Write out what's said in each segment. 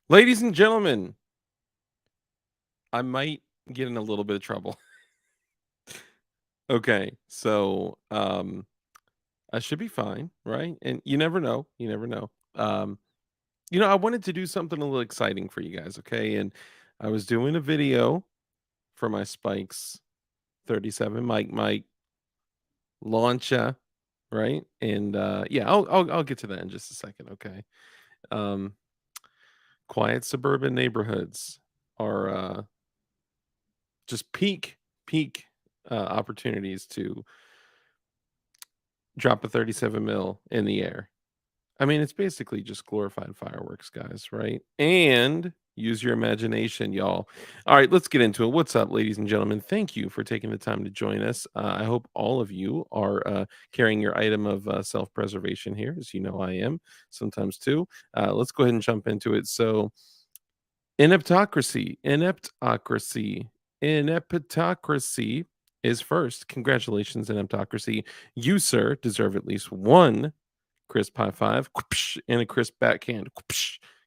Ladies and gentlemen, I might get in a little bit of trouble. Okay, so I should be fine, right? And you never know. You never know. I wanted to do something a little exciting for you guys, okay? And I was doing a video for my Spikes 37 mic launcher, right? And yeah, I'll get to that in just a second, okay? Um Quiet suburban neighborhoods are just peak opportunities to drop a 37 mil in the air. I mean, it's basically just glorified fireworks, guys, right? And use your imagination, y'all. All right, let's get into it. What's up, ladies and gentlemen? Thank you for taking the time to join us. I hope all of you are carrying your item of self preservation here, as you know I am sometimes too. Let's go ahead and jump into it. So, ineptocracy is first. Congratulations, ineptocracy. You, sir, deserve at least one crisp high five and a crisp backhand.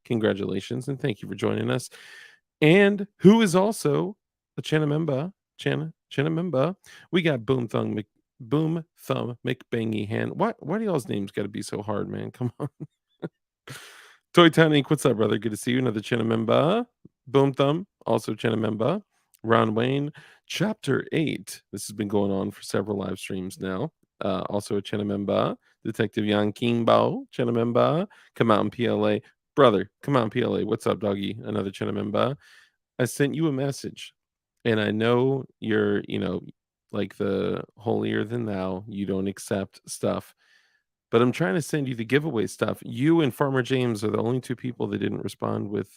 Congratulations and thank you for joining us. And who is also a channel member? Channel member. We got Boom Thumb McBangy Hand. Why do y'all's names got to be so hard, man? Come on. Toy Town Inc. What's up, brother? Good to see you. Another channel member. Boom Thumb, also channel member. Ron Wayne, Chapter 8. This has been going on for several live streams now. Also a channel member. Detective Yan Kimbo, channel member. Come out in PLA. Brother, come out in PLA. What's up, doggy? Another channel member. I sent you a message, and I know you're, like the holier than thou. You don't accept stuff, but I'm trying to send you the giveaway stuff. You and Farmer James are the only two people that didn't respond with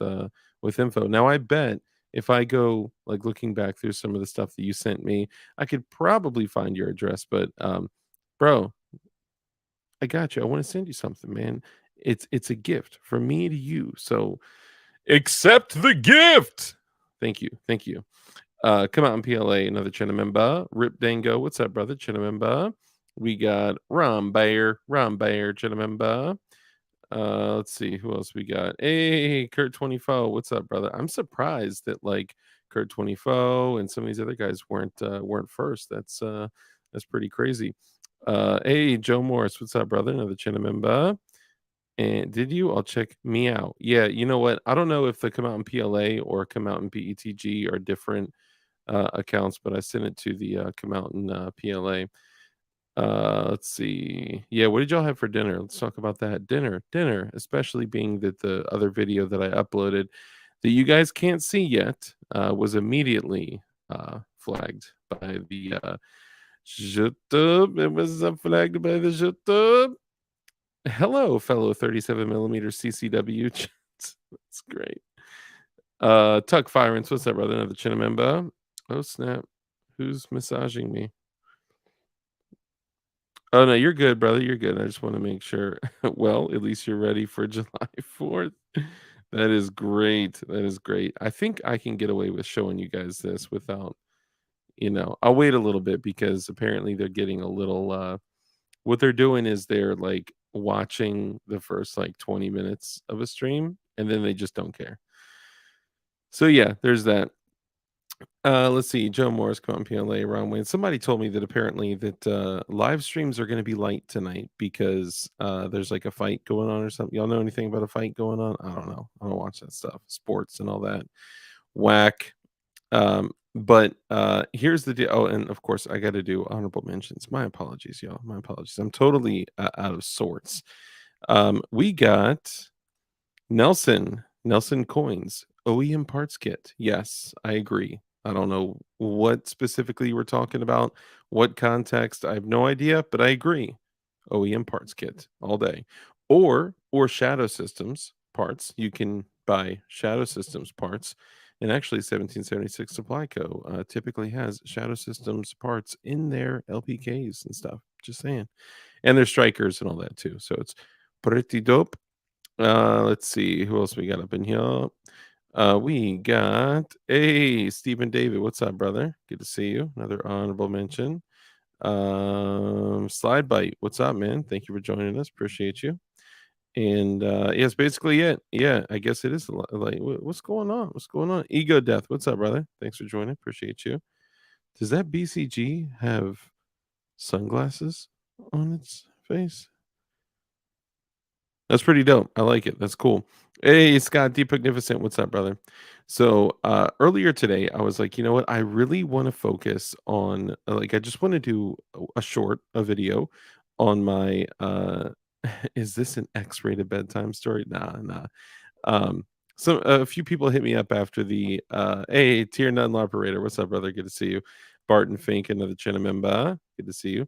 info. Now I bet if I go like looking back through some of the stuff that you sent me, I could probably find your address. But bro, I got you. I want to send you something, man. It's a gift from me to you. So accept the gift. Thank you. Thank you. Come out in PLA, another channel member. Rip Dango, what's up, brother? Channel member. We got Ron Bayer, channel member. Let's see who else we got. Hey, Kurt 24, what's up, brother? I'm surprised that like Kurt 24 and some of these other guys weren't first. That's pretty crazy. Hey, Joe Morris, what's up, brother? Another channel member. And did you? I'll check me out. Yeah, you know what? I don't know if the come out in PLA or come out in PETG are different accounts, but I sent it to the come out in PLA. Let's see. Yeah, what did y'all have for dinner? Let's talk about that. Dinner, especially being that the other video that I uploaded that you guys can't see yet was immediately flagged by the YouTube. It was flagged by the YouTube. Hello, fellow 37 millimeter CCW. That's great. Tuck Firings, what's up, brother? Another Chinamemba. Oh snap. Who's massaging me? Oh no, you're good, brother. You're good. I just want to make sure. Well, at least you're ready for July 4th. That is great. That is great. I think I can get away with showing you guys this without, I'll wait a little bit because apparently they're getting a little what they're doing is they're like watching the first like 20 minutes of a stream and then they just don't care. So yeah, there's that. Let's see. Joe Morris, come on, PLA, Ron Wayne. Somebody told me that apparently that live streams are going to be light tonight because there's like a fight going on or something. Y'all know anything about a fight going on? I don't know. I don't watch that stuff, sports and all that. Whack. But here's the deal. Oh, and of course, I got to do honorable mentions. My apologies, y'all. My apologies. I'm totally out of sorts. We got Nelson Coins OEM parts kit. Yes, I agree. I don't know what specifically you were talking about, what context. I have no idea, but I agree. OEM parts kit all day. Or Shadow Systems parts. You can buy Shadow Systems parts. And actually 1776 Supply Co. Typically has Shadow Systems parts in their LPKs and stuff. Just saying. And their strikers and all that too. So it's pretty dope. Let's see who else we got up in here. We got Stephen David. What's up, brother? Good to see you. Another honorable mention. Slide Bite. What's up, man? Thank you for joining us. Appreciate you. And yeah, it's basically it. Yeah, I guess it is a lot, like what's going on? What's going on? Ego Death. What's up, brother? Thanks for joining. Appreciate you. Does that BCG have sunglasses on its face? That's pretty dope. I like it. That's cool. Hey, Scott D. Magnificent. What's up, brother? So earlier today, I was like, you know what? I really want to focus on like I just want to do a video on my is this an X-rated bedtime story? Nah. Um so a few people hit me up after the hey, tier none operator. What's up, brother? Good to see you. Barton Fink, another channel member. Good to see you.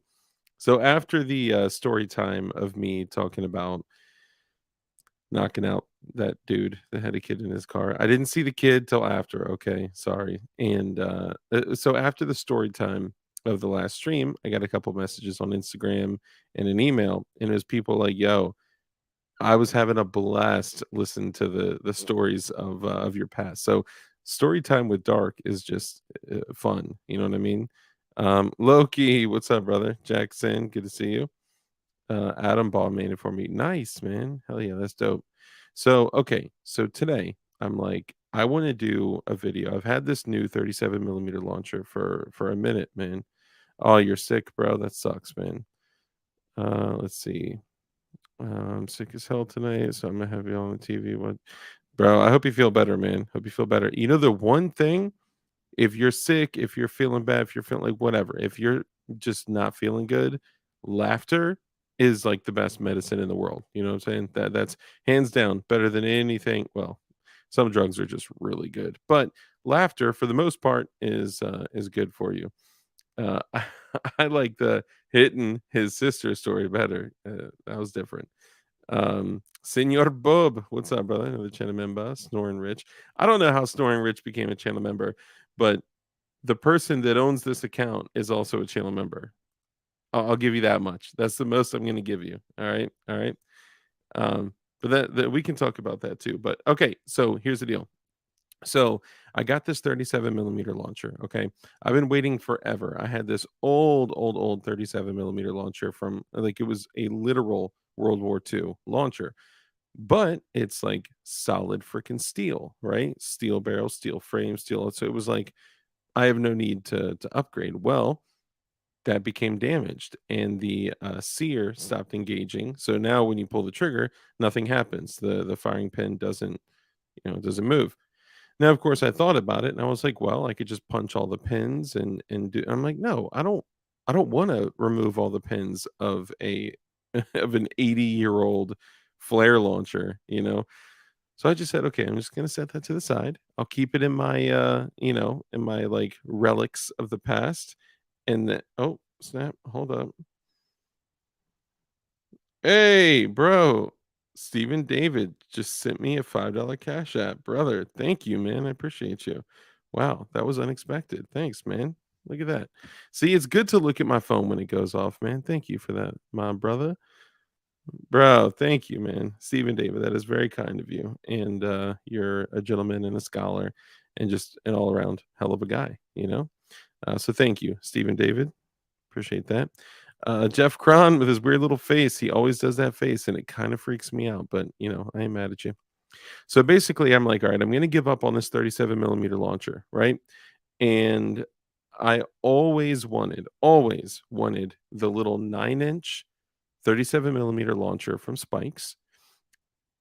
So after the story time of me talking about knocking out that dude that had a kid in his car. I didn't see the kid till after, okay, sorry. And, so after the story time of the last stream, I got a couple messages on Instagram and an email, and it was people like, "Yo, I was having a blast listening to the stories of your past." So, story time with Dark is just, fun, you know what I mean? Loki, what's up, brother? Jackson, good to see you. Adam Ball made it for me. Nice, man. Hell yeah, that's dope. So, okay, so today I'm like, I want to do a video. I've had this new 37 millimeter launcher for a minute, man. Oh, you're sick, bro. That sucks, man. Let's see. I'm sick as hell tonight, so I'm gonna have you on the TV. What, bro? I hope you feel better, man. Hope you feel better. You know the one thing, if you're sick, if you're feeling bad, if you're feeling like whatever, if you're just not feeling good, laughter is like the best medicine in the world. You know what I'm saying? That's hands down better than anything. Well, some drugs are just really good, but laughter for the most part is good for you. I, I like the hitting his sister story better. That was different. Senor Bob, what's up, brother? Another channel member, Snoring Rich. I don't know how Snoring Rich became a channel member, but the person that owns this account is also a channel member. I'll give you that much. That's the most I'm going to give you. All right. But that we can talk about that too. But okay, so here's the deal. So I got this 37 millimeter launcher. Okay, I've been waiting forever. I had this old 37 millimeter launcher from like it was a literal World War II launcher, but it's like solid freaking steel, right? Steel barrel, steel frame, steel. So it was like I have no need to upgrade. Well, that became damaged and the sear stopped engaging. So now when you pull the trigger, nothing happens. The firing pin doesn't, doesn't move. Now, of course, I thought about it and I was like, well, I could just punch all the pins and do. I'm like, no, I don't want to remove all the pins of a of an 80-year-old flare launcher, So I just said, okay, I'm just gonna set that to the side. I'll keep it in my in my like relics of the past. And then oh snap, hold up. Hey, bro. Stephen David just sent me a $5 cash app. Brother, thank you, man. I appreciate you. Wow, that was unexpected. Thanks, man. Look at that. See, it's good to look at my phone when it goes off, man. Thank you for that, my brother. Bro, thank you, man. Stephen David, that is very kind of you. And you're a gentleman and a scholar and just an all around hell of a guy. So thank you, Stephen David. Appreciate that. Jeff Cron with his weird little face. He always does that face and it kind of freaks me out, but I ain't mad at you. So basically, I'm like, all right, I'm going to give up on this 37 millimeter launcher, right? And I always wanted the little 9-inch 37 millimeter launcher from Spikes,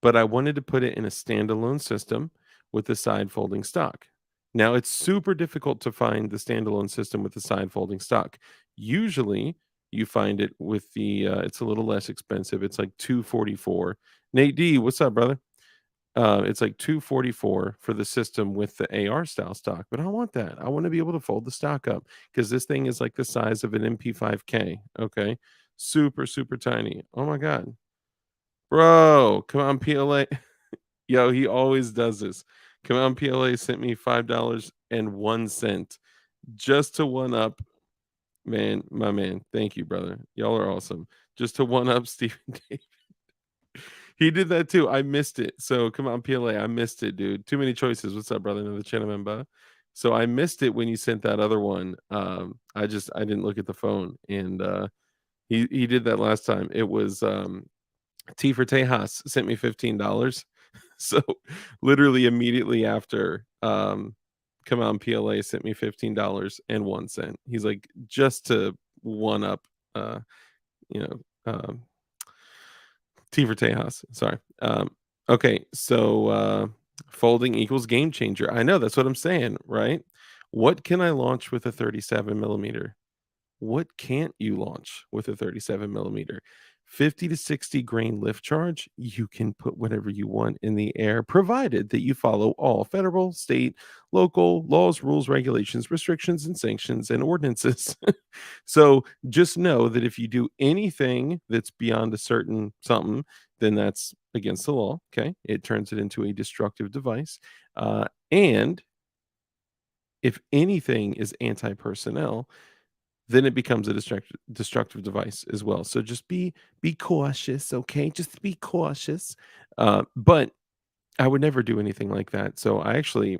but I wanted to put it in a standalone system with the side folding stock. Now, it's super difficult to find the standalone system with the side folding stock. Usually, you find it with the it's a little less expensive. It's like 244. Nate D, what's up, brother? It's like 244 for the system with the AR style stock, but I want that. I want to be able to fold the stock up because this thing is like the size of an MP5K. Okay, super tiny. Oh my god, bro, come on, PLA. Yo, he always does this. Come on, PLA sent me $5.01 just to one up, man, my man. Thank you, brother. Y'all are awesome. Just to one up Stephen Davis. He did that too. I missed it. So come on, PLA. I missed it, dude. Too many choices. What's up, brother? Another channel member. So I missed it when you sent that other one. I didn't look at the phone, and he did that last time. It was T for Tejas sent me $15. So literally immediately after come out PLA sent me $15.01. He's like, just to one up you know, T for Tejas. Sorry. Okay, so folding equals game changer. I know that's what I'm saying, right? What can I launch with a 37 millimeter? What can't you launch with a 37 millimeter? 50 to 60 grain lift charge, you can put whatever you want in the air, provided that you follow all federal, state, local laws, rules, regulations, restrictions, and sanctions and ordinances. So just know that if you do anything that's beyond a certain something, then that's against the law. Okay. It turns it into a destructive device. And if anything is anti personnel, then it becomes a destructive device as well. So just be cautious, okay? Just be cautious. But I would never do anything like that. So I actually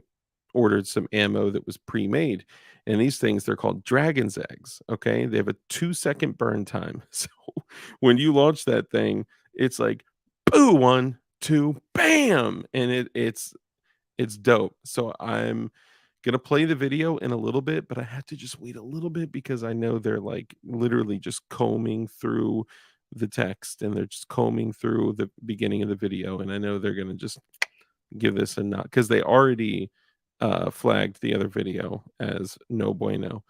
ordered some ammo that was pre-made. And these things, they're called dragon's eggs. Okay. They have a 2-second burn time. So when you launch that thing, it's like boo, one, two, bam. And it's dope. So I'm gonna play the video in a little bit, but I have to just wait a little bit because I know they're like literally just combing through the text and they're just combing through the beginning of the video. And I know they're gonna just give this a nod because they already flagged the other video as no bueno.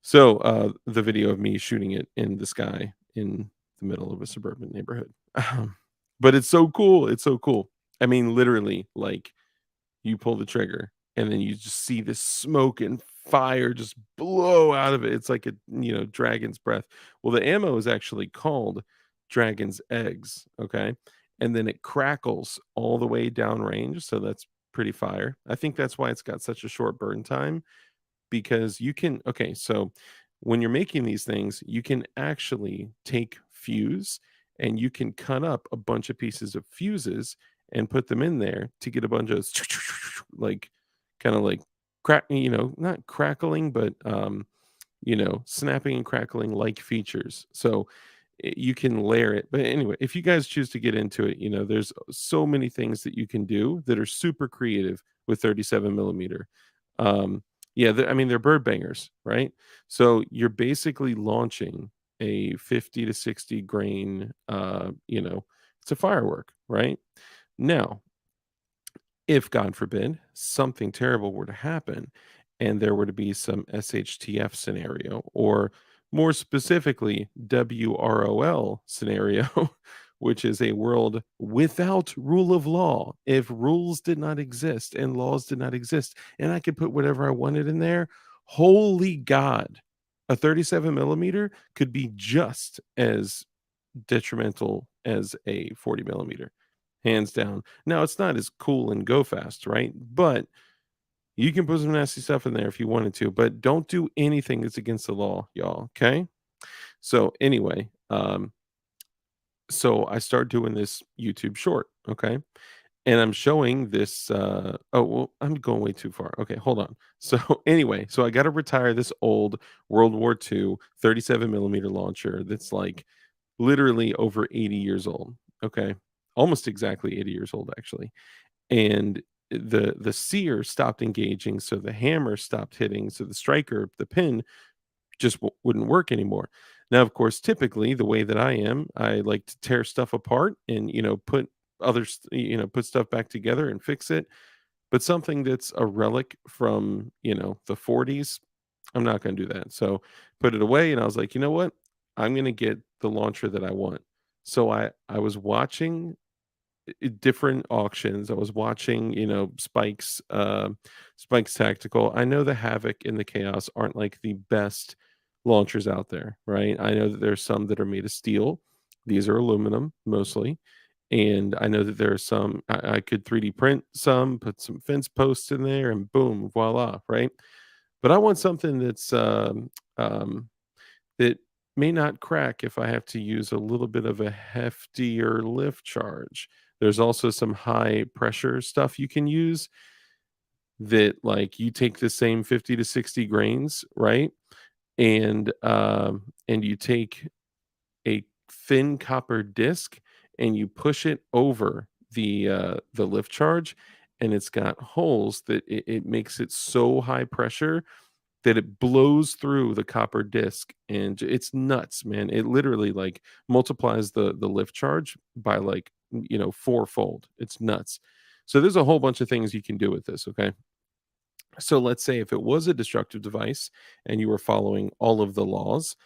So the video of me shooting it in the sky in the middle of a suburban neighborhood. But it's so cool. It's so cool. I mean, literally, like you pull the trigger and then you just see this smoke and fire just blow out of it. It's like a dragon's breath. Well, the ammo is actually called dragon's eggs. Okay. And then it crackles all the way down range. So that's pretty fire. I think that's why it's got such a short burn time because you can okay, so when you're making these things, you can actually take fuse and you can cut up a bunch of pieces of fuses and put them in there to get a bunch of like kind of like crack, not crackling, but snapping and crackling like features. So you can layer it. But anyway, if you guys choose to get into it, there's so many things that you can do that are super creative with 37 millimeter. Yeah, I mean, they're bird bangers, right? So you're basically launching a 50 to 60 grain, it's a firework, right? Now, if God forbid something terrible were to happen and there were to be some SHTF scenario, or more specifically, WROL scenario, which is a world without rule of law. If rules did not exist and laws did not exist, and I could put whatever I wanted in there, holy God, a 37 millimeter could be just as detrimental as a 40 millimeter, hands down. Now, it's not as cool and go fast, right? But you can put some nasty stuff in there if you wanted to, but don't do anything that's against the law, y'all. Okay. So, anyway, so I start doing this YouTube short. Okay. And I'm showing this. Oh, well, I'm going way too far. Okay, hold on. So, anyway, so I got to retire this old World War II 37 millimeter launcher that's like literally over 80 years old. Okay. Almost exactly 80 years old, actually. And the sear stopped engaging, so the hammer stopped hitting, so the striker, the pin, just wouldn't work anymore. Now, of course, typically the way that I am, I like to tear stuff apart and put put stuff back together and fix it. But something that's a relic from the 40s, I'm not going to do that. So put it away, and I was like, you know what? I'm going to get the launcher that I want. So I was watching different auctions. I was watching, Spike's Tactical. I know the Havoc and the Chaos aren't like the best launchers out there, right? I know that there's some that are made of steel. These are aluminum mostly. And I know that there are some I could 3D print some, put some fence posts in there, and boom, voila, right? But I want something that may not crack if I have to use a little bit of a heftier lift charge. There's also some high pressure stuff you can use that like you take the same 50 to 60 grains, right? And you take a thin copper disc and you push it over the lift charge, and it's got holes that it makes it so high pressure that it blows through the copper disc, and it's nuts, man. It literally, like, multiplies the lift charge by, like, fourfold. It's nuts. So there's a whole bunch of things you can do with this, okay? So let's say if it was a destructive device and you were following all of the laws,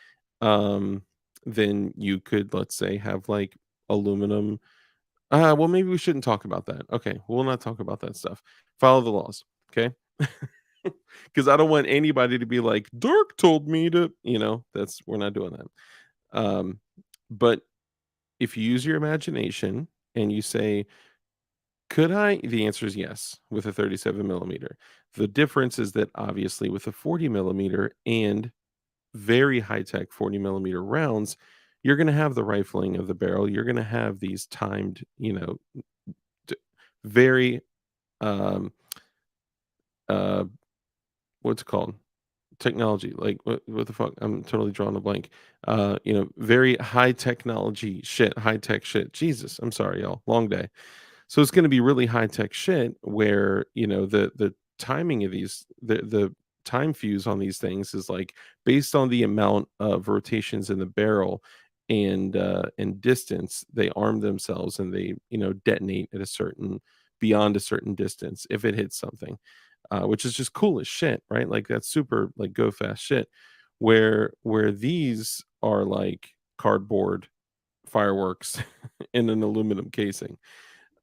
um, then you could, let's say, have, like, aluminum. Well, maybe we shouldn't talk about that. Okay, we'll not talk about that stuff. Follow the laws, okay? Because I don't want anybody to be like, "Dark told me to," that's we're not doing that. But if you use your imagination and you say, "Could I?" The answer is yes, with a 37 millimeter. The difference is that obviously with a 40 millimeter and very high tech 40 millimeter rounds, you're going to have the rifling of the barrel. You're going to have these timed, d- very, um, uh, what's it called? Technology, like, what the fuck? I'm totally drawing a blank. Very high technology shit, high tech shit. Jesus, I'm sorry, y'all. Long day. So it's going to be really high tech shit where, the timing of the time fuse on these things is like based on the amount of rotations in the barrel and distance, they arm themselves and they, detonate at a certain beyond a certain distance if it hits something, which is just cool as shit, right? Like that's super like go fast shit. Where these are like cardboard fireworks in an aluminum casing.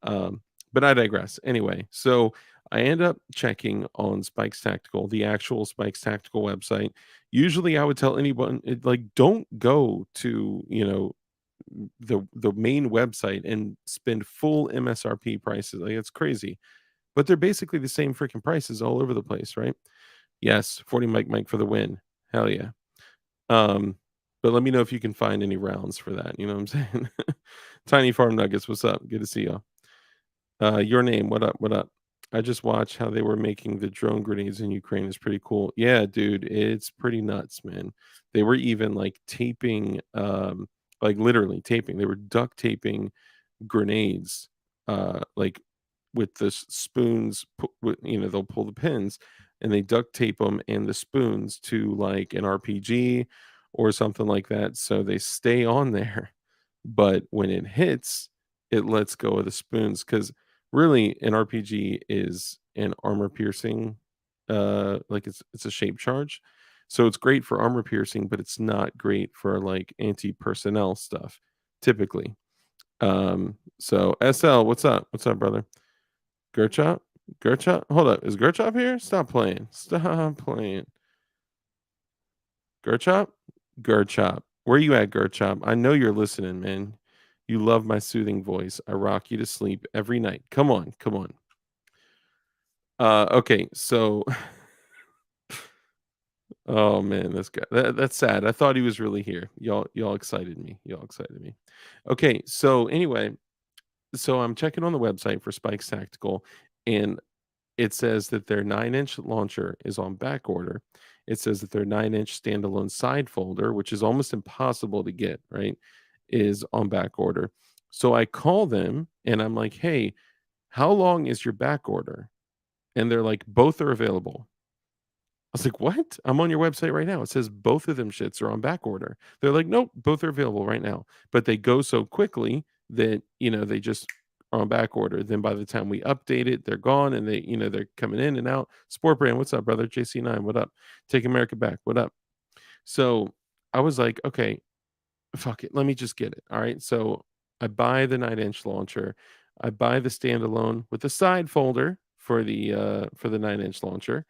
Um, but I digress. Anyway, so I end up checking on Spikes Tactical, the actual Spikes Tactical website. Usually I would tell anyone like don't go to, the main website and spend full MSRP prices. Like it's crazy. But they're basically the same freaking prices all over the place, right? Yes, 40 Mike for the win. Hell yeah. Um, but let me know if you can find any rounds for that. You know what I'm saying? Tiny Farm Nuggets, what's up? Good to see you. Your name, what up? What up? I just watched how they were making the drone grenades in Ukraine. It's pretty cool. Yeah, dude, it's pretty nuts, man. They were even like taping, like literally taping. They were duct taping grenades, like with the spoons. They'll pull the pins and they duct tape them and the spoons to like an RPG or something like that, so they stay on there. But when it hits, it lets go of the spoons because really an RPG is an armor piercing, like it's a shape charge. So it's great for armor piercing, but it's not great for like anti-personnel stuff typically. So SL, what's up? What's up, brother? Gerchop? Gerchop? Hold up. Is Gerchop here? Stop playing. Stop playing. Gerchop? Gerchop. Where you at, Gerchop? I know you're listening, man. You love my soothing voice. I rock you to sleep every night. Come on, come on. Okay, so oh man, this guy. That's sad. I thought he was really here. Y'all excited me. Y'all excited me. Okay, so anyway, so I'm checking on the website for Spikes Tactical, and it says that their 9-inch launcher is on back order. It says that their 9-inch standalone side folder, which is almost impossible to get, right, is on back order. So I call them and I'm like, "Hey, how long is your back order?" And they're like, "Both are available." I was like, "What? I'm on your website right now. It says both of them shits are on back order." They're like, "Nope, both are available right now." But they go so quickly that, they just are on back order. Then by the time we update it, they're gone and they're coming in and out. Sport Brand, what's up, brother? JC9, what up? Take America Back, what up? So I was like, okay, fuck it. Let me just get it. All right. So I buy the 9-inch launcher. I buy the standalone with the side folder for the 9-inch launcher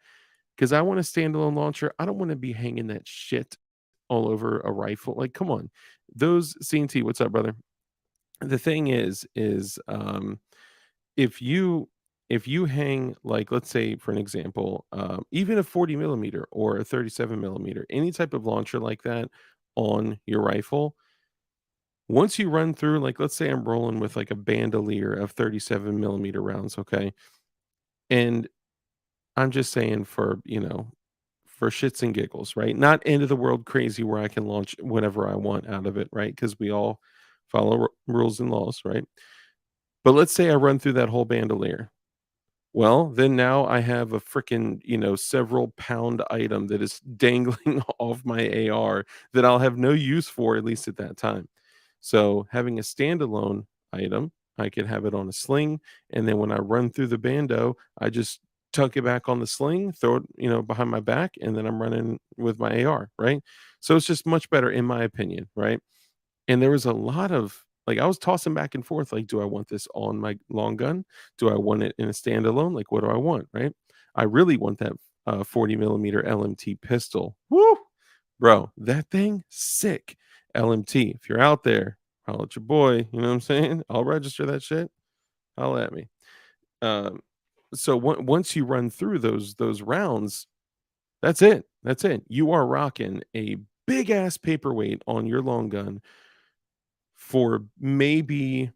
because I want a standalone launcher. I don't want to be hanging that shit all over a rifle. Like, come on. Those CNT, what's up, brother? The thing is if you hang, like, let's say for an example, even a 40 millimeter or a 37 millimeter, any type of launcher like that on your rifle, once you run through, like, let's say I'm rolling with like a bandolier of 37 millimeter rounds, okay, and I'm just saying for shits and giggles, right? Not end of the world crazy where I can launch whatever I want out of it, right? Because we all follow rules and laws, right? But let's say I run through that whole bandolier. Well, then now I have a freaking, several pound item that is dangling off my AR that I'll have no use for, at least at that time. So having a standalone item, I could have it on a sling, and then when I run through the bando, I just tuck it back on the sling, throw it, behind my back, and then I'm running with my AR, right? So it's just much better in my opinion, right? And there was a lot of like, I was tossing back and forth, like, do I want this on my long gun? Do I want it in a standalone? Like, what do I want, right? I really want that 40 millimeter LMT pistol. Woo! Bro, that thing, sick. LMT. If you're out there, holla at your boy. You know what I'm saying? I'll register that shit. Holla at me. Um, so once you run through those rounds, that's it. That's it. You are rocking a big ass paperweight on your long gun for maybe,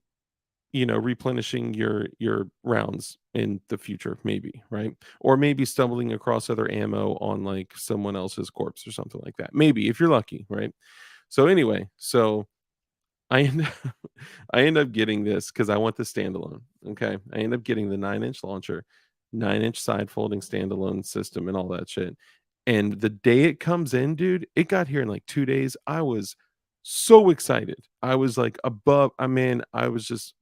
replenishing your rounds in the future, maybe, right? Or maybe stumbling across other ammo on like someone else's corpse or something like that. Maybe if you're lucky, right? So anyway, so I end I end up getting this because I want the standalone. Okay. I end up getting the 9-inch launcher, 9-inch side folding standalone system, and all that shit. And the day it comes in, dude, it got here in like 2 days. I was so excited. I was like above, I was just,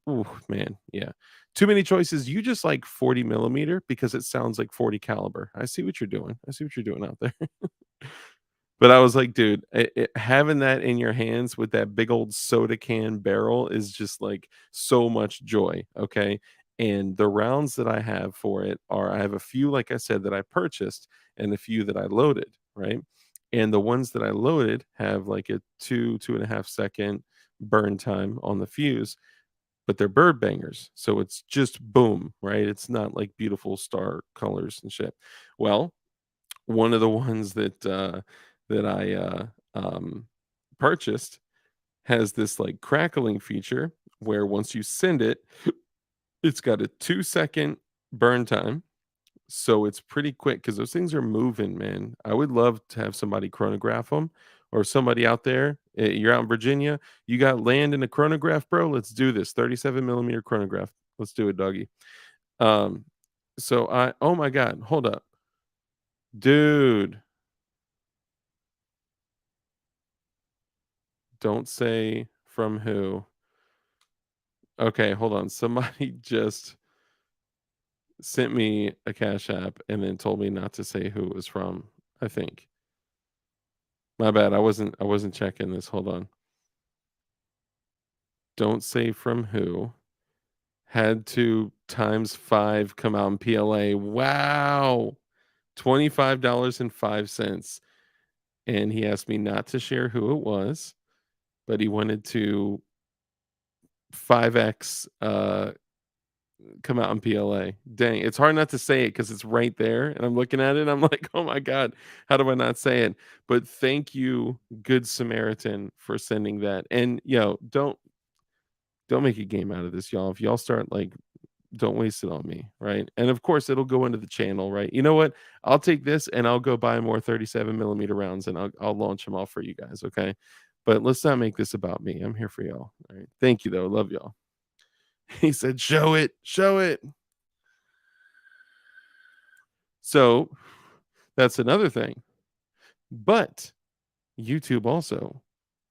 ooh, man, yeah. Too many choices. You just like 40 millimeter because it sounds like 40 caliber. I see what you're doing. I see what you're doing out there. But I was like, dude, having that in your hands with that big old soda can barrel is just like so much joy. Okay. And the rounds that I have for it are I have a few, like I said, that I purchased and a few that I loaded. Right. And the ones that I loaded have like a 2.5 second burn time on the fuse, but they're bird bangers. So it's just boom. Right. It's not like beautiful star colors and shit. Well, one of the ones that I purchased has this like crackling feature where once you send it, it's got a 2-second burn time. So it's pretty quick because those things are moving, man. I would love to have somebody chronograph them or somebody out there. You're out in Virginia, you got land in a chronograph, bro. Let's do this. 37 millimeter chronograph. Let's do it, doggy. Um, oh my God, hold up. Dude, don't say from who. Okay, hold on. Somebody just sent me a Cash App and then told me not to say who it was from, I think. My bad. I wasn't checking this. Hold on. Don't say from who. Had to times 5 come out in PLA. Wow. $25.05. And he asked me not to share who it was, but he wanted to 5x come out in PLA. Dang, it's hard not to say it because it's right there, and I'm looking at it, I'm like, "Oh my god, how do I not say it?" But thank you, Good Samaritan, for sending that, and, don't make a game out of this, y'all. If y'all start, like, don't waste it on me, right? And, of course, it'll go into the channel, right? You know what? I'll take this, and I'll go buy more 37 millimeter rounds, and I'll launch them all for you guys, okay? But let's not make this about me. I'm here for y'all, alright? Thank you, though. Love y'all. He said, "Show it, show it." So that's another thing. But YouTube also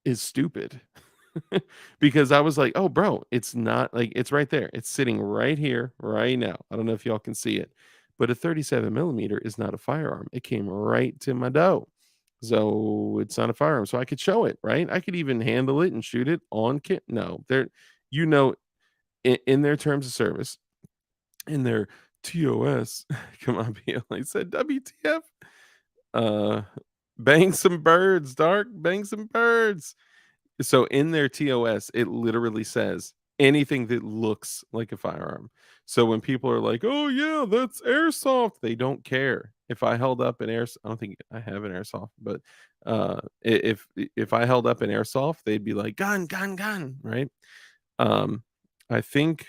is stupid because I was like, oh, bro, it's not like it's right there. It's sitting right here, right now. I don't know if y'all can see it, but a 37 millimeter is not a firearm. It came right to my dough. So it's not a firearm. So I could show it, right? I could even handle it and shoot it on kit. No, they're, you know, in their terms of service, in their TOS, come on, BLA said WTF. Uh, bang some birds, Dark. Bang some birds. So in their TOS, it literally says anything that looks like a firearm. So when people are like, "Oh yeah, that's airsoft," they don't care. If I held up an air, I don't think I have an airsoft, but if I held up an airsoft, they'd be like, "Gun, gun, gun!" Right? Um, I think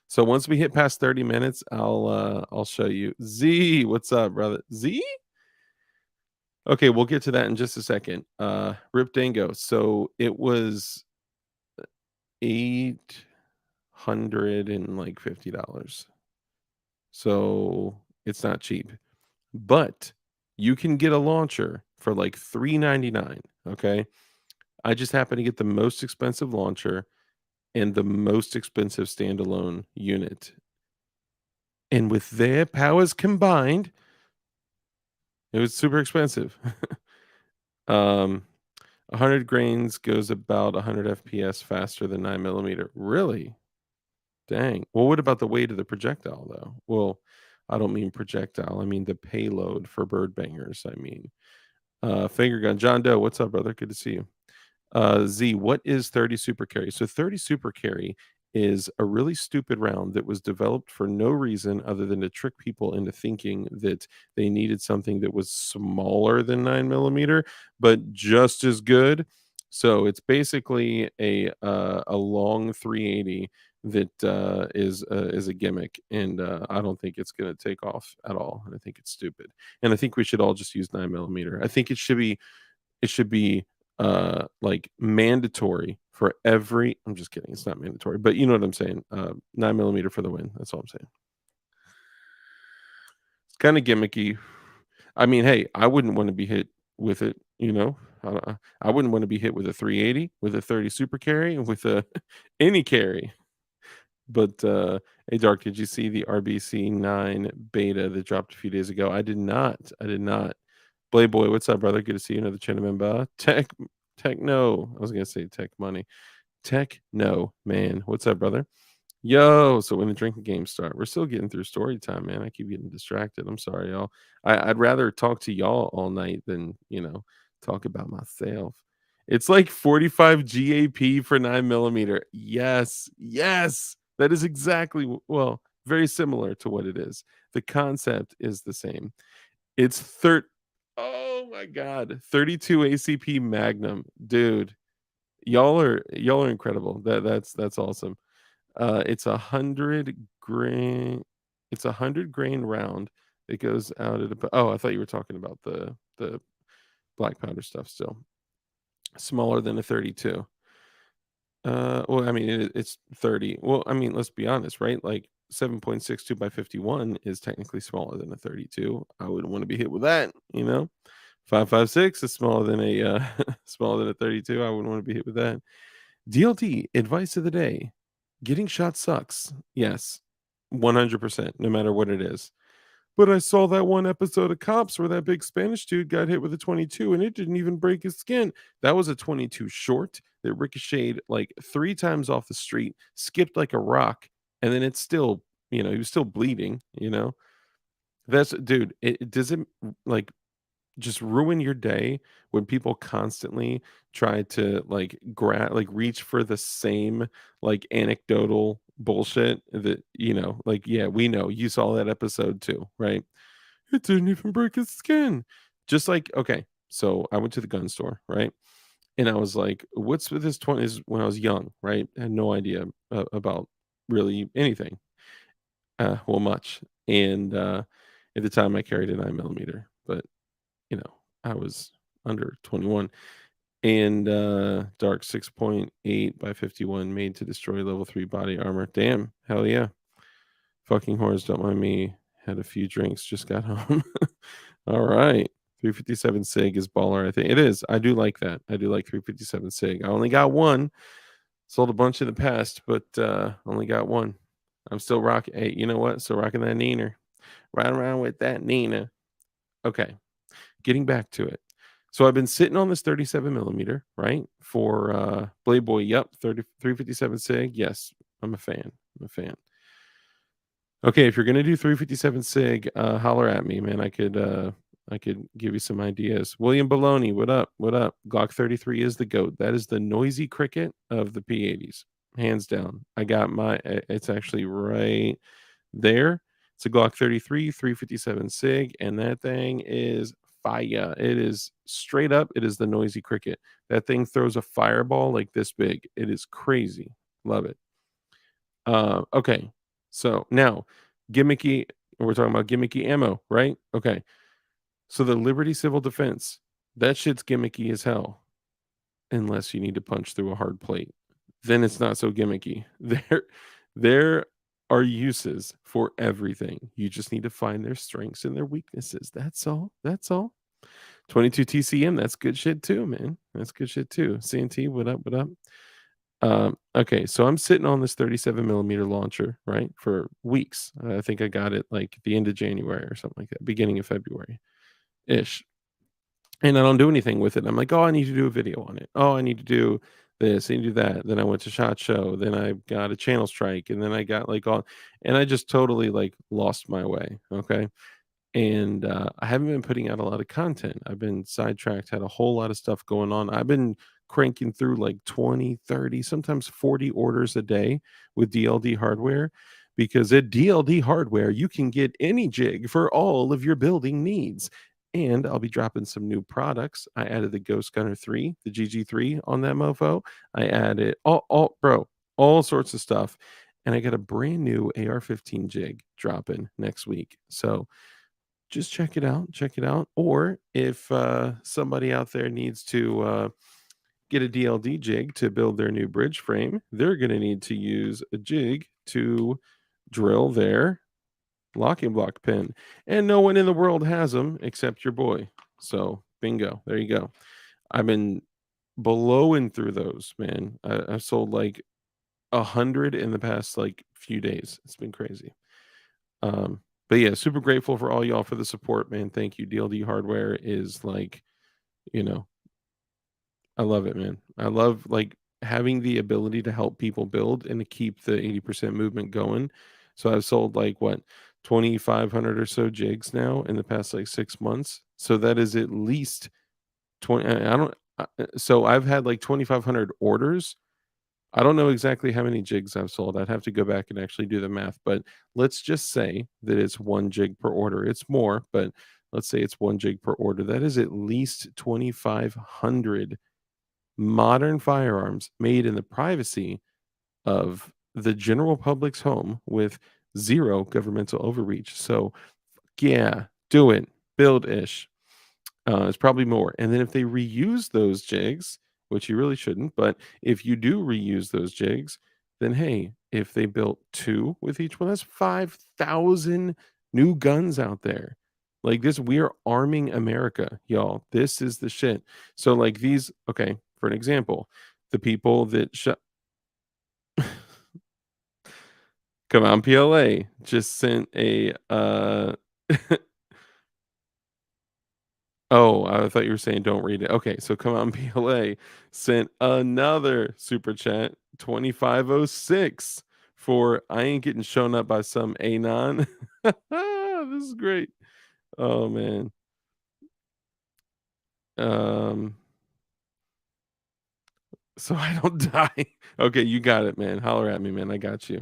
so. Once we hit past 30 minutes, I'll show you. Z, what's up, brother? Z? Okay, we'll get to that in just a second. Rip Dango. So it was $850. So it's not cheap. But you can get a launcher for like $399. Okay. I just happen to get the most expensive launcher and the most expensive standalone unit. And with their powers combined, it was super expensive. um 100 grains goes about 100 FPS faster than 9 millimeter. Really? Dang. Well, what about the weight of the projectile, though? Well, I don't mean projectile. I mean the payload for bird bangers. I mean, finger gun. John Doe, what's up, brother? Good to see you. Z, what is 30 Super Carry? So 30 Super Carry is a really stupid round that was developed for no reason other than to trick people into thinking that they needed something that was smaller than 9 millimeter, but just as good. So it's basically a long 380 that is a gimmick, and I don't think it's going to take off at all. And I think it's stupid. And I think we should all just use 9 millimeter. I think it should be like mandatory for every. I'm just kidding, it's not mandatory, but you know what I'm saying. 9 millimeter for the win. That's all I'm saying. It's kind of gimmicky. I mean, hey, I wouldn't want to be hit with it, you know. I wouldn't want to be hit with a 380, with a 30 super carry, with a any carry. But hey, Dark, did you see the RBC 9 beta that dropped a few days ago? I did not. I did not. Playboy, what's up, brother? Good to see you. Another channel member. Techno. I was gonna say tech money. Techno, man. What's up, brother? Yo, so when the drinking games start, we're still getting through story time, man. I keep getting distracted. I'm sorry, y'all. I'd rather talk to y'all all night than, talk about myself. It's like 45 GAP for 9 millimeter. Yes, yes. That is exactly, well, very similar to what it is. The concept is the same. It's oh my god, 32 ACP Magnum, dude. Y'all are incredible. That's awesome. It's 100 grain. It's 100 grain round. It goes out at oh, I thought you were talking about the black powder stuff. Still smaller than a 32. Well, I mean, it's 30. Well, I mean, let's be honest, right? Like 7.62 by 51 is technically smaller than a 32. I wouldn't want to be hit with that, 5.56 is smaller than a smaller than a 32. I wouldn't want to be hit with that. DLD advice of the day: getting shot sucks. Yes, 100%, no matter what it is. But I saw that one episode of Cops where that big Spanish dude got hit with a 22 and it didn't even break his skin. That was a 22 short that ricocheted like 3 times off the street, skipped like a rock, and then it's still, he was still bleeding. That's dude, it doesn't like just ruin your day when people constantly try to like reach for the same like anecdotal bullshit that like, yeah, we know you saw that episode too, right? It didn't even break his skin. Just like, okay, so I went to the gun store, right? And I was like, what's with this 20s when I was young, right? I had no idea about really anything, well, much. And at the time I carried a 9 millimeter, but I was under 21. And Dark 6.8 by 51 made to destroy level 3 body armor. Damn, hell yeah. Fucking whores, don't mind me. Had a few drinks, just got home. All right. 357 SIG is baller, I think. It is. I do like that. I do like 357 SIG. I only got one. Sold a bunch in the past, but only got one. I'm still rocking. Hey, you know what? Still rocking that Neener. Right around with that Neener. Okay. Getting back to it. So I've been sitting on this 37 millimeter, right? For Playboy. Yep. 357 SIG. Yes. I'm a fan. I'm a fan. Okay, if you're gonna do 357 SIG, holler at me, man. I could give you some ideas. William Baloney, what up? What up? Glock 33 is the GOAT. That is the noisy cricket of the P80s, hands down. I got it's actually right there. It's a Glock 33, 357 SIG, and that thing is fire. It is straight up. It is the noisy cricket. That thing throws a fireball like this big. It is crazy. Love it. Okay. So now, gimmicky. We're talking about gimmicky ammo, right? Okay. So the Liberty Civil Defense, that shit's gimmicky as hell, unless you need to punch through a hard plate. then it's not so gimmicky. There are uses for everything. You just need to find their strengths and their weaknesses. That's all. That's all. 22 TCM, that's good shit too, man. That's good shit too. CNT, what up? What up? Okay, so I'm sitting on this 37 millimeter launcher, right, for weeks. I think I got it like at the end of January or something like that, beginning of February ish. And I don't do anything with it. I'm like, oh, I need to do a video on it. Oh, I need to do this, I need to do that. Then I went to SHOT Show. Then I got a channel strike, and then I got like all, and I just totally like lost my way. Okay, and I haven't been putting out a lot of content. I've been sidetracked, had a whole lot of stuff going on. I've been cranking through like 20, 30, sometimes 40 orders a day with DLD Hardware, because at DLD Hardware, you can get any jig for all of your building needs. And I'll be dropping some new products. I added the Ghost Gunner 3, the GG3 on that mofo. I added all sorts of stuff. And I got a brand new AR-15 jig dropping next week. So just check it out. Check it out. Or if somebody out there needs to get a DLD jig to build their new bridge frame, they're going to need to use a jig to drill their locking block pin. And no one in the world has them except your boy. So, bingo. There you go. I've been blowing through those, man. I've sold like 100 in the past like few days. It's been crazy. But yeah, super grateful for all y'all for the support, man. Thank you. DLD Hardware is like, you know, I love it, man. I love like having the ability to help people build and to keep the 80% movement going. So I've sold like what 2,500 or so jigs now in the past like 6 months. So that is at least 20. I don't, so I've had like 2,500 orders. I don't know exactly how many jigs I've sold. I'd have to go back and actually do the math, but let's just say that it's 1 jig per order. It's more, but let's say it's 1 jig per order. That is at least 2,500 modern firearms made in the privacy of the general public's home with zero governmental overreach. So, yeah, do it. Build ish. It's probably more. And then if they reuse those jigs, which you really shouldn't, but if you do reuse those jigs, then hey, if they built 2 with each one, that's 5,000 new guns out there. Like this, we are arming America, y'all. This is the shit. So like these, okay, for an example, the people that come on PLA just sent a Oh, I thought you were saying don't read it. Okay, so come on, PLA sent another super chat 2506 for I ain't getting shown up by some anon. This is great. Oh man. Um so I don't die. Okay, you got it, man. Holler at me, man. I got you.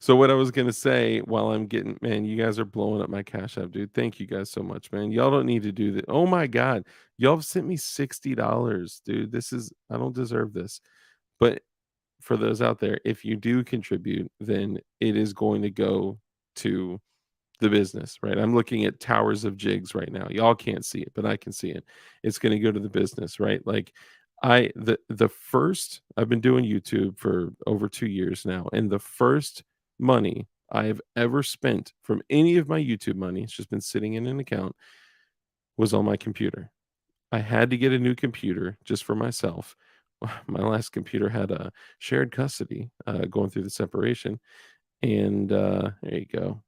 So what I was gonna say while I'm getting, man, you guys are blowing up my Cash App, dude. Thank you guys so much, man. Y'all don't need to do that. Oh my God, y'all have sent me $60, dude. This is I don't deserve this. But for those out there, if you do contribute, then it is going to go to the business, right? I'm looking at towers of jigs right now. Y'all can't see it, but I can see it. It's going to go to the business, right? Like the first I've been doing YouTube for over 2 years now, and the first money I have ever spent from any of my YouTube money, it's just been sitting in an account, was on my computer. I had to get a new computer just for myself. My last computer had a shared custody going through the separation, and there you go,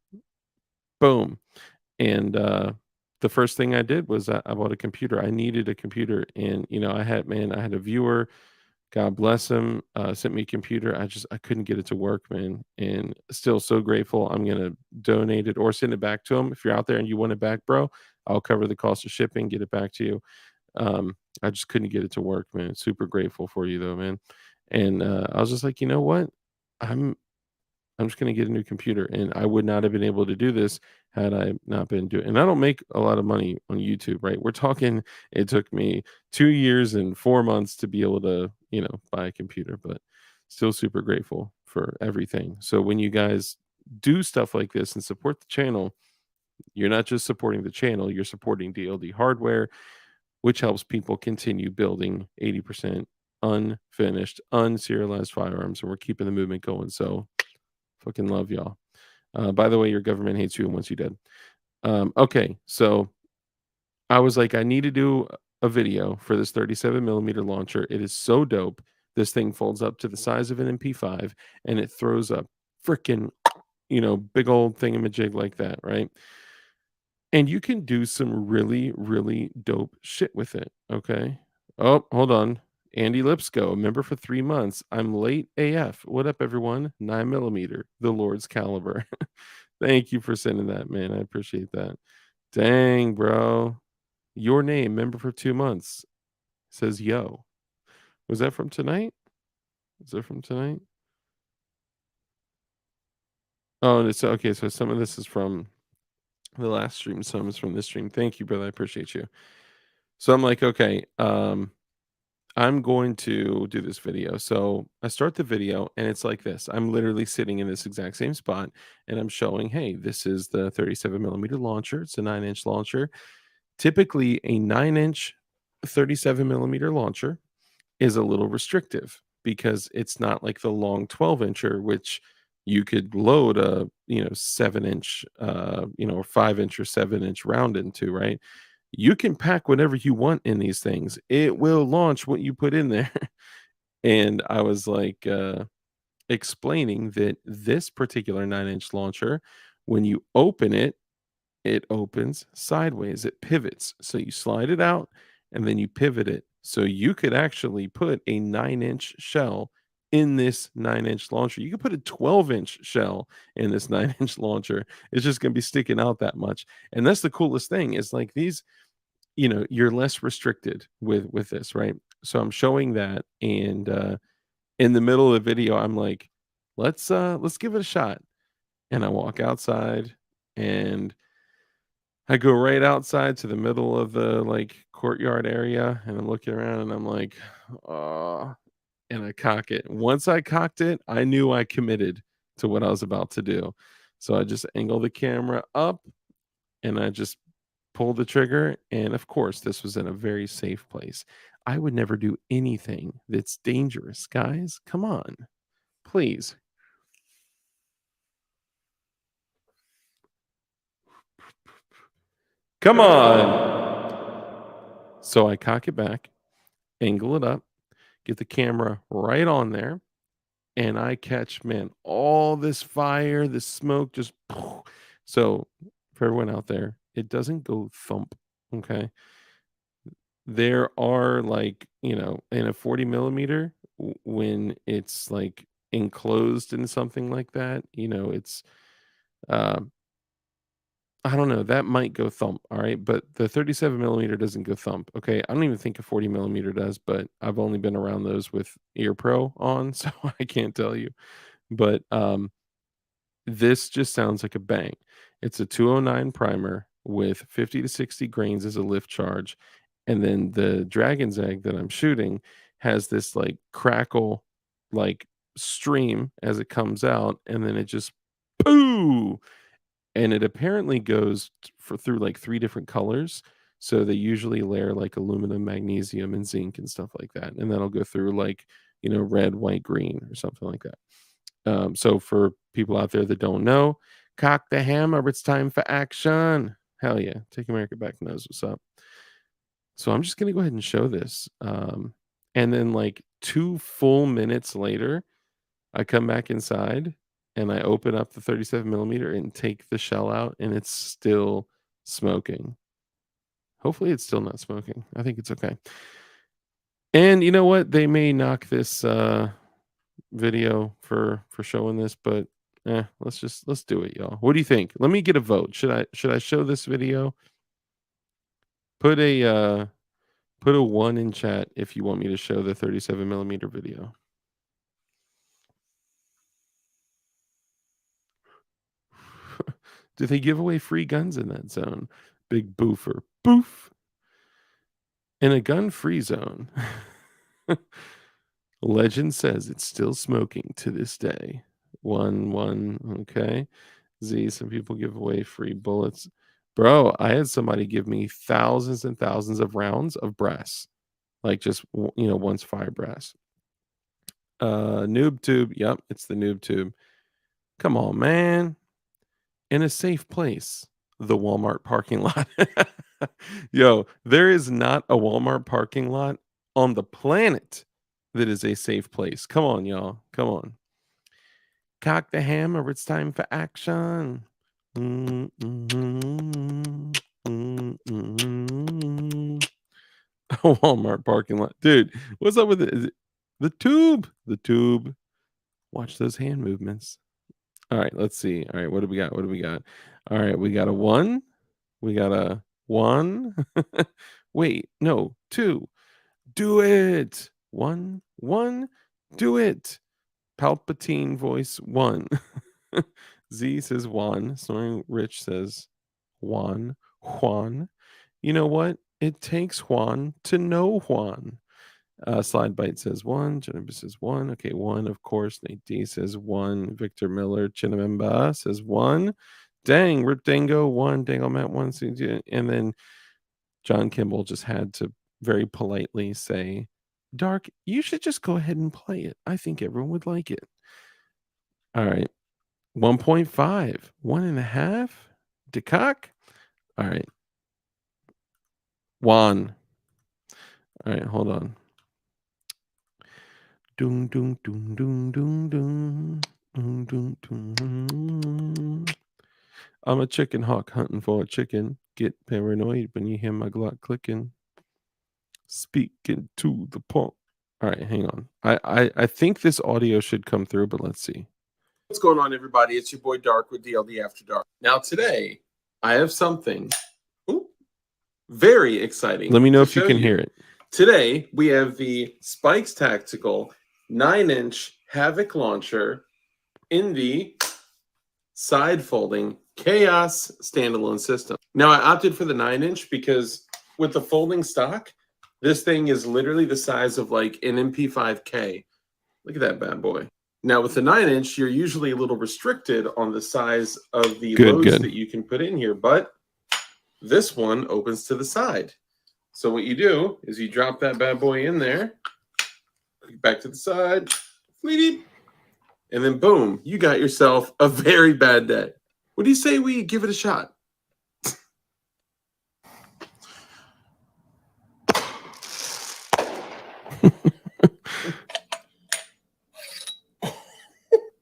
boom. And the first thing I did was I bought a computer. I needed a computer, and I had a viewer. God bless him. Sent me a computer. I couldn't get it to work, man. And still so grateful. I'm gonna donate it or send it back to him. If you're out there and you want it back, bro, I'll cover the cost of shipping. Get it back to you. I just couldn't get it to work, man. Super grateful for you though, man. And I was just like, you know what? I'm I'm just going to get a new computer. And I would not have been able to do this had I not been doing. And I don't make a lot of money on YouTube, right? We're talking. It took me 2 years and 4 months to be able to, buy a computer, but still super grateful for everything. So when you guys do stuff like this and support the channel, you're not just supporting the channel, you're supporting DLD hardware, which helps people continue building 80% unfinished, unserialized firearms, and we're keeping the movement going. So fucking love y'all. By the way, your government hates you and wants you dead. Okay, so I was like, I need to do a video for this 37 millimeter launcher. It is so dope. This thing folds up to the size of an MP5 and it throws a freaking, big old thingamajig like that, right? And you can do some really, really dope shit with it. Okay. Oh, hold on. Andy Lipsco, member for 3 months. I'm late AF. What up, everyone? 9 millimeter, the Lord's caliber. Thank you for sending that, man. I appreciate that. Dang, bro. Your name, member for 2 months, says yo. Was that from tonight? Is that from tonight? Oh, and it's okay. So some of this is from the last stream, some is from this stream. Thank you, brother. I appreciate you. So I'm like, okay, I'm going to do this video. So I start the video and it's like this. I'm literally sitting in this exact same spot and I'm showing, hey, this is the 37 millimeter launcher. It's a 9-inch launcher. Typically, a 9-inch 37 millimeter launcher is a little restrictive because it's not like the long 12-incher, which you could load a 7-inch, 5-inch or 7-inch round into, right? You can pack whatever you want in these things. It will launch what you put in there. And I was like explaining that this particular 9-inch launcher, when you open it, it opens sideways, it pivots. So you slide it out and then you pivot it. So you could actually put a 9-inch shell in this 9-inch launcher. You could put a 12-inch shell in this 9-inch launcher. It's just going to be sticking out that much. And that's the coolest thing is like these, you're less restricted with this, right? So I'm showing that and in the middle of the video I'm like, let's give it a shot. And I walk outside and I go right outside to the middle of the, like, courtyard area, and I'm looking around, and I'm like, "Oh," and I cock it. Once I cocked it, I knew I committed to what I was about to do. So I just angle the camera up, and I just pull the trigger, and, of course, this was in a very safe place. I would never do anything that's dangerous, guys. Come on. Please. Come on. So I cock it back, angle it up, get the camera right on there, and I catch, man, all this fire, this smoke just so for everyone out there, it doesn't go thump, okay? There are like, in a 40 millimeter, when it's like enclosed in something like that, it's uh I don't know, that might go thump, all right? But the 37 millimeter doesn't go thump, okay? I don't even think a 40 millimeter does, but I've only been around those with Ear Pro on, so I can't tell you. But this just sounds like a bang. It's a 209 primer with 50 to 60 grains as a lift charge. And then the dragon's egg that I'm shooting has this like crackle, like stream as it comes out, and then it just boo. And it apparently goes for through like three different colors. So they usually layer like aluminum, magnesium, and zinc and stuff like that. And that'll go through like, red, white, green, or something like that. So for people out there that don't know, cock the hammer, it's time for action. Hell yeah. Take America Back knows what's up. So I'm just gonna go ahead and show this. And then like 2 full minutes later, I come back inside and I open up the 37 millimeter and take the shell out and it's still smoking. Hopefully it's still not smoking. I think it's okay. And you know what? They may knock this video for showing this, but let's do it, y'all. What do you think? Let me get a vote. Should I show this video? Put a 1 in chat if you want me to show the 37 millimeter video. Do they give away free guns in that zone? Big boofer. Boof. In a gun-free zone. Legend says it's still smoking to this day. 1, okay. Z, some people give away free bullets. Bro, I had somebody give me thousands and thousands of rounds of brass. like just one's fiberglass. Noob tube. Yep, it's the noob tube. Come on, man. In a safe place, the Walmart parking lot. Yo, there is not a Walmart parking lot on the planet that is a safe place. Come on, y'all. Come on. Cock the hammer. It's time for action. A Walmart parking lot. Dude, what's up with it? The tube? The tube. Watch those hand movements. All right, let's see. All right, what do we got? What do we got? All right, we got a 1. We got a 1. Wait, no, 2. Do it. 1, 1. Do it. Palpatine voice 1. Z says Juan. Snoring Rich says Juan. Juan. You know what? It takes Juan to know Juan. Slide Bite says 1. Jennifer says 1. Okay, 1, of course. Nate D says 1. Victor Miller Chinamemba says 1. Dang, Rip Dango 1. Dango Matt 1. And then John Kimball just had to very politely say, Dark, you should just go ahead and play it. I think everyone would like it. All right. 1.5. 1.5. DeCock. All right. Juan. All right, hold on. Doom, doom, doom, doom, doom, doom. Doom, doom, doom, doom. I'm a chicken hawk hunting for a chicken. Get paranoid when you hear my Glock clicking. Speaking to the punk. All right, hang on. I think this audio should come through, but let's see. What's going on, everybody? It's your boy Dark with DLD After Dark. Now today, I have something very exciting. Let me know if you can hear it. Today, we have the Spikes Tactical 9-inch Havoc launcher in the side-folding Chaos standalone system. Now, I opted for the 9-inch because with the folding stock, this thing is literally the size of like an MP5K. Look at that bad boy. Now, with the 9-inch, you're usually a little restricted on the size of the loads that you can put in here, but this one opens to the side. So what you do is you drop that bad boy in there, back to the side, and then boom, you got yourself a very bad day. What do you say we give it a shot?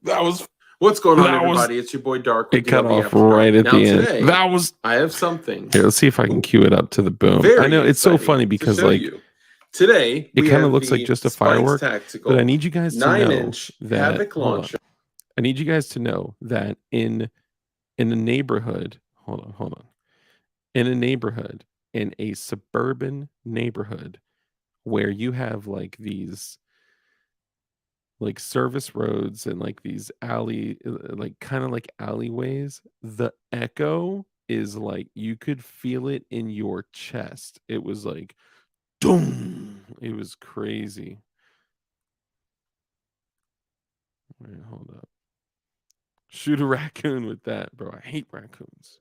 That was what's going on, everybody. It's your boy Dark. It cut off right at the end. Today, that was. I have something. Here, let's see if I can cue it up to the boom. I know it's so funny because like today it kind of looks like just a firework, but I need you guys to know that. I need you guys to know that in a neighborhood. Hold on. In a neighborhood, in a suburban neighborhood, where you have like these like service roads and like these like kind of like alleyways, the echo is like you could feel it in your chest. It was like doom. It was crazy. Wait, hold up. Shoot a raccoon with that, bro. I hate raccoons.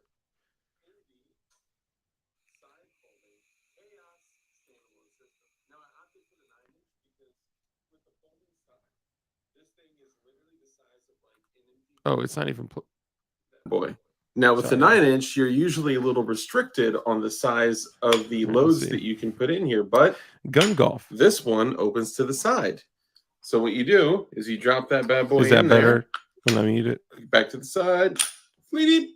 Oh, it's not even boy. Now with the 9-inch, you're usually a little restricted on the size of the loads that you can put in here, but gun golf. This one opens to the side. So what you do is you drop that bad boy in there. Is that better when I mute it? Back to the side. And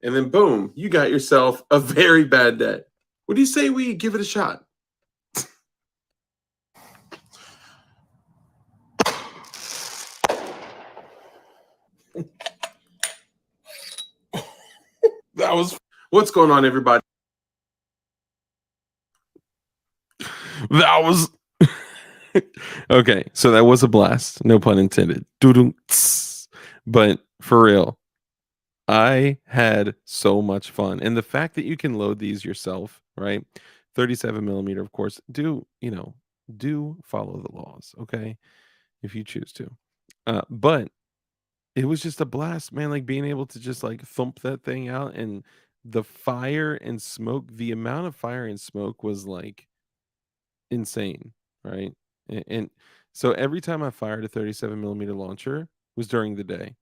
then boom, you got yourself a very bad day. What do you say we give it a shot? That was what's going on, everybody. That was okay. So that was a blast, no pun intended. But for real, I had so much fun, and the fact that you can load these yourself, right? 37mm, of course. Do follow the laws, okay? If you choose to, but it was just a blast, man. Like being able to just like thump that thing out, and the fire and smoke. The amount of fire and smoke was like insane, right? And so every time I fired a 37 millimeter launcher was during the day.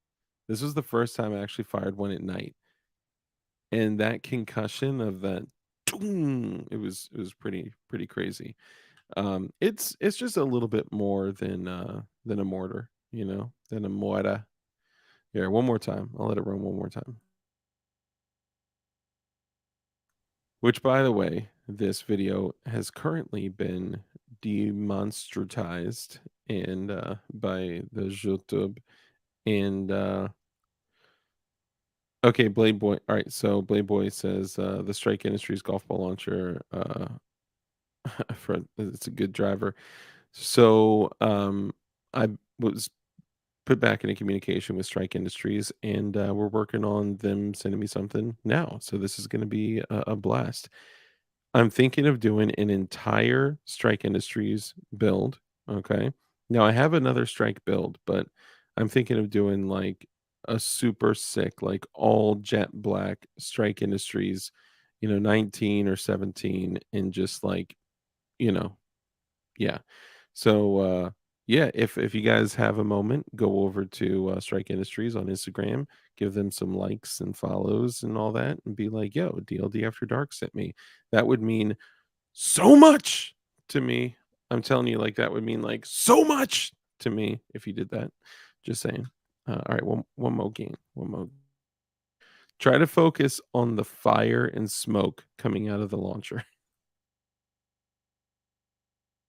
This was the first time I actually fired one at night, and that concussion of that, "Toom," it was pretty crazy. It's just a little bit more than a mortar, than a mortar. Here, one more time. I'll let it run one more time. Which, by the way, this video has currently been demonstratized and by the YouTube and okay, Blade Boy. All right, so Blade Boy says the Strike Industries golf ball launcher for it's a good driver. So I was put back into communication with Strike Industries, and we're working on them sending me something now. So this is going to be a blast. I'm thinking of doing an entire Strike Industries build. Okay. Now I have another Strike build, but I'm thinking of doing like a super sick, like all jet black Strike Industries, 19 or 17, and just like, you know, yeah. So yeah, if you guys have a moment, go over to Strike Industries on Instagram, give them some likes and follows and all that, and be like, "Yo, DLD After Dark sent me." That would mean so much to me. I'm telling you, like that would mean like so much to me if you did that. Just saying. All right, one more game. One more. Try to focus on the fire and smoke coming out of the launcher.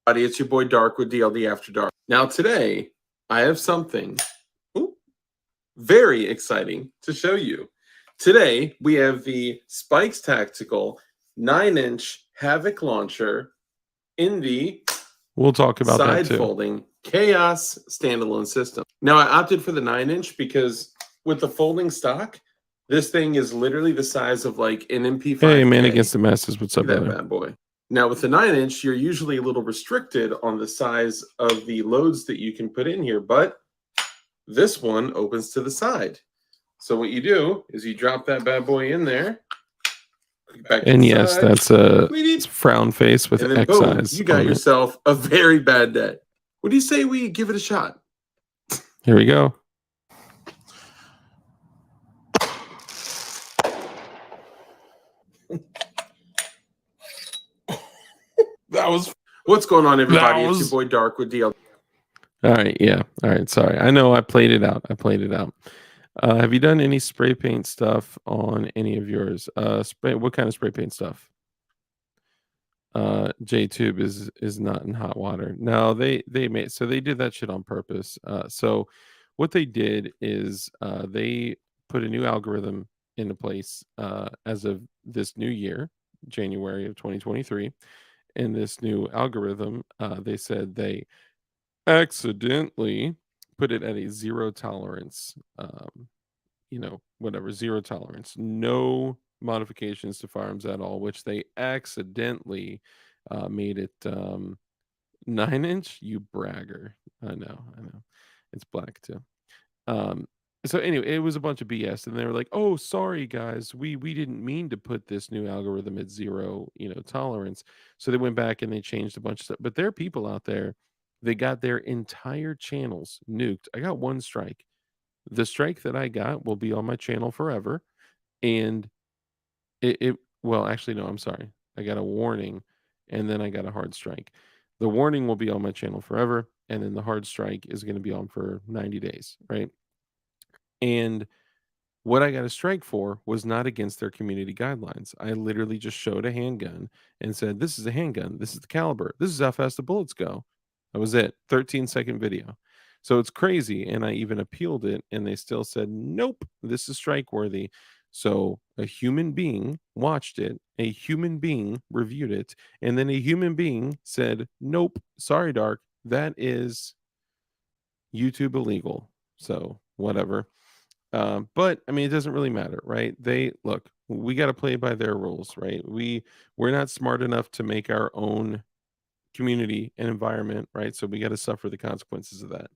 It's your boy Dark with DLD After Dark. Now today, I have something very exciting to show you. Today, we have the Spikes Tactical 9-inch Havoc launcher in the we'll talk about that too. Side-folding Chaos standalone system. Now, I opted for the 9-inch because with the folding stock, this thing is literally the size of like an MP5. Hey, man against the masses. What's up, brother? That bad boy. Now, with the 9-inch, you're usually a little restricted on the size of the loads that you can put in here, but this one opens to the side. So what you do is you drop that bad boy in there. And yes, side. That's a frown face with X boom, eyes. You got yourself a very bad day. What do you say we give it a shot? Here we go. That was what's going on, everybody? It's your boy Dark with DL. All right, yeah. All right, sorry. I know I played it out. Have you done any spray paint stuff on any of yours? What kind of spray paint stuff? JTube is not in hot water. No, they did that shit on purpose. So what they did is they put a new algorithm into place as of this new year, January of 2023. In this new algorithm, they said they accidentally put it at a zero tolerance, zero tolerance, no modifications to firearms at all, which they accidentally made it 9-inch. You bragger. I know. It's black too. So anyway, it was a bunch of BS, and they were like, "Oh, sorry guys, we didn't mean to put this new algorithm at zero, tolerance." So they went back and they changed a bunch of stuff. But there are people out there, they got their entire channels nuked. I got one strike. The strike that I got will be on my channel forever, and well, actually, no, I'm sorry. I got a warning, and then I got a hard strike. The warning will be on my channel forever, and then the hard strike is going to be on for 90 days, right? And what I got a strike for was not against their community guidelines. I literally just showed a handgun and said, "This is a handgun. This is the caliber. This is how fast the bullets go." That was it. 13-second video. So it's crazy. And I even appealed it, and they still said, "Nope, this is strike worthy." So a human being watched it, a human being reviewed it, and then a human being said, "Nope, sorry, Dark, that is YouTube illegal." So whatever. But I mean, it doesn't really matter, right? We got to play by their rules, right? We're not smart enough to make our own community and environment, right? So we got to suffer the consequences of that.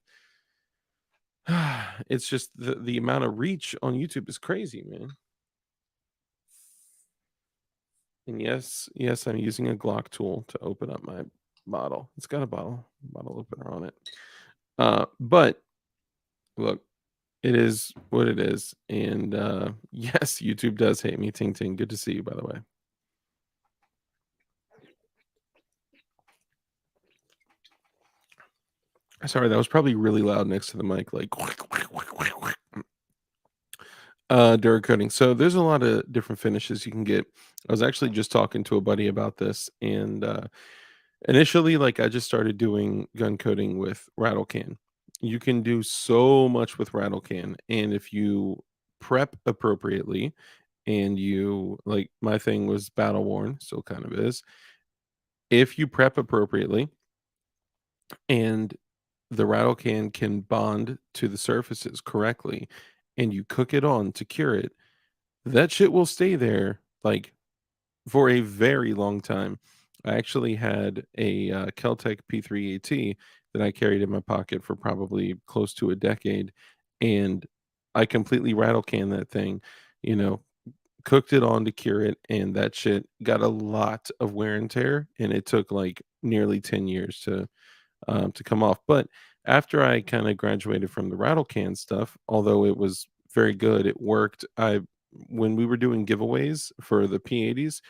It's just the amount of reach on YouTube is crazy, man. And yes, I'm using a Glock tool to open up my bottle. It's got a bottle opener on it. But look, it is what it is. And yes, YouTube does hate me. Ting Ting, good to see you, by the way. Sorry, that was probably really loud next to the mic, like Duracoating. So there's a lot of different finishes you can get. I was actually just talking to a buddy about this, and initially, like I just started doing gun coating with rattle can. You can do so much with rattle can, and if you prep appropriately, and you like my thing was battle worn, still kind of is. If you prep appropriately, and the rattle can bond to the surfaces correctly, and you cook it on to cure it, that shit will stay there like for a very long time. I actually had a Keltec P3AT that I carried in my pocket for probably close to a decade, and I completely rattle canned that thing, you know, cooked it on to cure it, and that shit got a lot of wear and tear, and it took like nearly 10 years to come off. But after I kind of graduated from the rattle can stuff, although it was very good, it worked. I when we were doing giveaways for the P80s,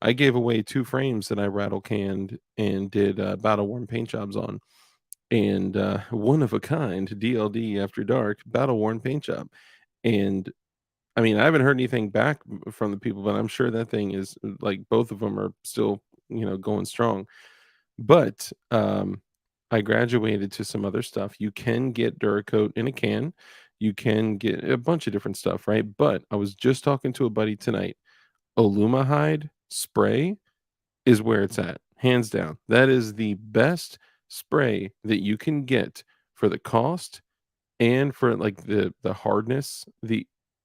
I gave away 2 frames that I rattle canned and did battle worn paint jobs on. And one of a kind DLD After Dark battle worn paint job. And I mean, I haven't heard anything back from the people, but I'm sure that thing is like both of them are still, going strong. But, I graduated to some other stuff. You can get Duracoat in a can. You can get a bunch of different stuff, right? But I was just talking to a buddy tonight. Alumahide spray is where it's at, hands down. That is the best spray that you can get for the cost and for, like, the hardness,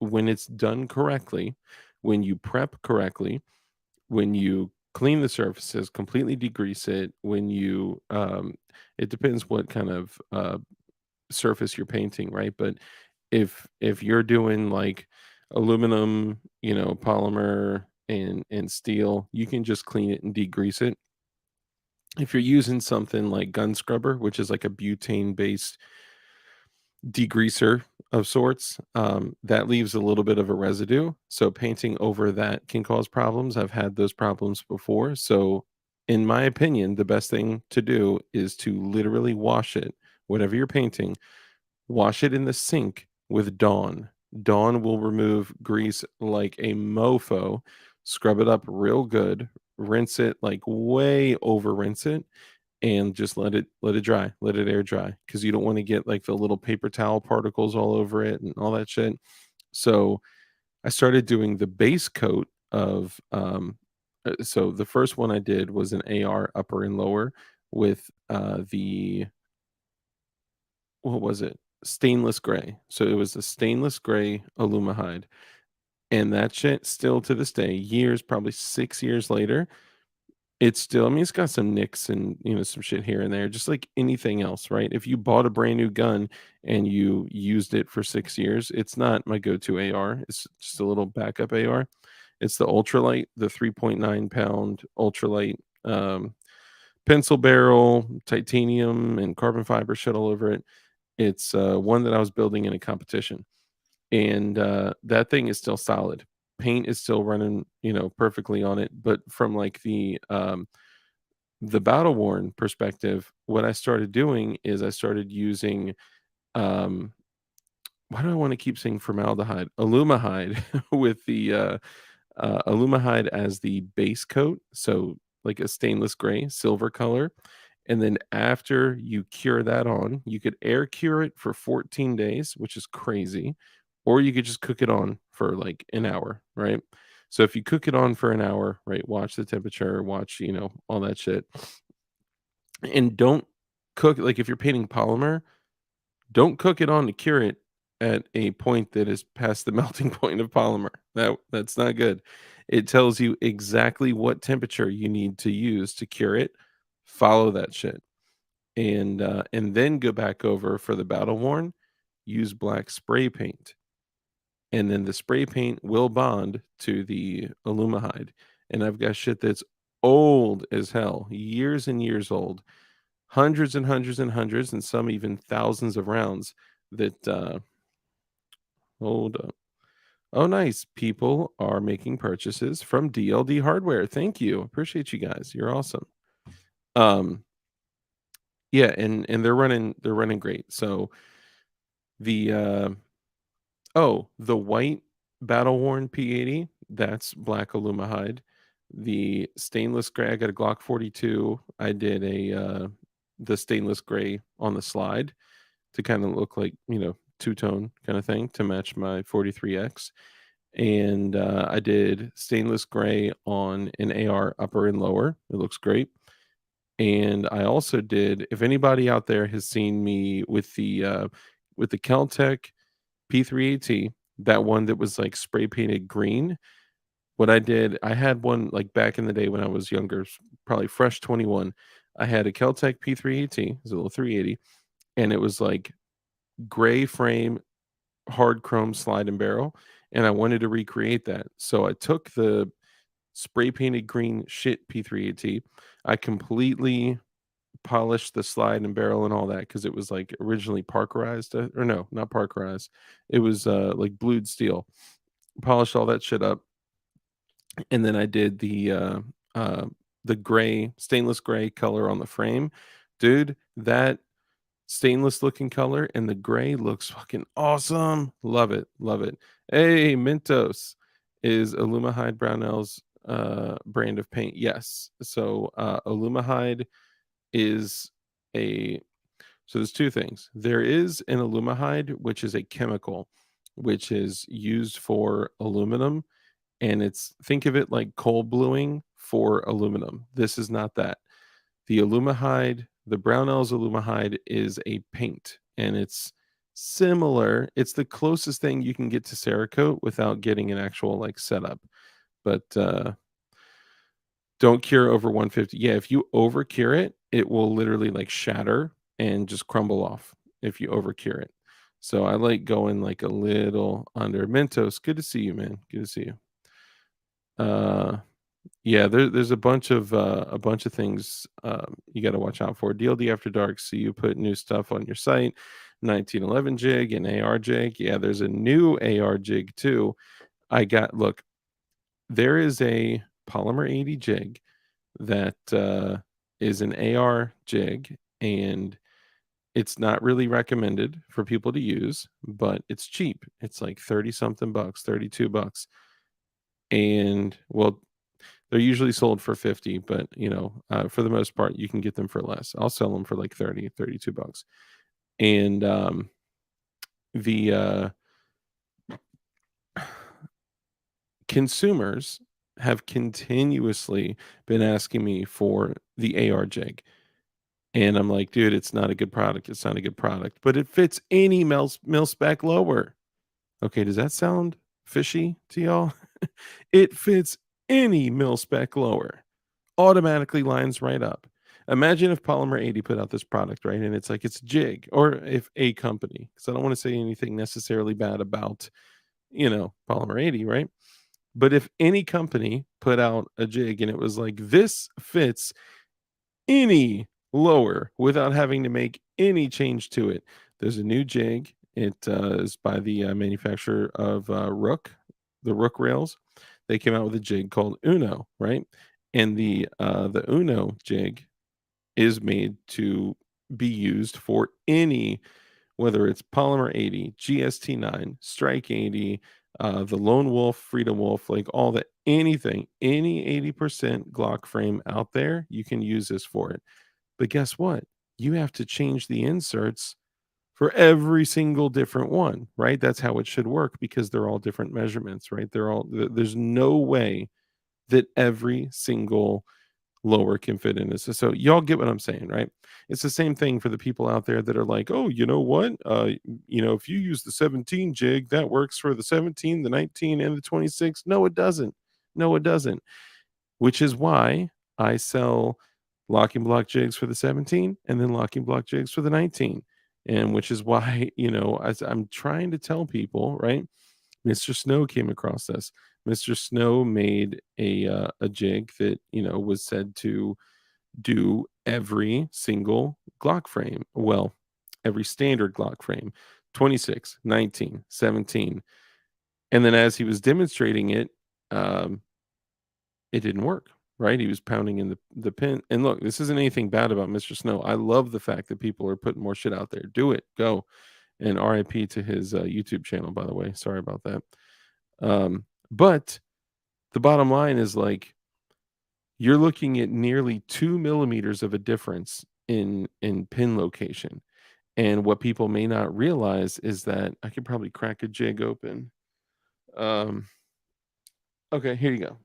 when it's done correctly, when you prep correctly, when you clean the surfaces, completely degrease it, when you it depends what kind of surface you're painting, right? But if you're doing like aluminum, polymer and steel, you can just clean it and degrease it. If you're using something like gun scrubber, which is like a butane based degreaser of sorts, that leaves a little bit of a residue. So painting over that can cause problems. I've had those problems before. So, in my opinion, the best thing to do is to literally wash it, whatever you're painting, wash it in the sink with Dawn. Dawn will remove grease like a mofo. Scrub it up real good. Rinse it like way over rinse it and just let it dry, let it air dry because you don't want to get like the little paper towel particles all over it and all that shit. So I started doing the base coat of so the first one I did was an AR upper and lower with the what was it? Stainless gray. So it was a stainless gray alumahide. And that shit still to this day, years, probably 6 years later, it's still, I mean, it's got some nicks and, some shit here and there, just like anything else, right? If you bought a brand new gun and you used it for 6 years, it's not my go-to AR. It's just a little backup AR. It's the ultralight, the 3.9 pound ultralight pencil barrel, titanium and carbon fiber shit all over it. It's one that I was building in a competition, and that thing is still solid. Paint is still running, perfectly on it. But from like the battle worn perspective, what I started doing is I started using um, why do I want to keep saying formaldehyde? Alumahide with the alumahide as the base coat, so like a stainless gray, silver color. And then after you cure that on, you could air cure it for 14 days, which is crazy, or you could just cook it on for like an hour, right? So if you cook it on for an hour, right, watch the temperature, watch, all that shit. And don't cook like if you're painting polymer, don't cook it on to cure it at a point that is past the melting point of polymer. That's not good. It tells you exactly what temperature you need to use to cure it. Follow that shit. And then go back over for the battle worn, use black spray paint. And then the spray paint will bond to the alumahide. And I've got shit that's old as hell, years and years old, hundreds and hundreds and hundreds, and some even thousands of rounds that, hold up. Oh, nice. People are making purchases from DLD Hardware. Thank you. Appreciate you guys. You're awesome. Um, yeah, and they're running great. So the the white battle worn P80, that's black Alumahide. The stainless gray, I got a Glock 42. I did the stainless gray on the slide to kind of look like, two-tone kind of thing to match my 43X. And I did stainless gray on an AR upper and lower. It looks great. And I also did, if anybody out there has seen me with the Caltech P3AT, that one that was like spray painted green. What I did, I had one like back in the day when I was younger, probably fresh 21. I had a Caltech P3AT, it was a little 380, and it was like gray frame, hard chrome slide and barrel, and I wanted to recreate that. So I took the spray painted green shit P3AT. I completely polished the slide and barrel and all that because it was like originally parkerized, or no, not parkerized. It was like blued steel. Polished all that shit up, and then I did uh the gray, stainless gray color on the frame. Dude, that stainless looking color and the gray looks fucking awesome. Love it. Love it. Hey, Mentos is Alumahide Brownell's brand of paint. Yes. So Alumahide is a so there's two things. There is an Alumahide, which is a chemical which is used for aluminum, and it's think of it like cold bluing for aluminum. This is not that. The Alumahide, the Brownells Alumahide is a paint, and it's similar. It's the closest thing you can get to Cerakote without getting an actual like setup. But don't cure over 150. Yeah, if you over cure it, it will literally like shatter and just crumble off if you over cure it. So I like going like a little under. Mentos, good to see you, man. Good to see you. Uh Yeah, there's a bunch of things you got to watch out for. DLD After Dark. So you put new stuff on your site. 1911 jig and AR jig. Yeah, there's a new AR jig too. Look, there is a polymer 80 jig that is an AR jig, and it's not really recommended for people to use, but it's cheap. It's like 30 something bucks, 32 bucks. And well, they're usually sold for 50, but for the most part, you can get them for less. I'll sell them for like 30, 32 bucks. And the consumers have continuously been asking me for the AR jig. And I'm like, dude, it's not a good product. It's not a good product, but it fits any mil spec lower. Okay, does that sound fishy to y'all? It fits any mil spec lower. Automatically lines right up. Imagine if Polymer 80 put out this product, right? And it's like it's jig, or if a company, because I don't want to say anything necessarily bad about, Polymer 80, right? But if any company put out a jig and it was like, this fits any lower without having to make any change to it, there's a new jig. It is by the manufacturer of Rook, the Rook rails. They came out with a jig called Uno, right? And the Uno jig is made to be used for any, whether it's Polymer 80, GST9, Strike 80, the Lone Wolf, Freedom Wolf, like all the anything, any 80% Glock frame out there, you can use this for it. But guess what? You have to change the inserts for every single different one, right? That's how it should work because they're all different measurements, right? There's no way that every single lower can fit in this. So y'all get what I'm saying, right? It's the same thing for the people out there that are like, oh, you know what? If you use the 17 jig, that works for the 17, the 19, and the 26. No, it doesn't. No, it doesn't. Which is why I sell locking block jigs for the 17 and then locking block jigs for the 19. And which is why, as I'm trying to tell people, right? Mr. Snow came across this. Mr. Snow made a jig that, was said to do every single Glock frame. Well, every standard Glock frame, 26, 19, 17. And then as he was demonstrating it, um, it didn't work, right? He was pounding in the pin. And look, this isn't anything bad about Mr. Snow. I love the fact that people are putting more shit out there. Do it. Go. And RIP to his YouTube channel, by the way. Sorry about that. But the bottom line is, like, you're looking at nearly 2 millimeters of a difference in pin location. And what people may not realize is that I could probably crack a jig open. Okay, here you go.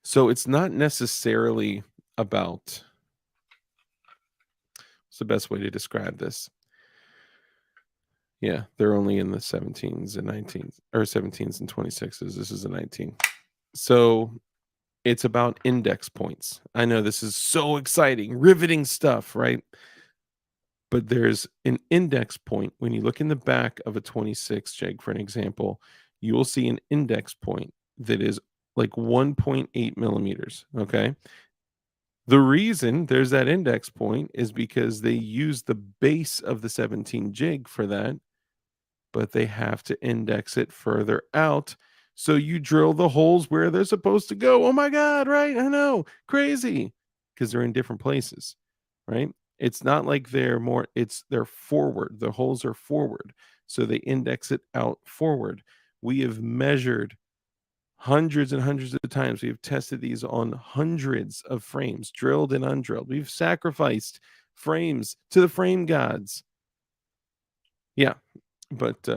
So it's not necessarily about, what's the best way to describe this? Yeah, they're only in the 17s and 19s, or 17s and 26s. This is a 19. So it's about index points. I know this is so exciting, riveting stuff, right? But there's an index point. When you look in the back of a 26 jig, for an example, you will see an index point that is like 1.8 millimeters. Okay. The reason there's that index point is because they use the base of the 17 jig for that, but they have to index it further out. So you drill the holes where they're supposed to go. Oh my God, right? I know. Crazy. Because they're in different places, right? It's not like they're forward. The holes are forward. So they index it out forward. We have measured hundreds and hundreds of times. We have tested these on hundreds of frames, drilled and undrilled. We've sacrificed frames to the frame gods. Yeah. But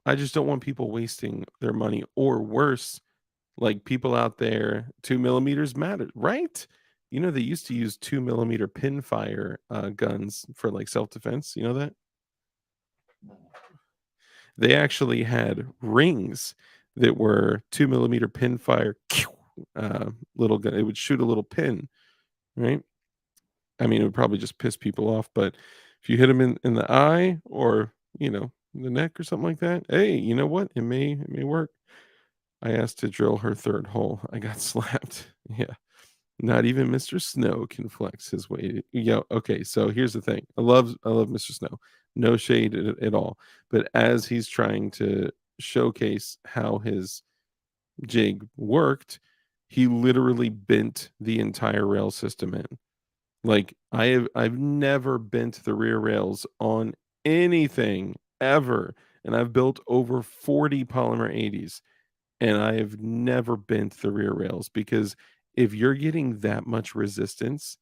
I just don't want people wasting their money, or worse, like, people out there, 2 millimeters matter, right? They used to use 2 millimeter pin fire guns for, like, self-defense. You know that? They actually had rings that were 2 millimeter pin fire, little gun. It would shoot a little pin, right? I mean, it would probably just piss people off, but if you hit them in the eye, or, the neck or something like that, hey, you know what? It may work. I asked to drill her third hole. I got slapped. Yeah. Not even Mr. Snow can flex his way. Yeah. Okay. So here's the thing. I love Mr. Snow. No shade at all. But as he's trying to showcase how his jig worked, he literally bent the entire rail system in. Like, I've never bent the rear rails on anything ever. And I've built over 40 polymer 80s, and I have never bent the rear rails, because if you're getting that much resistance,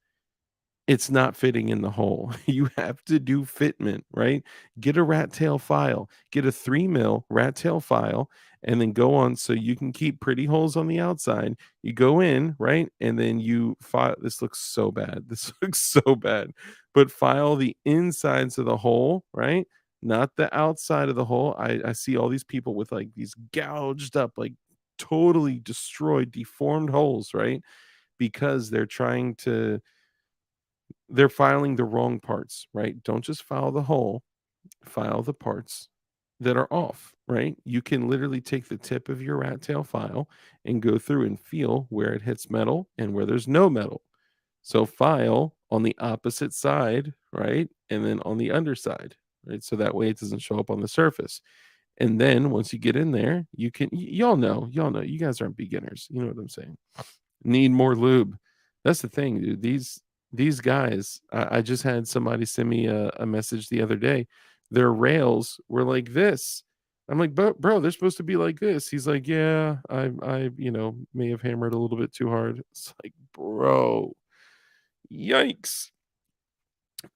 it's not fitting in the hole. You have to do fitment, right? Get a rat tail file, get a 3 mil rat tail file, and then go on, so you can keep pretty holes on the outside. You go in, right? And then you file. This looks so bad. This looks so bad. But file the insides of the hole, right? Not the outside of the hole. I see all these people with, like, these gouged up, like, totally destroyed, deformed holes, right? Because they're filing the wrong parts, right? Don't just file the hole, file the parts that are off, right? You can literally take the tip of your rat tail file and go through and feel where it hits metal and where there's no metal. So file on the opposite side, right? And then on the underside, right? So that way it doesn't show up on the surface. And then once you get in there, y'all know, you guys aren't beginners. You know what I'm saying? Need more lube. That's the thing, dude. These guys, I just had somebody send me a message the other day. Their rails were like this. I'm like, but bro, they're supposed to be like this. He's like, yeah, I may have hammered a little bit too hard. It's like, bro, yikes.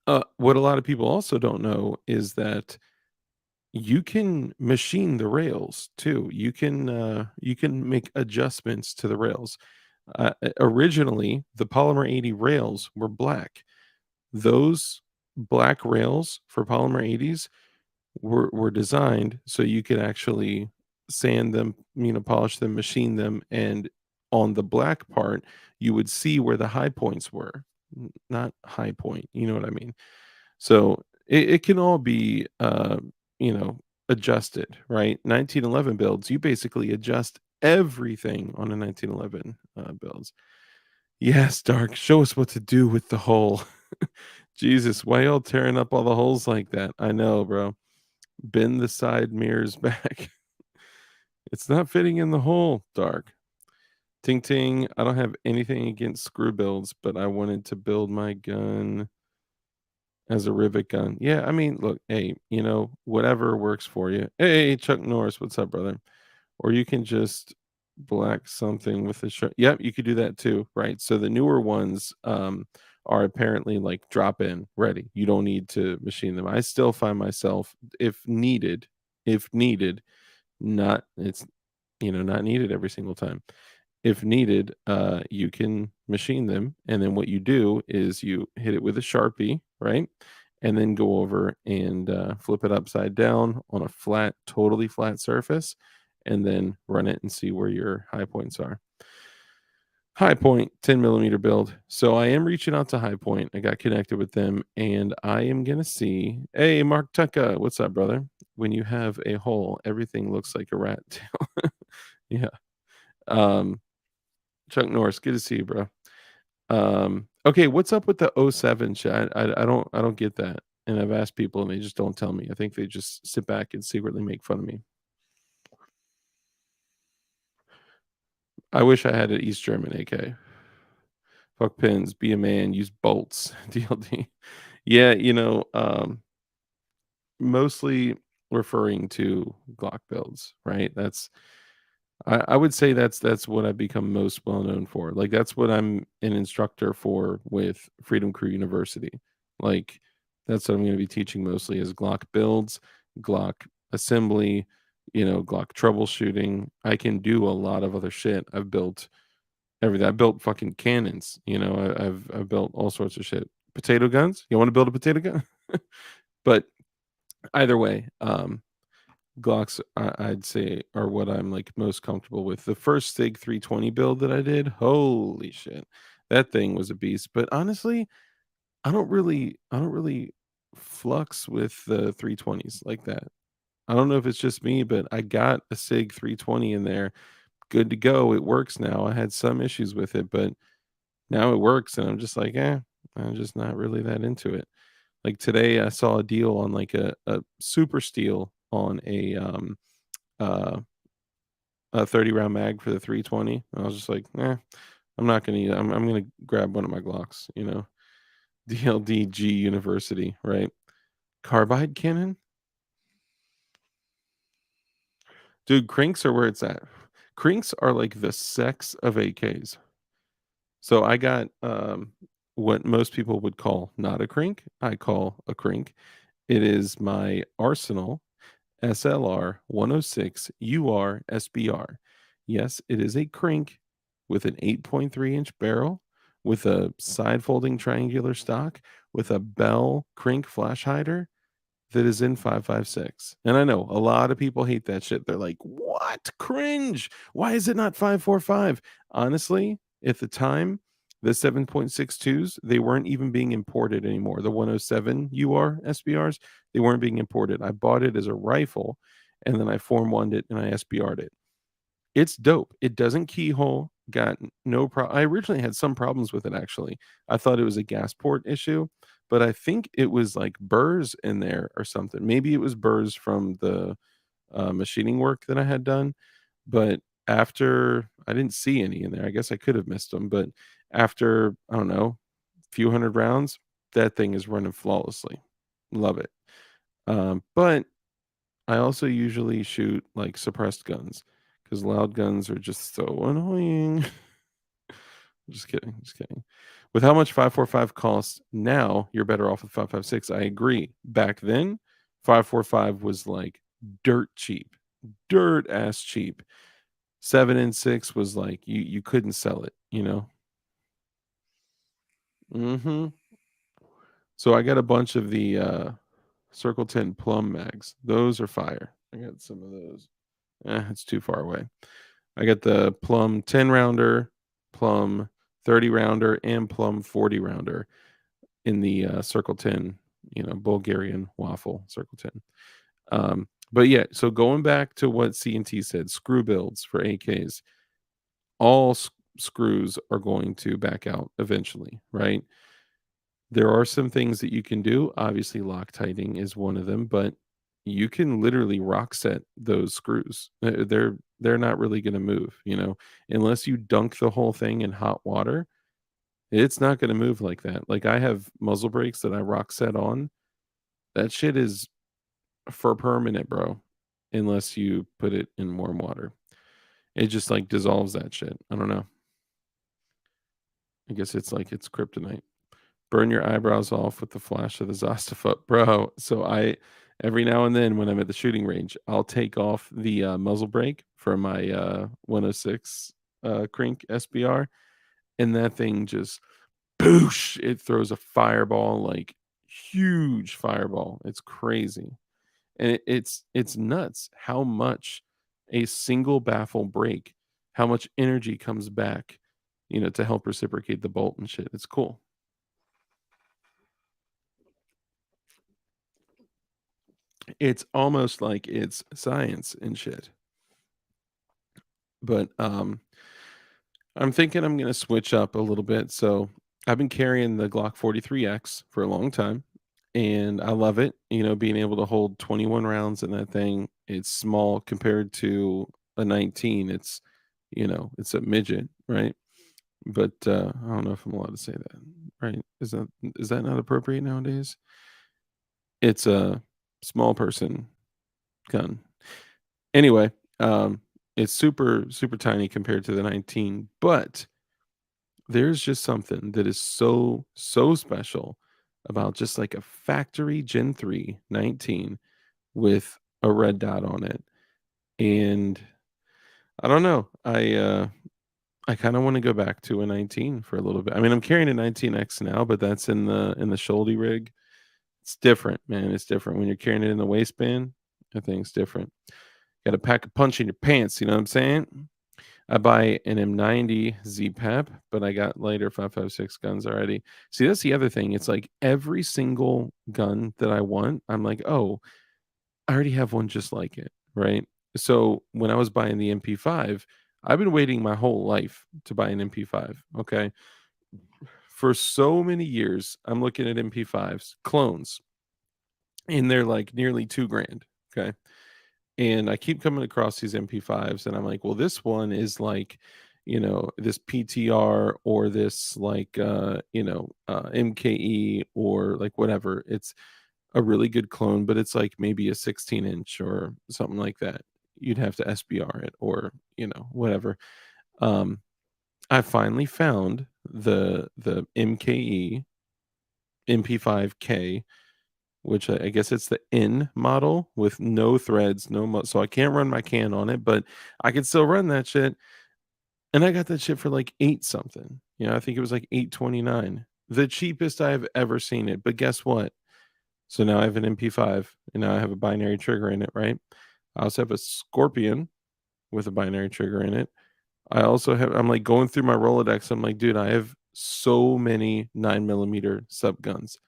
What a lot of people also don't know is that you can machine the rails too. You can make adjustments to the rails. Originally, the Polymer 80 rails were black. Those black rails for Polymer 80s were designed so you could actually sand them, polish them, machine them, and on the black part, you would see where the high points were. Not high point, you know what I mean? So it can all be you know, adjusted, right? 1911 builds, you basically adjust everything on a 1911 builds. Yes, Dark, show us what to do with the hole. Jesus, why y'all tearing up all the holes like that? I know, bro. Bend the side mirrors back. It's not fitting in the hole, Dark. Ting Ting, I don't have anything against screw builds, but I wanted to build my gun as a rivet gun. Yeah, I mean, look, hey, whatever works for you. Hey, Chuck Norris, what's up, brother? Or you can just black something with a shirt. Yep, you could do that too, right? So the newer ones are apparently like drop in ready. You don't need to machine them. I still find myself, if needed, not it's not needed every single time. If needed, you can machine them, and then what you do is you hit it with a Sharpie, right? And then go over and flip it upside down on a flat, totally flat surface, and then run it and see where your high points are. High Point 10 millimeter build. So I am reaching out to High Point. I got connected with them, and I am gonna see. Hey, Mark Tucka, what's up, brother? When you have a hole, everything looks like a rat tail. Yeah. Um, Chuck Norris, good to see you, bro. Okay, what's up with the '07 chat? I don't get that. And I've asked people and they just don't tell me. I think they just sit back and secretly make fun of me. I wish I had an East German AK. Fuck pins, be a man, use bolts. DLD. Yeah, mostly referring to Glock builds, right? I would say that's what I've become most well known for. Like that's what I'm an instructor for with Freedom Crew University. Like that's what I'm going to be teaching mostly is Glock builds, Glock assembly, Glock troubleshooting. I can do a lot of other shit. I've built everything. I built fucking cannons. I've built all sorts of shit. Potato guns. You want to build a potato gun? But either way, Glocks, I'd say, are what I'm like most comfortable with. The first Sig 320 build that I did, holy shit, that thing was a beast. But honestly, I don't really flux with the 320s like that. I don't know if it's just me, but I got a Sig 320 in there, good to go. It works now. I had some issues with it, but now it works, and I'm just like, I'm just not really that into it. Like today, I saw a deal on like a super steel on uh a 30 round mag for the 320. I was just like, I'm not gonna use it. I'm gonna grab one of my Glocks, DLDG University, right? Carbide cannon? Dude, crinks are where it's at. Crinks are like the sex of AKs. So I got what most people would call not a crink. I call a crink. It is my Arsenal SLR 106 UR SBR. Yes, it is a crink with an 8.3-inch barrel, with a side folding triangular stock, with a Bell crink flash hider that is in 5.56. And I know a lot of people hate that shit. They're like, "What? Cringe. Why is it not 5.45?" Honestly, at the time, the 7.62s, they weren't even being imported anymore. The 107 UR SBRs, they weren't being imported. I bought it as a rifle and then I Form 1'd it and I SBR'd it. It's dope. It doesn't keyhole. Got no problem. I originally had some problems with it actually. I thought it was a gas port issue, but I think it was like burrs in there or something. Maybe it was burrs from the machining work that I had done. But after I didn't see any in there, I guess I could have missed them. But after I don't know, a few hundred rounds, that thing is running flawlessly. Love it. But I also usually shoot like suppressed guns because loud guns are just so annoying. Just kidding, just kidding. With how much 5.45 costs now, you're better off with 5.56. I agree. Back then, 5.45 was like dirt cheap, dirt ass cheap. 7 and 6 was like you couldn't sell it. Hmm. So I got a bunch of the Circle 10 Plum mags. Those are fire. I got some of those. It's too far away. I got the Plum 10 rounder, Plum 30 rounder, and Plum 40 rounder in the Circle 10, Bulgarian waffle Circle 10. But yeah, so going back to what C&T said, screw builds for AKs, all screws are going to back out eventually, right? There are some things that you can do. Obviously, Loctiting is one of them, but you can literally rock set those screws. They're not really going to move, unless you dunk the whole thing in hot water. It's not going to move like that. Like I have muzzle brakes that I rock set on. That shit is for permanent, bro, unless you put it in warm water. It just like dissolves that shit. I don't know. I guess it's like it's kryptonite. Burn your eyebrows off with the flash of the Zastafut, bro. So I every now and then when I'm at the shooting range, I'll take off the muzzle brake for my 106 Crink SBR, and that thing just boosh! It throws a fireball, like huge fireball. It's crazy, and it's nuts how much a single baffle break, how much energy comes back, to help reciprocate the bolt and shit. It's cool. It's almost like it's science and shit. But I'm thinking I'm gonna switch up a little bit. So I've been carrying the Glock 43X for a long time, and I love it. Being able to hold 21 rounds in that thing. It's small compared to a 19. It's a midget, right? But I don't know if I'm allowed to say that, right? Is that not appropriate nowadays? It's a small person gun. Anyway, it's super, super tiny compared to the 19, but there's just something that is so, so special about just like a factory Gen 3 19 with a red dot on it. And I don't know. I kind of want to go back to a 19 for a little bit. I mean, I'm carrying a 19X now, but that's in the shoulder rig. It's different, man. It's different when you're carrying it in the waistband. I think it's different. Got to pack a punch in your pants. You know what I'm saying? I buy an M90 Z-Pep, but I got later 5.56 guns already. See, that's the other thing. It's like every single gun that I want, I'm like, oh, I already have one just like it, right? So when I was buying the MP5, I've been waiting my whole life to buy an MP5. Okay. For so many years, I'm looking at MP5s, clones, and they're like nearly 2 grand. Okay. And I keep coming across these MP5s, and I'm like, well, this one is like, this PTR or this like, MKE or like whatever. It's a really good clone, but it's like maybe a 16-inch or something like that. You'd have to SBR it or, whatever. Um, I finally found the MKE MP5K, which I guess it's the N model with no threads, so I can't run my can on it, but I can still run that shit, and I got that shit for, like, 8 something, I think it was, like, 8.29, the cheapest I've ever seen it, but guess what? So now I have an MP5, and now I have a binary trigger in it, right? I also have a Scorpion with a binary trigger in it. I'm, like, going through my Rolodex, I'm like, "Dude, I have so many 9mm sub guns."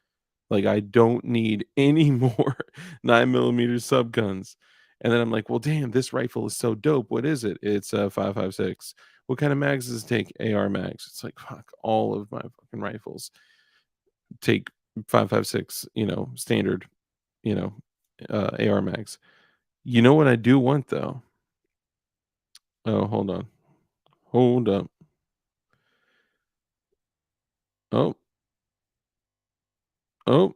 Like, I don't need any more 9mm sub guns. And then I'm like, well, damn, this rifle is so dope. What is it? It's a 5.56. What kind of mags does it take? AR mags. It's like, fuck, all of my fucking rifles take 5.56, standard, you know, AR mags. You know what I do want though? Oh, hold on. Hold up. Oh, oh,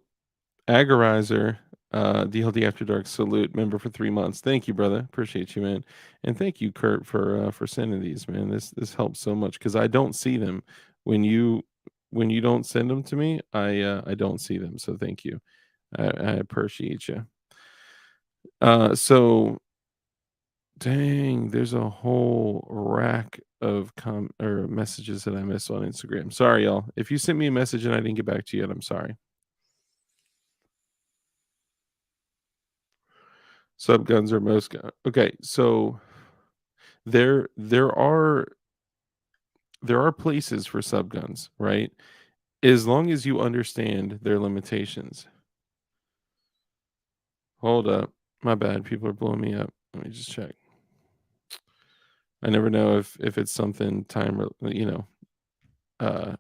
Agorizer, DLD After Dark salute member for 3 months. Thank you, brother. Appreciate you, man. And thank you, Kurt, for sending these, man. This helps so much because I don't see them when you don't send them to me. I don't see them. So thank you. I appreciate you. So dang, there's a whole rack of or messages that I missed on Instagram. Sorry, y'all. If you sent me a message and I didn't get back to you yet, I'm sorry. Sub guns are most okay. So there there are there are places for sub guns, right? As long as you understand their limitations. Hold up. My bad. People are blowing me up. Let me just check. I never know if it's something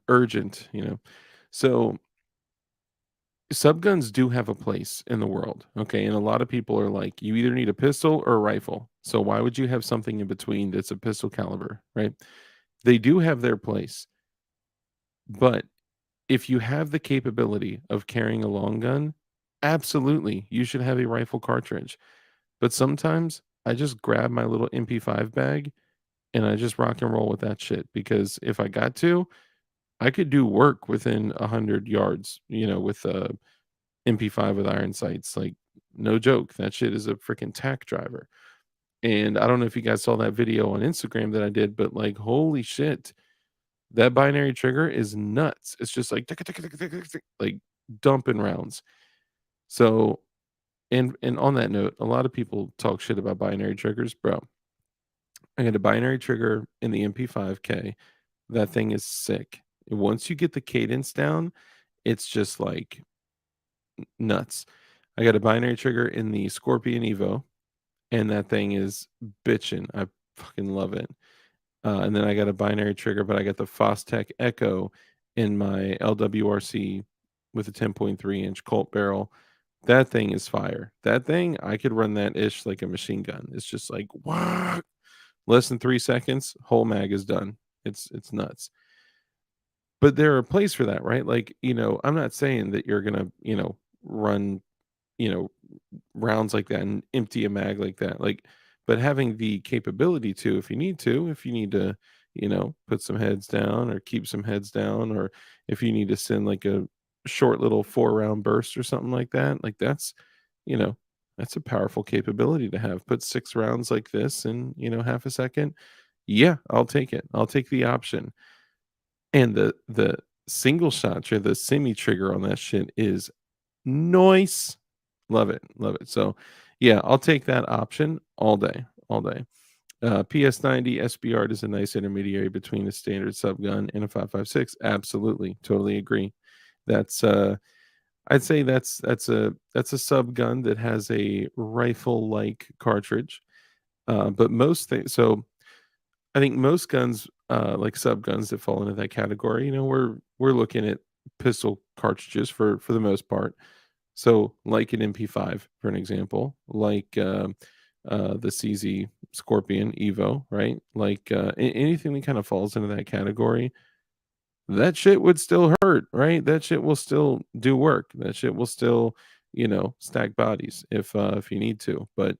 urgent. So subguns do have a place in the world, okay? And a lot of people are like, you either need a pistol or a rifle. So why would you have something in between that's a pistol caliber, right? They do have their place, but if you have the capability of carrying a long gun, absolutely, you should have a rifle cartridge. But sometimes I just grab my little MP5 bag and I just rock and roll with that shit because if I got to, I could do work within 100 yards, with a MP5 with iron sights. Like, no joke. That shit is a freaking tack driver. And I don't know if you guys saw that video on Instagram that I did, but like, holy shit, that binary trigger is nuts. It's just like, tick, tick, tick, tick, tick, tick, like dumping rounds. So, and on that note, a lot of people talk shit about binary triggers, bro. I got a binary trigger in the MP5K. That thing is sick. Once you get the cadence down, it's just like nuts. I got a binary trigger in the Scorpion Evo, and that thing is bitching. I fucking love it. And then I got a binary trigger, but I got the Fostech Echo in my LWRC with a 10.3-inch Colt barrel. That thing is fire. That thing, I could run that ish like a machine gun. It's just like, what? Less than 3 seconds, whole mag is done. It's nuts. But there are a place for that, right? Like, I'm not saying that you're gonna, run, you know, rounds like that and empty a mag like that. Like, but having the capability to, if you need to, put some heads down or keep some heads down, or if you need to send like a short little 4 round burst or something like that's, you know, that's a powerful capability to have. Put 6 rounds like this in, half a second. Yeah, I'll take it. I'll take the option. And the single shot or the semi trigger on that shit is nice. Love it, love it. So, yeah, I'll take that option all day, all day. PS90 SBR is a nice intermediary between a standard subgun and a 5.56. Absolutely, totally agree. That's I'd say that's a subgun that has a rifle like cartridge. But most things, so I think most guns, like subguns that fall into that category, we're looking at pistol cartridges for the most part. So, like an MP5, for an example, like the CZ Scorpion Evo, right? Like anything that kind of falls into that category, that shit would still hurt, right? That shit will still do work. That shit will still, stack bodies if you need to. But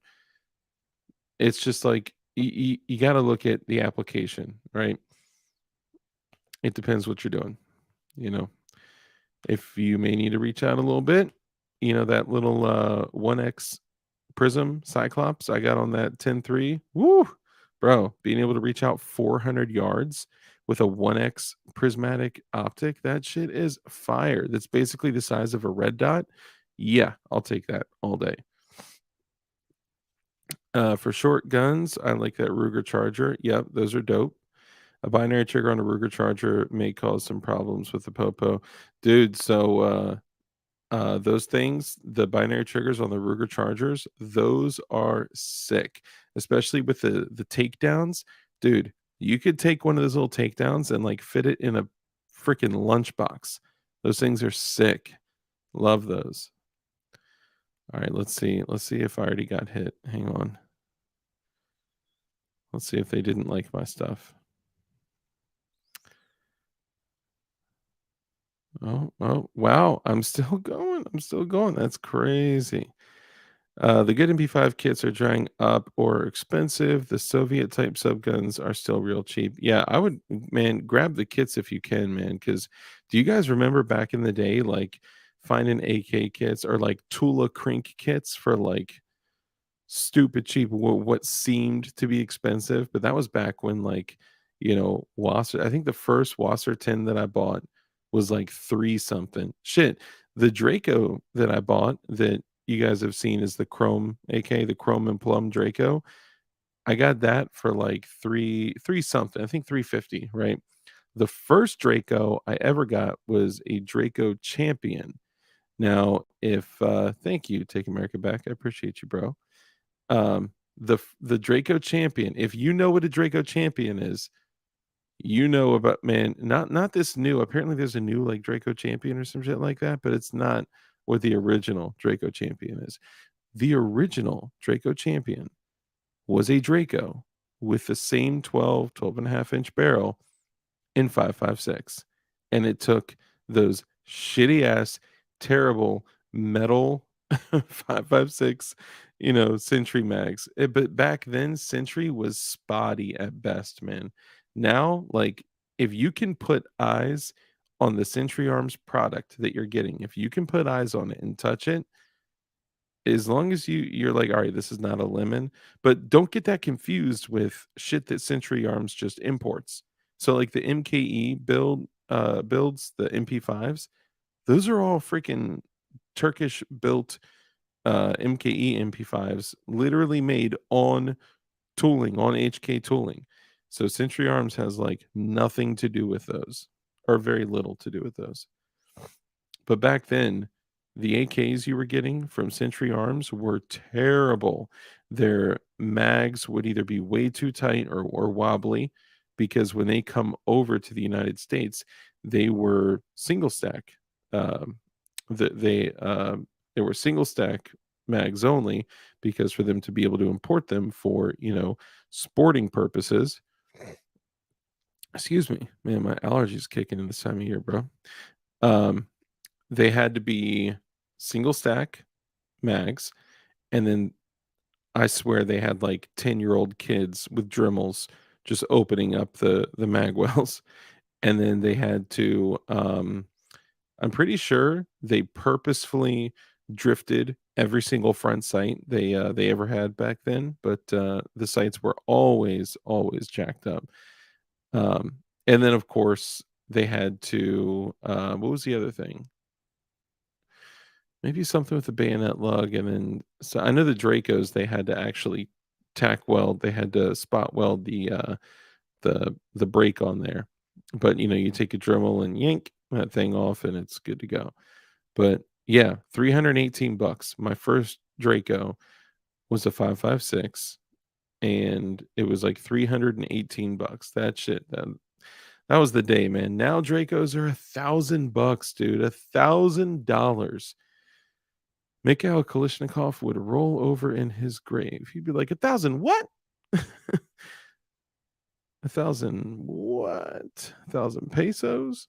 it's just like you got to look at the application, right? It depends what you're doing, you know. If you may need to reach out a little bit, that little 1X Prism Cyclops I got on that 10.3. Woo! Bro, being able to reach out 400 yards with a 1X prismatic optic, that shit is fire. That's basically the size of a red dot. Yeah, I'll take that all day. For short guns, I like that Ruger Charger. Yep, those are dope. A binary trigger on a Ruger Charger may cause some problems with the Popo. Dude, so those things, the binary triggers on the Ruger Chargers, those are sick, especially with the takedowns. Dude, you could take one of those little takedowns and like fit it in a freaking lunchbox. Those things are sick. Love those. All right, let's see. Let's see if I already got hit. Hang on. Let's see if they didn't like my stuff. Oh, wow. I'm still going. I'm still going. That's crazy. The good MP5 kits are drying up or expensive. The Soviet type subguns are still real cheap. Yeah, I would, man, grab the kits if you can, man. Because do you guys remember back in the day, like finding AK kits or like Tula Crink kits for like stupid cheap, what seemed to be expensive? But that was back when, like, Wasser, I think the first Wasser 10 that I bought was like three something. Shit, the Draco that I bought that you guys have seen is the Chrome AK, the Chrome and Plum Draco. I got that for like three something. I think 350, right? The first Draco I ever got was a Draco Champion. Now, if thank you, Take America Back. I appreciate you, bro. The Draco Champion, if you know what a Draco Champion is, you know about, man, not this new, apparently there's a new, like, Draco Champion or some shit like that, but it's not what the original Draco Champion is. The original Draco Champion was a Draco with the same 12.5 inch barrel in 5.56, and it took those shitty ass, terrible metal 5.56, Sentry mags. But back then, Sentry was spotty at best, man. Now, like, if you can put eyes on the Sentry Arms product that you're getting, if you can put eyes on it and touch it, as long as you're like, all right, this is not a lemon, but don't get that confused with shit that Century Arms just imports. So like the MKE builds, the MP5s, those are all freaking Turkish built MKE MP5s, literally made on tooling, on HK tooling. So Century Arms has like nothing to do with those, or very little to do with those. But back then, the AKs you were getting from Century Arms were terrible. Their mags would either be way too tight or wobbly, because when they come over to the United States, they were single stack. Um, they were single stack mags only, because for them to be able to import them for, sporting purposes. Excuse me, man, my allergies kicking in this time of year, bro. Um, they had to be single stack mags, and then I swear they had like 10-year-old kids with Dremels just opening up the mag wells. And then they had to, I'm pretty sure they purposefully drifted every single front sight they ever had back then, but the sights were always jacked up. And then of course they had to, what was the other thing? Maybe something with the bayonet lug, and then so I know the Dracos, they had to actually tack weld, they had to spot weld the brake on there. But, you take a Dremel and yank that thing off and it's good to go. But yeah, $318. My first Draco was a 5.56, and it was like $318. That shit, that was the day, man. Now Dracos are $1,000, dude. $1,000. Mikhail Kalishnikov would roll over in his grave. He'd be like, 1,000 what? 1,000 what? 1,000 pesos?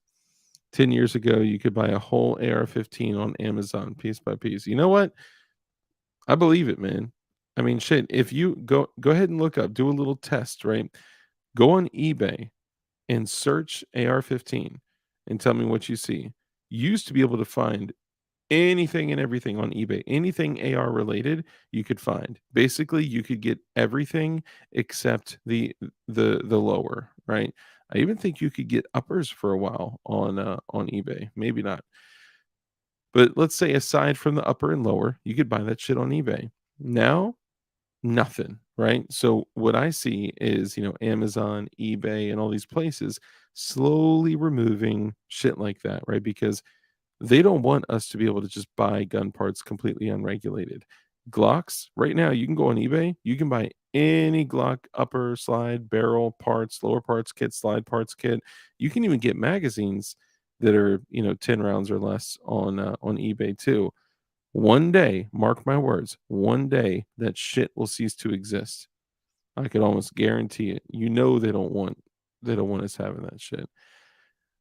10 years ago, you could buy a whole AR-15 on Amazon piece by piece. You know what? I believe it, man. I mean, shit, if you go ahead and look up, do a little test, right? Go on eBay and search AR-15 and tell me what you see. You used to be able to find anything and everything on eBay. Anything AR related, you could find. Basically, you could get everything except the lower, right? I even think you could get uppers for a while on eBay. Maybe not. But let's say aside from the upper and lower, you could buy that shit on eBay. Now, nothing, right? So what I see is, Amazon, eBay, and all these places slowly removing shit like that, right? Because they don't want us to be able to just buy gun parts completely unregulated. Glocks, right now, you can go on eBay, you can buy any Glock upper slide, barrel parts, lower parts kit, slide parts kit. You can even get magazines that are, 10 rounds or less on eBay too. One day, mark my words, one day that shit will cease to exist. I could almost guarantee it. They don't want us having that shit.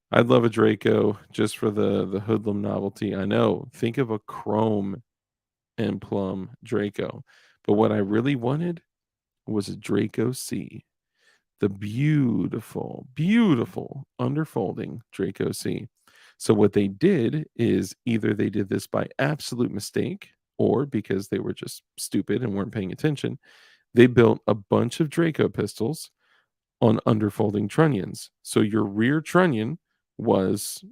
I'd love a Draco just for the hoodlum novelty. I know. Think of a chrome and plum Draco. But what I really wanted was a Draco C. The beautiful, beautiful underfolding Draco C. So what they did is either they did this by absolute mistake, or because they were just stupid and weren't paying attention, they built a bunch of Draco pistols on underfolding trunnions. So your rear trunnion was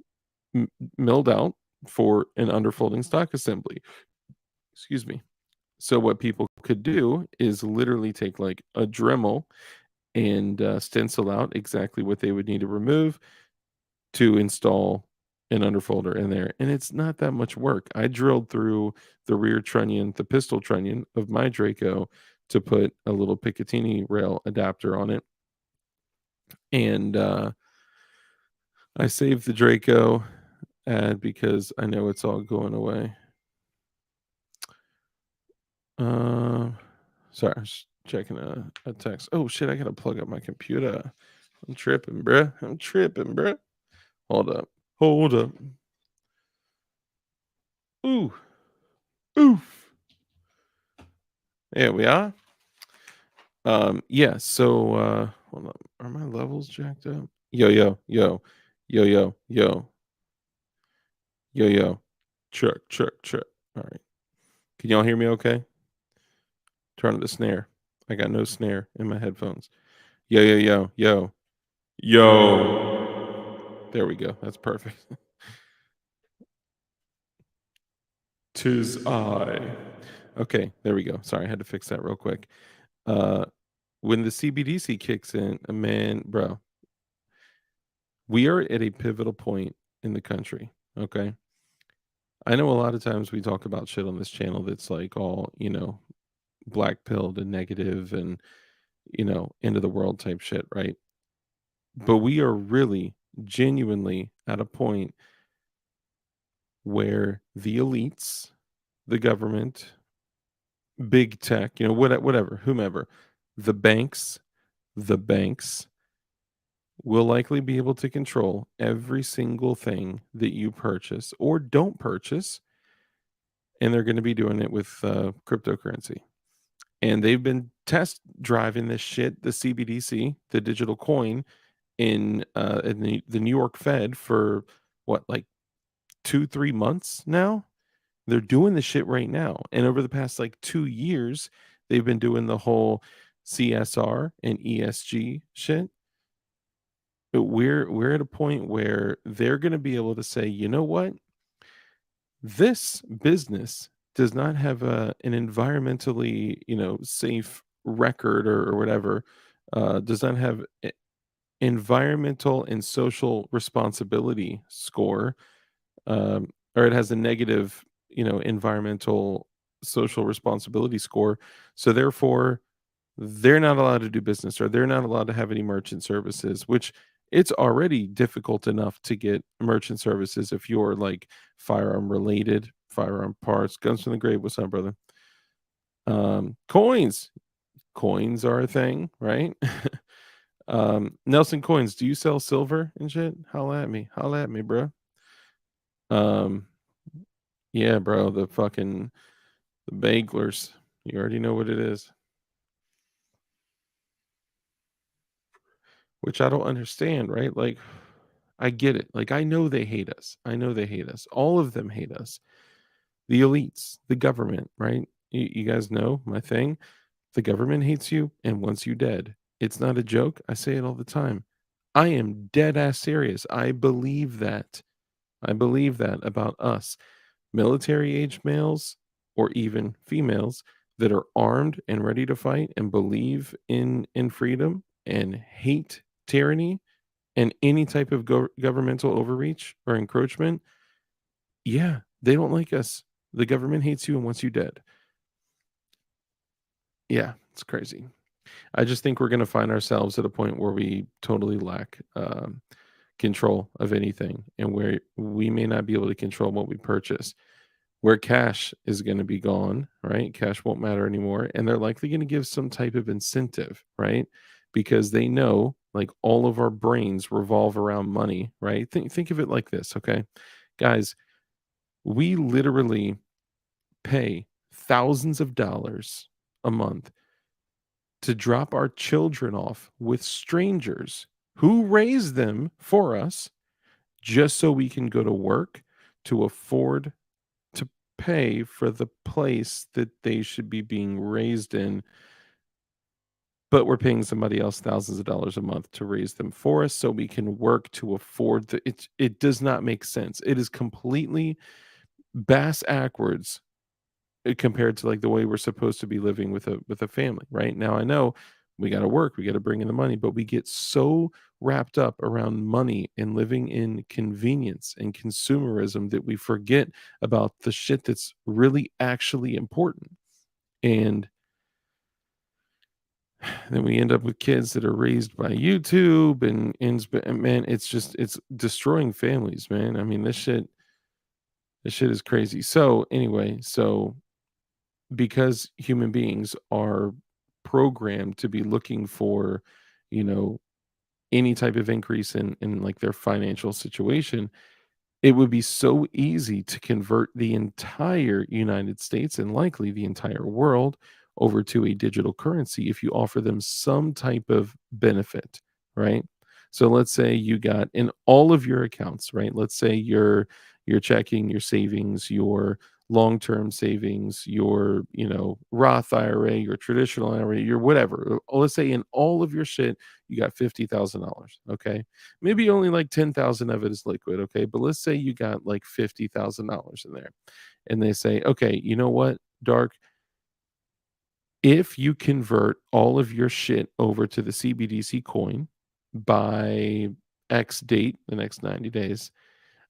milled out for an underfolding stock assembly. Excuse me. So what people could do is literally take like a Dremel and stencil out exactly what they would need to remove to install an underfolder in there. And it's not that much work. I drilled through the rear trunnion, the pistol trunnion of my Draco to put a little Picatinny rail adapter on it. And I saved the Draco ad because I know it's all going away. Sorry, I was checking a text. Oh shit, I gotta plug up my computer. I'm tripping, bruh. I'm tripping, bruh. Hold up. Hold up. Ooh. Oof. There we are. Yeah, so hold up. Are my levels jacked up? Yo, yo, yo, yo, yo, yo, yo, yo. Check, check, check. All right. Can y'all hear me okay? Turn on the snare. I got no snare in my headphones. Yo, yo, yo, yo, yo. There we go. That's perfect. Tis I. Okay, there we go. Sorry, I had to fix that real quick. Uh, when the CBDC kicks in, man, bro, we are at a pivotal point in the country. Okay. I know a lot of times we talk about shit on this channel that's like all, black pilled and negative and, end of the world type shit, right? But we are really genuinely at a point where the elites, the government, big tech, whatever, whomever, the banks, the banks will likely be able to control every single thing that you purchase or don't purchase, and they're going to be doing it with cryptocurrency. And they've been test driving this shit, the CBDC, the digital coin, in the New York Fed for what, like 2-3 months now. They're doing the shit right now, and over the past like 2 years, they've been doing the whole CSR and ESG shit. But we're at a point where they're going to be able to say, you know what, this business does not have an environmentally safe record or whatever, does not have environmental and social responsibility score, or it has a negative environmental social responsibility score, so therefore they're not allowed to do business, or they're not allowed to have any merchant services, which it's already difficult enough to get merchant services if you're like firearm related, firearm parts, guns from the grave. What's up, brother? Coins are a thing, right? Nelson Coins, do you sell silver and shit? Holla at me, bro. Um, yeah, bro, the baglers. You already know what it is. Which I don't understand, right? Like, I get it. Like, I know they hate us. I know they hate us. All of them hate us. The elites, the government, right? You guys know my thing. The government hates you and wants you dead. It's not a joke. I say it all the time. I am dead ass serious. I believe that. I believe that about us. Military age males or even females that are armed and ready to fight and believe in freedom and hate tyranny and any type of governmental overreach or encroachment, yeah, they don't like us. The government hates you and wants you dead. Yeah, it's crazy. I just think we're going to find ourselves at a point where we totally lack control of anything, and where we may not be able to control what we purchase. Where cash is going to be gone, right? Cash won't matter anymore. And they're likely going to give some type of incentive, right? Because they know like all of our brains revolve around money, right? Think of it like this, okay? Guys, we literally pay thousands of dollars a month to drop our children off with strangers who raise them for us just so we can go to work to afford to pay for the place that they should be being raised in, but we're paying somebody else thousands of dollars a month to raise them for us so we can work to afford it does not make sense. It is completely bass backwards compared to like the way we're supposed to be living with a family. Right now, I know we got to work, we got to bring in the money, but we get so wrapped up around money and living in convenience and consumerism that we forget about the shit that's really actually important. And Then we end up with kids that are raised by YouTube and man, it's destroying families, man. I mean, this shit is crazy. So anyway, so because human beings are programmed to be looking for, you know, any type of increase in like their financial situation, it would be so easy to convert the entire United States and likely the entire world over to a digital currency if you offer them some type of benefit, right? So let's say you got in all of your accounts, right? Let's say your checking, your savings, your long-term savings, your, Roth IRA, your traditional IRA, your whatever. Let's say in all of your shit, you got $50,000, okay? Maybe only like 10,000 of it is liquid, okay? But let's say you got like $50,000 in there. And they say, "Okay, you know what, Dark? If you convert all of your shit over to the CBDC coin by X date, the next 90 days,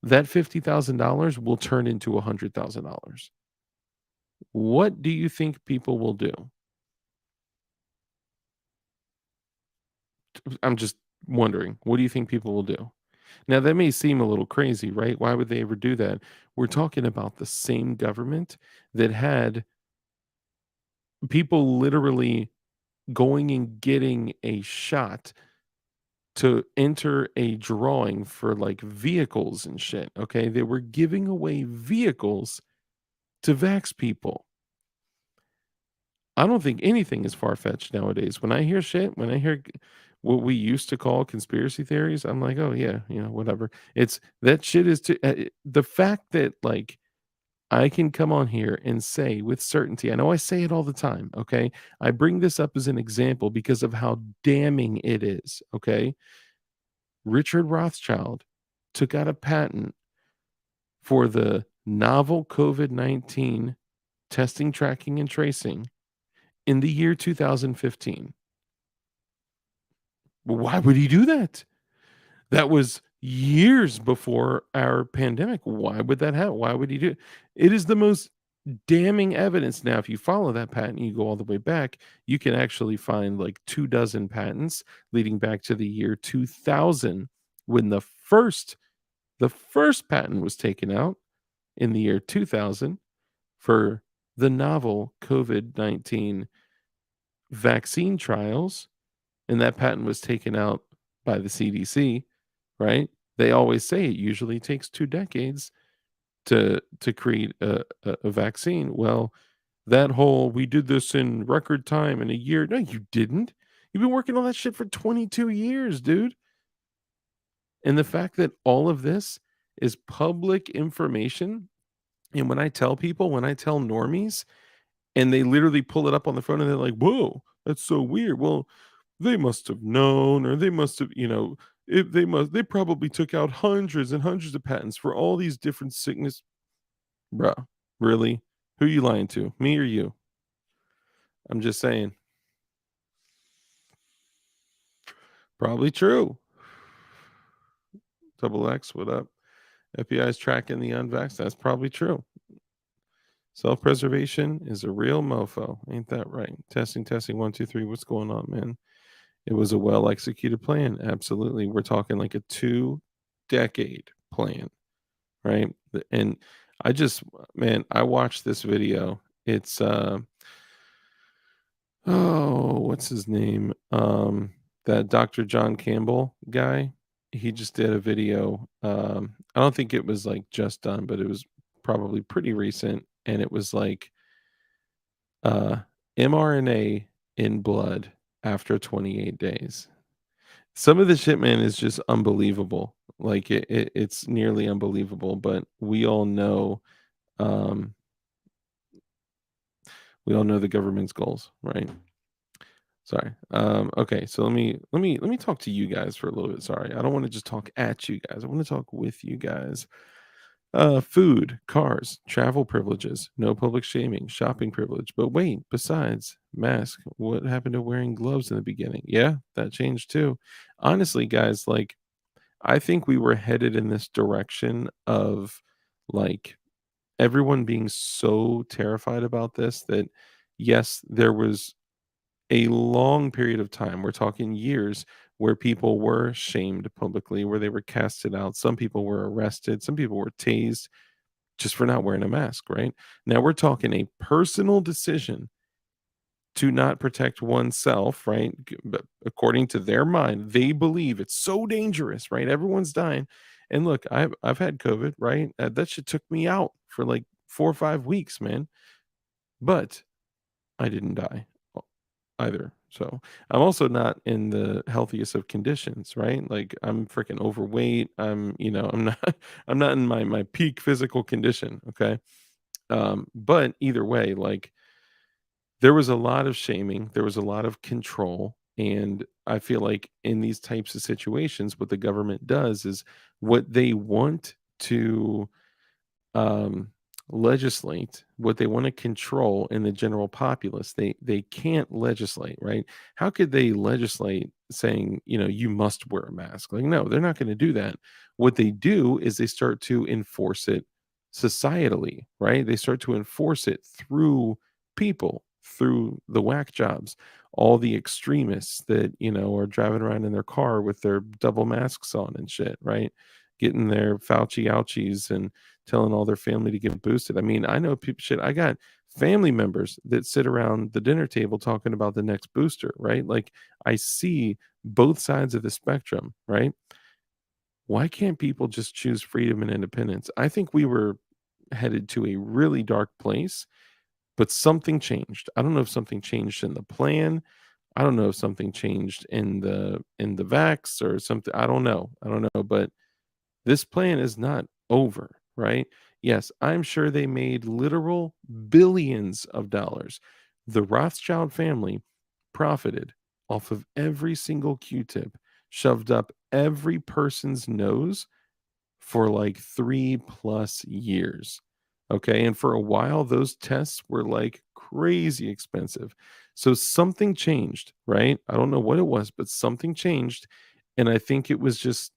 that $50,000 will turn into $100,000." What do you think people will do? I'm just wondering, what do you think people will do? Now, that may seem a little crazy, right? Why would they ever do that? We're talking about the same government that had people literally going and getting a shot to enter a drawing for like vehicles and shit. Okay. They were giving away vehicles to vax people. I don't think anything is far fetched nowadays. When I hear shit, when I hear what we used to call conspiracy theories, I'm like, oh yeah, whatever. It's that shit is to the fact that like I can come on here and say with certainty, I know I say it all the time. Okay. I bring this up as an example because of how damning it is. Okay. Richard Rothschild took out a patent for the novel COVID-19 testing, tracking, and tracing in the year 2015. Why would he do that? That was years before our pandemic. Why would that happen? Why would he do it? It is the most damning evidence. Now, if you follow that patent, you go all the way back, you can actually find like 2 dozen patents leading back to the year 2000 when the first patent was taken out in the year 2000 for the novel COVID-19 vaccine trials, and that patent was taken out by the CDC, right? They always say it usually takes 2 decades to create a vaccine. Well, that whole, "We did this in record time in a year." No, you didn't. You've been working on that shit for 22 years, dude. And the fact that all of this is public information, and when I tell normies, and they literally pull it up on the phone and they're like, "Whoa, that's so weird." Well, they must have known, or they must have, they probably took out hundreds and hundreds of patents for all these different sickness. Bruh, really? Who you lying to? Me or you? I'm just saying. Probably true. Double X, what up? FBI is tracking the unvaxxed. That's probably true. Self-preservation is a real mofo. Ain't that right? Testing, testing, 1, 2, 3. What's going on, man? It was a well executed plan. Absolutely. We're talking like a 2-decade plan, right? And I just, man, I watched this video. It's oh, what's his name? That Dr. John Campbell guy. He just did a video. I don't think it was like just done, but it was probably pretty recent. And it was like uh mRNA in blood after 28 days. Some of the shit, man, is just unbelievable. Like it's nearly unbelievable, but um we all know the government's goals, right? Sorry. Okay, so let me talk to you guys for a little bit. Sorry. I don't want to just talk at you guys. I want to talk with you guys. Food, cars, travel privileges, no public shaming, shopping privilege. But wait, besides mask, what happened to wearing gloves in the beginning? Yeah, that changed too. Honestly, guys, like I think we were headed in this direction of like everyone being so terrified about this that yes, there was a long period of time, we're talking years, where people were shamed publicly, where they were casted out. Some people were arrested, some people were tased just for not wearing a mask, right? Now we're talking a personal decision to not protect oneself, right? But according to their mind, they believe it's so dangerous, right? Everyone's dying. And look, I've had COVID, right? That shit took me out for like 4 or 5 weeks, man. But I didn't die either. So I'm also not in the healthiest of conditions, right? Like I'm freaking overweight. I'm not I'm not in my peak physical condition. Okay. But either way, like there was a lot of shaming, there was a lot of control, and I feel like in these types of situations, what the government does is what they want to um, legislate, what they want to control in the general populace. They can't legislate, right? How could they legislate saying, you must wear a mask? Like, no, they're not going to do that. What they do is they start to enforce it societally, right? They start to enforce it through people, through the whack jobs, all the extremists that, are driving around in their car with their double masks on and shit, right? Getting their Fauci ouchies and telling all their family to get boosted. I mean, I know people shit. I got family members that sit around the dinner table talking about the next booster, right? Like I see both sides of the spectrum, right? Why can't people just choose freedom and independence? I think we were headed to a really dark place, but something changed. I don't know if something changed in the plan. I don't know if something changed in the vax or something. I don't know. I don't know, but this plan is not over, right? Yes, I'm sure they made literal billions of dollars. The Rothschild family profited off of every single Q-tip shoved up every person's nose for like 3 plus years. Okay, and for a while, those tests were like crazy expensive. So something changed, right? I don't know what it was, but something changed. And I think it was just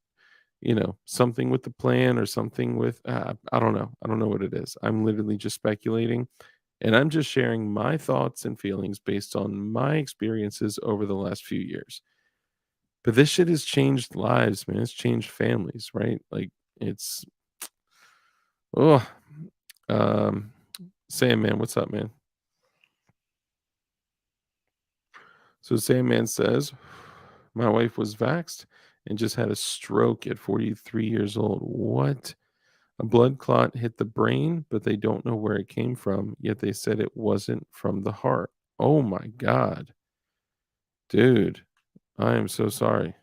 something with the plan or something with I don't know. I don't know what it is. I'm literally just speculating and I'm just sharing my thoughts and feelings based on my experiences over the last few years. But this shit has changed lives, man. It's changed families, right? Like it's oh um Sam man, what's up, man? So Sam man says my wife was vaxxed and just had a stroke at 43 years old. What? A blood clot hit the brain, but they don't know where it came from, yet they said it wasn't from the heart. Oh my god. Dude, I am so sorry.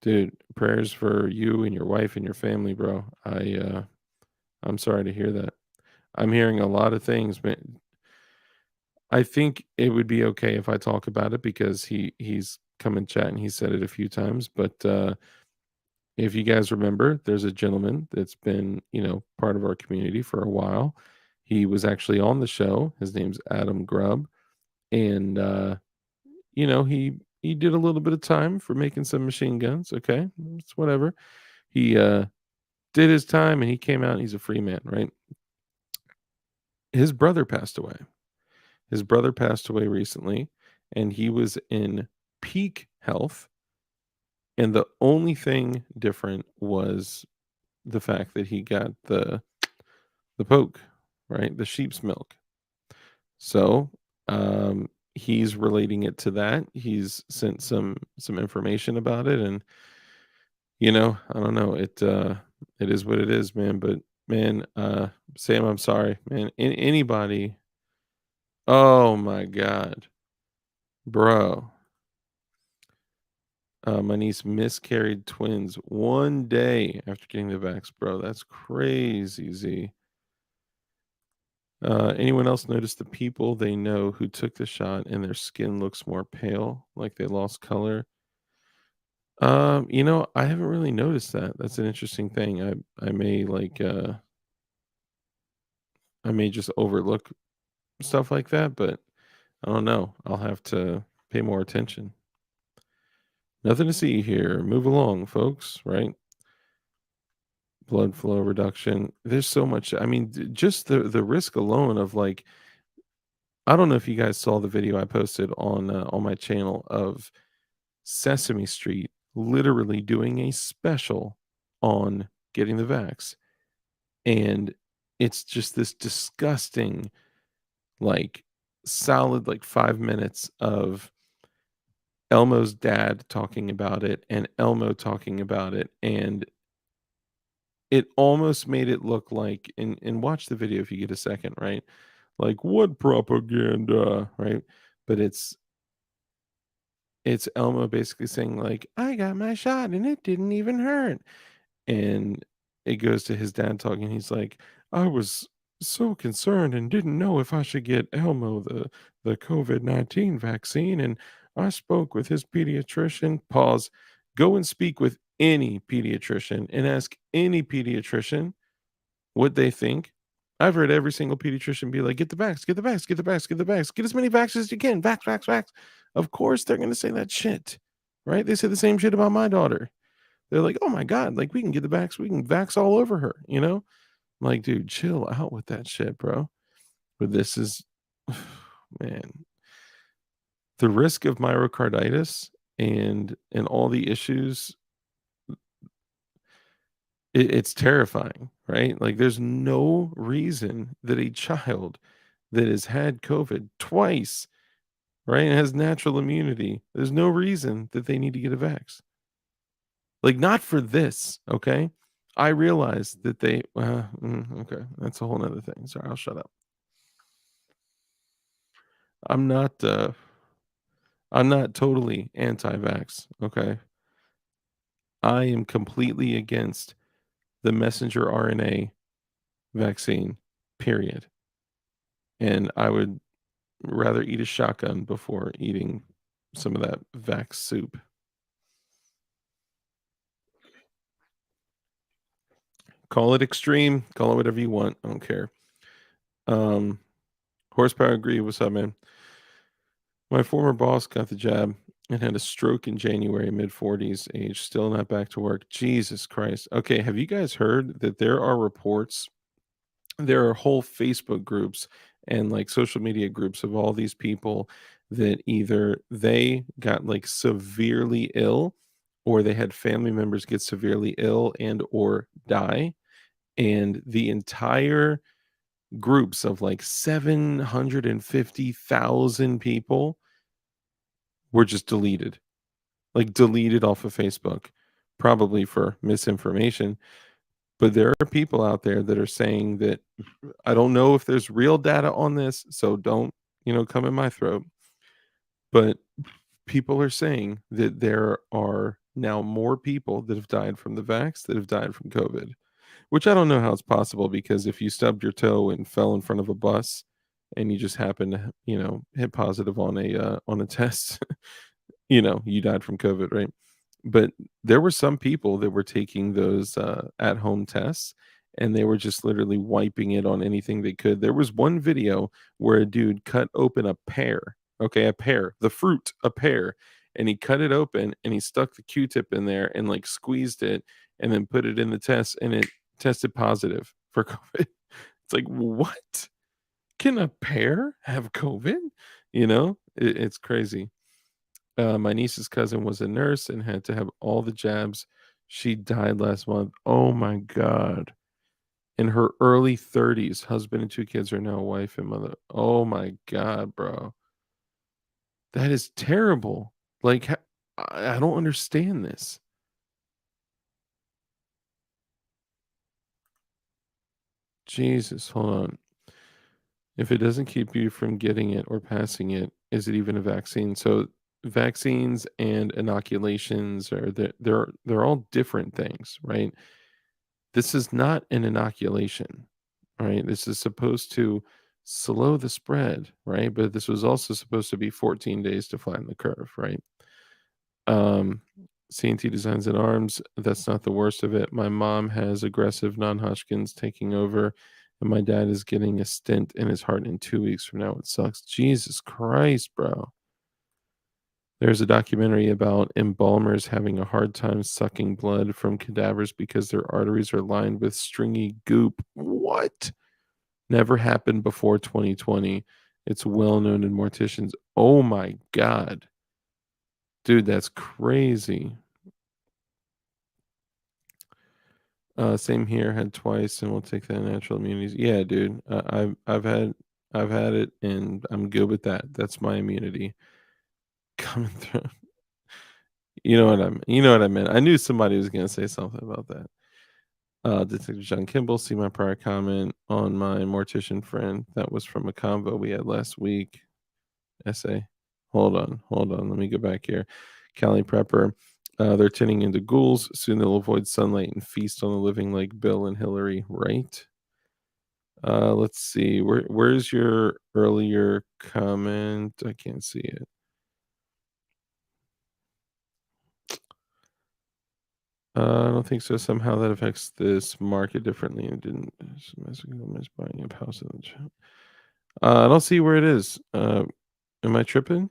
Dude, prayers for you and your wife and your family, bro. I'm sorry to hear that. I'm hearing a lot of things, man. I think it would be okay if I talk about it because he's come in chat and he said it a few times, but if you guys remember, there's a gentleman that's been, part of our community for a while. He was actually on the show. His name's Adam Grubb, and he did a little bit of time for making some machine guns. Okay, it's whatever. He did his time, and he came out. And he's a free man, right? His brother passed away. His brother passed away recently, and he was in peak health. And the only thing different was the fact that he got the poke, right? The sheep's milk. So, he's relating it to that. He's sent some information about it and, I don't know. It is what it is, man, but man, Sam, I'm sorry, man. Anybody. Oh my god. Bro. My niece miscarried twins 1 day after getting the vax, bro. That's crazy, Z. Anyone else notice the people they know who took the shot and their skin looks more pale, like they lost color? I haven't really noticed that. That's an interesting thing. I may I may just overlook stuff like that, but I don't know. I'll have to pay more attention. Nothing to see here. Move along, folks, right? Blood flow reduction. There's so much. I mean, just the risk alone of like I don't know if you guys saw the video I posted on my channel of Sesame Street literally doing a special on getting the vax, and it's just this disgusting, like, solid, like, 5 minutes of Elmo's dad talking about it and Elmo talking about it, and it almost made it look like, and watch the video if you get a second, right? Like, "What propaganda?" Right? But it's Elmo basically saying like, "I got my shot and it didn't even hurt." And it goes to his dad talking. He's like, "I was so concerned and didn't know if I should get Elmo the COVID-19 vaccine, and I spoke with his pediatrician." Pause. Go and speak with any pediatrician and ask any pediatrician what they think. I've heard every single pediatrician be like, "Get the vax, get the vax, get the vax, get the vax, get as many vaxes as you can, vax, vax, vax." Of course, they're gonna say that shit, right? They said the same shit about my daughter. They're like, "Oh my god, like, we can get the vax, we can vax all over her," you know? I'm like, "Dude, chill out with that shit, bro." But this is man, the risk of myocarditis and all the issues, it's terrifying, right? Like, there's no reason that a child that has had COVID twice, right, and has natural immunity, there's no reason that they need to get a vax. Like, not for this, okay? I realize that they okay, that's a whole whole 'nother thing. Sorry, I'll shut up. I'm not, uh I'm not totally anti-vax, okay? I am completely against the messenger RNA vaccine, period, and I would rather eat a shotgun before eating some of that vax soup. Call it extreme, call it whatever you want, I don't care. Um, Horsepower Agree, what's up, man? My former boss got the jab and had a stroke in January, mid-40s age, still not back to work. Jesus Christ. Okay, have you guys heard that there are reports, there are whole Facebook groups and like social media groups of all these people that either they got like severely ill or they had family members get severely ill and or die, and the entire groups of like 750,000 people were just deleted, like deleted off of Facebook, probably for misinformation. But there are people out there that are saying that I don't know if there's real data on this, so don't, come in my throat. But people are saying that there are now more people that have died from the vax that have died from COVID, which I don't know how it's possible because if you stubbed your toe and fell in front of a bus and you just happen to, hit positive on a test, you died from COVID, right? But there were some people that were taking those, at-home tests, and they were just literally wiping it on anything they could. There was one video where a dude cut open a pear, okay, a pear, the fruit, a pear, and he cut it open, and he stuck the Q-tip in there and, like, squeezed it and then put it in the test, and it tested positive for COVID. It's like, "What? Can a pear have COVID?" It's crazy. My niece's cousin was a nurse and had to have all the jabs. She died last month. Oh my god. In her early 30s, husband and 2 kids are now wife and mother. Oh my god, bro. That is terrible. Like, I don't understand this. Jesus, hold on. If it doesn't keep you from getting it or passing it, is it even a vaccine? So vaccines and inoculations are they're all different things, right? This is not an inoculation, right? This is supposed to slow the spread, right? But this was also supposed to be 14 days to flatten the curve, right? Um, CNT Designs and Arms, that's not the worst of it. My mom has aggressive non-Hodgkin's taking over, and my dad is getting a stent in his heart in 2 weeks from now. It sucks. Jesus Christ, bro. There's a documentary about embalmers having a hard time sucking blood from cadavers because their arteries are lined with stringy goop. What? Never happened before 2020. It's well known in morticians. Oh my god. Dude, that's crazy. Same here, had twice, and we'll take that natural immunities. Yeah, dude. I've had it, and I'm good with that. That's my immunity coming through. You know what I meant. I knew somebody was gonna say something about that. Detective John Kimball, see my prior comment on my mortician friend. That was from a convo we had last week. Essay. Hold on. Let me go back here. Cali Prepper. They're turning into ghouls. Soon they'll avoid sunlight and feast on the living like Bill and Hillary, right? Let's see. Where's your earlier comment? I can't see it. I don't think so. Somehow that affects this market differently and didn't miss buying a house in the chat. I don't see where it is. Am I tripping?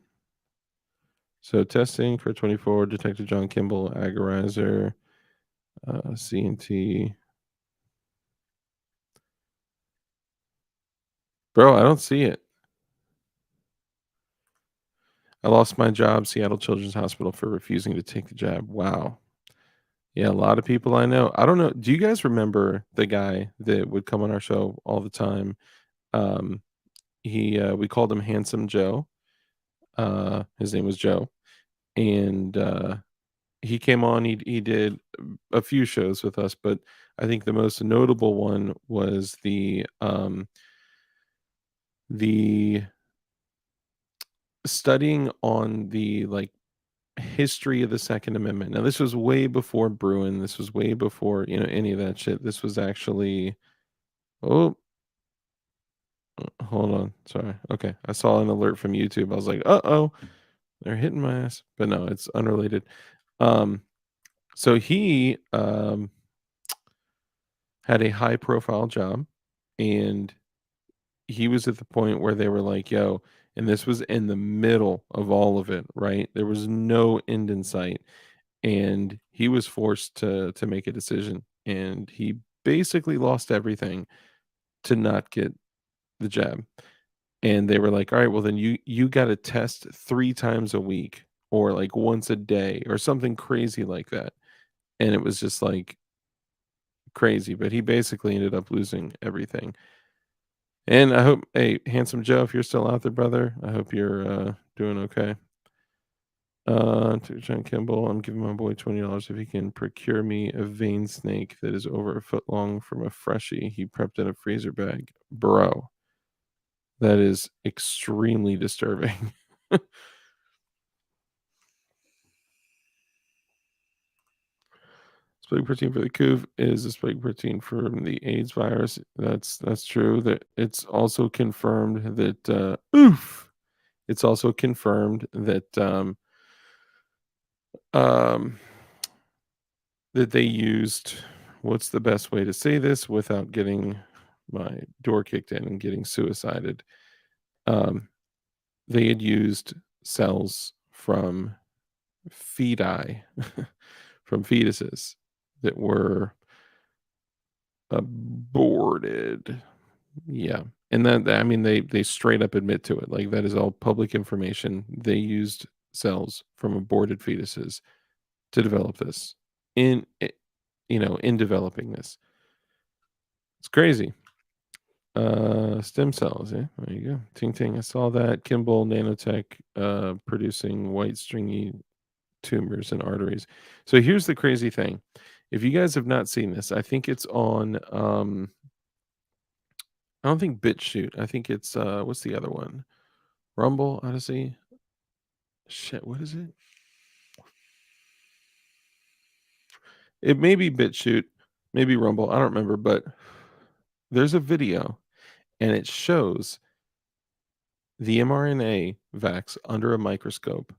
So testing for 24, Detective John Kimball, Agorizer, CNT. Bro, I don't see it. I lost my job, Seattle Children's Hospital, for refusing to take the jab. Wow. Yeah, a lot of people I know. I don't know. Do you guys remember the guy that would come on our show all the time? Um, we called him Handsome Joe. His name was Joe, and he came on. He did a few shows with us, but I think the most notable one was the studying on the like history of the Second Amendment. Now, this was way before Bruin. This was way before any of that shit. This was actually oh, hold on, sorry. Okay, I saw an alert from YouTube. I was like, uh oh, they're hitting my ass, but no, it's unrelated. Um, so he had a high profile job, and he was at the point where they were like, yo, and this was in the middle of all of it, right? There was no end in sight, and he was forced to make a decision, and he basically lost everything to not get the jab. And they were like, all right, well then you got to test 3 times a week or like once a day or something crazy like that. And it was just like crazy, but he basically ended up losing everything. And I hope, hey, Handsome Joe, if you're still out there, brother, I hope you're doing okay. To John Kimball, I'm giving my boy $20 if he can procure me a vein snake that is over a foot long from a freshie he prepped in a freezer bag. Bro, that is extremely disturbing. Spike protein for the COV is a spike protein from the AIDS virus. That's true. That it's also confirmed that oof. It's also confirmed that um that they used, what's the best way to say this without getting my door kicked in and getting suicided? Um, they had used cells from feti, from fetuses that were aborted. Yeah. And then, I mean, they straight up admit to it. Like, that is all public information. They used cells from aborted fetuses to develop this in developing this. It's crazy. Stem cells, yeah. There you go. Ting ting. I saw that. Kimball Nanotech producing white stringy tumors and arteries. So here's the crazy thing. If you guys have not seen this, I think it's on I don't think BitChute. I think it's what's the other one? Rumble, Odyssey. Shit, what is it? It may be BitChute, maybe Rumble. I don't remember, but there's a video and it shows the mRNA vax under a microscope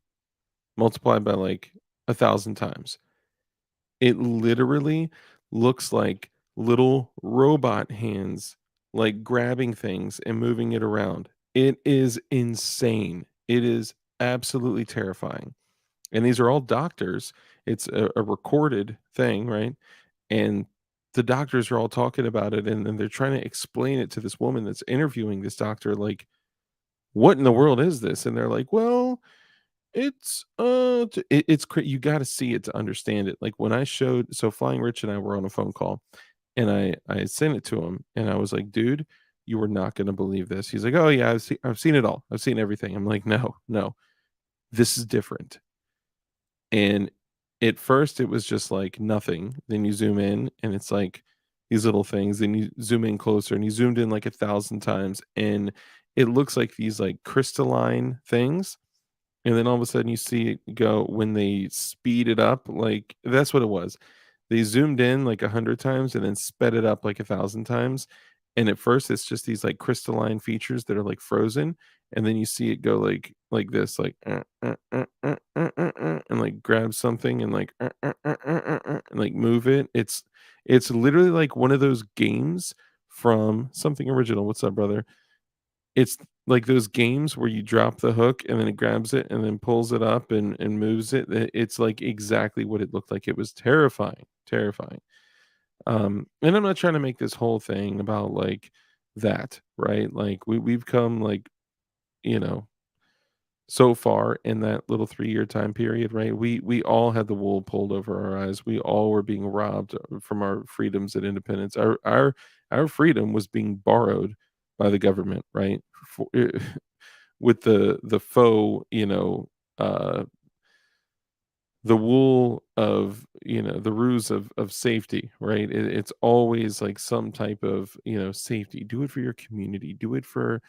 multiplied by like 1,000 times. It literally looks like little robot hands, like grabbing things and moving it around. It is insane. It is absolutely terrifying. And these are all doctors. It's a recorded thing, right? And the doctors are all talking about it, and they're trying to explain it to this woman that's interviewing this doctor, like, what in the world is this? And they're like, well, you got to see it to understand it. Like when I showed, so Flying Rich and I were on a phone call, and I sent it to him, and I was like, dude, you were not going to believe this. He's like, oh yeah, I've seen it all. I've seen everything. I'm like, no, no, this is different. And at first, it was just like nothing. Then you zoom in, and it's like these little things. Then you zoom in closer, and you zoomed in like 1,000 times, and it looks like these like crystalline things. And then all of a sudden, you see it go when they speed it up. Like that's what it was. They zoomed in like 100 times and then sped it up like 1,000 times. And at first, it's just these like crystalline features that are like frozen, and then you see it go like this, like and like grab something and like and like move it. It's literally like one of those games from Something Original. What's up, brother? It's like those games where you drop the hook and then it grabs it and then pulls it up and moves it. It's like exactly what it looked like. It was terrifying, terrifying. And I'm not trying to make this whole thing about like that, right? Like we've come like, you know, so far in that little 3-year time period, right? We all had the wool pulled over our eyes. We all were being robbed from our freedoms and independence. Our freedom was being borrowed by the government, right? For, with the faux, uh the wool of, the ruse of safety, right? It's always like some type of, safety. Do it for your community, do it for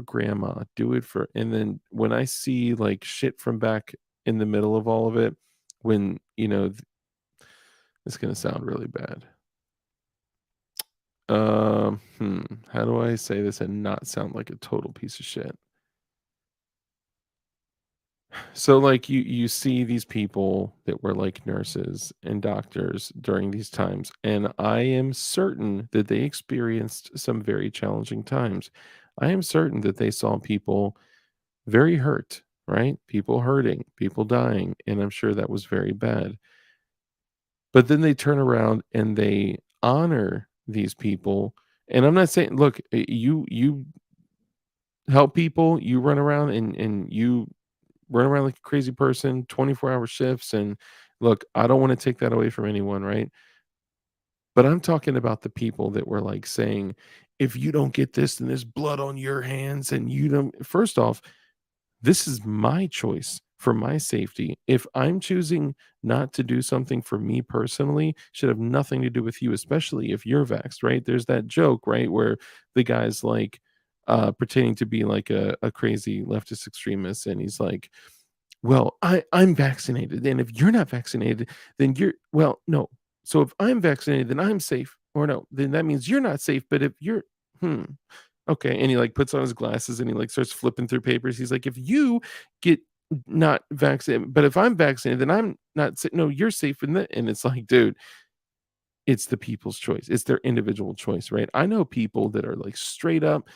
grandma, do it for. And then when I see like shit from back in the middle of all of it, when it's going to sound really bad. How do I say this and not sound like a total piece of shit? So like you see these people that were like nurses and doctors during these times, and I am certain that they experienced some very challenging times. I am certain that they saw people very hurt, right? People hurting, people dying, and I'm sure that was very bad. But then they turn around and they honor these people. And I'm not saying, look, you help people, you run around and you run around like a crazy person, 24-hour shifts. And look, I don't want to take that away from anyone, right? But I'm talking about the people that were like saying, if you don't get this, then there's blood on your hands. And you don't, first off, this is my choice for my safety. If I'm choosing not to do something for me personally, should have nothing to do with you, especially if you're vaxxed, right? There's that joke, right, where the guy's like pretending to be like a crazy leftist extremist, and he's like, well, I'm vaccinated, and if you're not vaccinated, then you're well, no. So if I'm vaccinated, then I'm safe, or no, then that means you're not safe. But if you're, hmm, okay, and he like puts on his glasses and he like starts flipping through papers. He's like, if you get not vaccinated, but if I'm vaccinated, then I'm not. No, you're safe in that. And it's like, dude, it's the people's choice. It's their individual choice, right? I know people that are like straight up.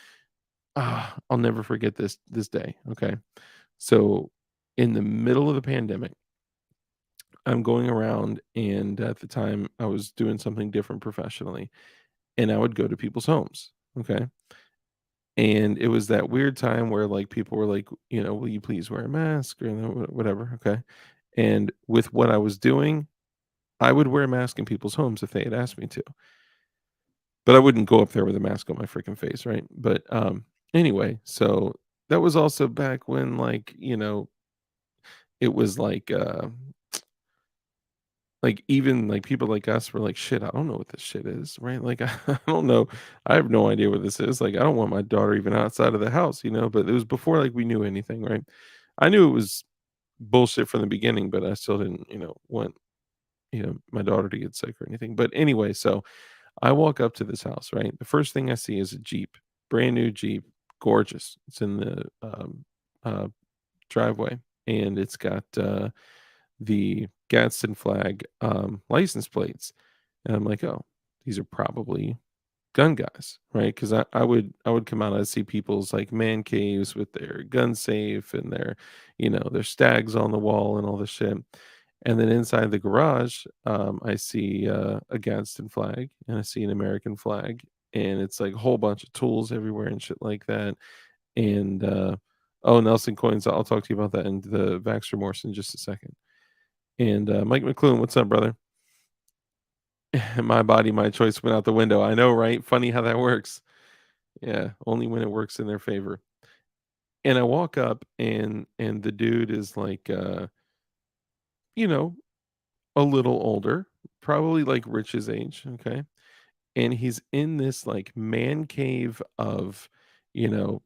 I'll never forget this day. Okay, so in the middle of the pandemic, I'm going around, and at the time I was doing something different professionally, and I would go to people's homes. Okay. And it was that weird time where like people were like, will you please wear a mask or whatever. Okay. And with what I was doing, I would wear a mask in people's homes if they had asked me to, but I wouldn't go up there with a mask on my freaking face. Right. But anyway, so that was also back when like, it was like, even, like, people like us were like, "Shit, I don't know what this shit is," right? Like, I don't know. I have no idea what this is. Like, I don't want my daughter even outside of the house, but it was before, like, we knew anything, right? I knew it was bullshit from the beginning, but I still didn't, want, my daughter to get sick or anything. But anyway, so I walk up to this house, right? The first thing I see is a Jeep, brand new Jeep, gorgeous. It's in the, uh, driveway, and it's got, the Gadsden flag license plates. And I'm like, oh, these are probably gun guys, right? Because I would come out, I'd see people's like man caves with their gun safe and their stags on the wall and all this shit. And then inside the garage, I see a Gadsden flag and I see an American flag, and it's like a whole bunch of tools everywhere and shit like that. And oh, Nelson Coins, I'll talk to you about that and the Vax remorse in just a second. And Mike McClune, what's up, brother? My body, my choice went out the window. I know, right? Funny how that works. Yeah, only when it works in their favor. And I walk up and the dude is like you know, a little older, probably like Rich's age, okay? And he's in this like man cave of, you know,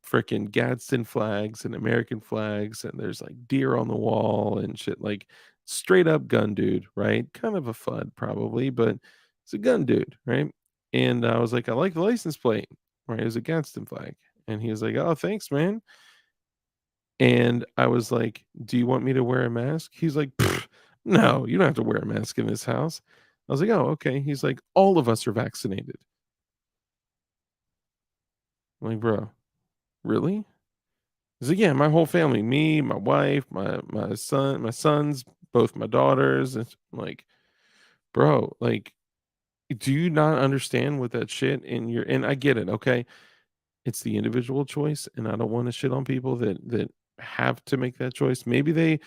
freaking Gadsden flags and American flags, and there's like deer on the wall and shit, like straight up gun dude, right? Kind of a FUD probably, but it's a gun dude, right? And I was like, I like the license plate, right? It was a Gadsden flag. And he was like, oh, thanks, man. And I was like, do you want me to wear a mask? He's like, "Pfft, no, you don't have to wear a mask in this house. I was like, oh, okay. He's like, all of us are vaccinated. I'm like, bro, really? He's like, yeah, my whole family, me, my wife, my son, my sons, both my daughters. It's like, bro, like, do you not understand what that shit in your and I get it, okay? It's the individual choice, and I don't wanna shit on people that have to make that choice. Maybe they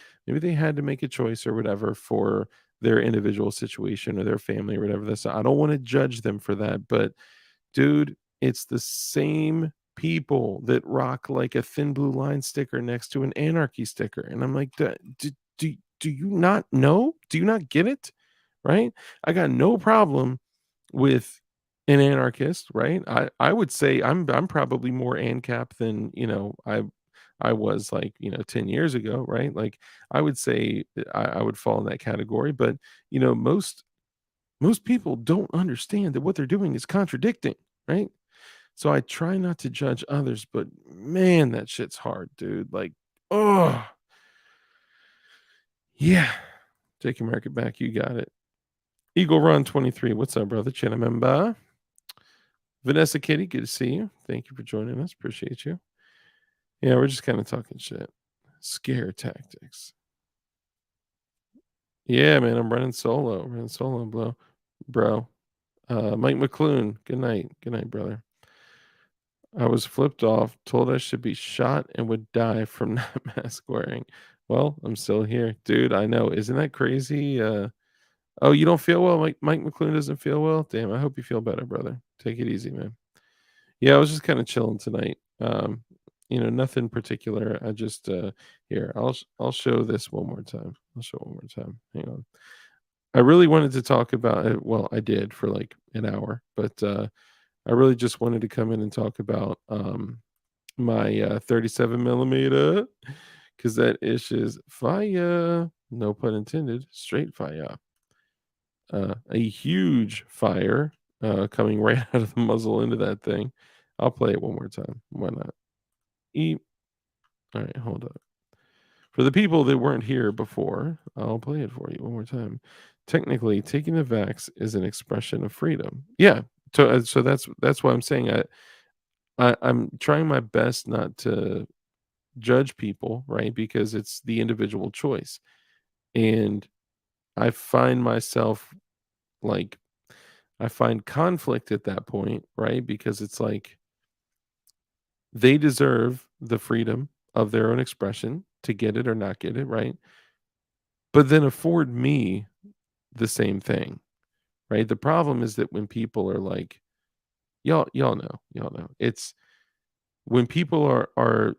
had to make a choice or whatever for their individual situation or their family or whatever this I don't wanna judge them for that, but dude, it's the same people that rock like a thin blue line sticker next to an anarchy sticker. And I'm like, do you not know? Do you not get it? Right? I got no problem with an anarchist, right? I would say I'm probably more ANCAP than, I was like, 10 years ago, right? Like I would say I would fall in that category, but most people don't understand that what they're doing is contradicting, right? So I try not to judge others, but man, that shit's hard, dude. Like, oh, yeah. Take America back. You got it. Eagle Run 23. What's up, brother? Chinamemba. Vanessa Kitty, good to see you. Thank you for joining us. Appreciate you. Yeah, we're just kind of talking shit. Scare tactics. Yeah, man, I'm running solo. Running solo, bro. Mike McClune. Good night. Good night, brother. I was flipped off, told I should be shot and would die from not mask wearing. Well, I'm still here. Dude, I know. Isn't that crazy? Oh, you don't feel well? Mike McClune doesn't feel well? Damn, I hope you feel better, brother. Take it easy, man. Yeah, I was just kind of chilling tonight. Nothing particular. I just here, I'll show this one more time. I'll show it one more time. Hang on. I really wanted to talk about it. Well, I did for like an hour, but I really just wanted to come in and talk about my 37 millimeter because that ish is fire. No pun intended. Straight fire. A huge fire coming right out of the muzzle into that thing. I'll play it one more time. Why not? Eep. All right, hold up. For the people that weren't here before, I'll play it for you one more time. Technically, taking the vax is an expression of freedom. Yeah. So that's why I'm saying I'm trying my best not to judge people, right? Because it's the individual choice. And I find myself like I find conflict at that point, right? Because it's like they deserve the freedom of their own expression to get it or not get it, right? But then afford me the same thing, right? The problem is that when people are like, y'all know, it's when people are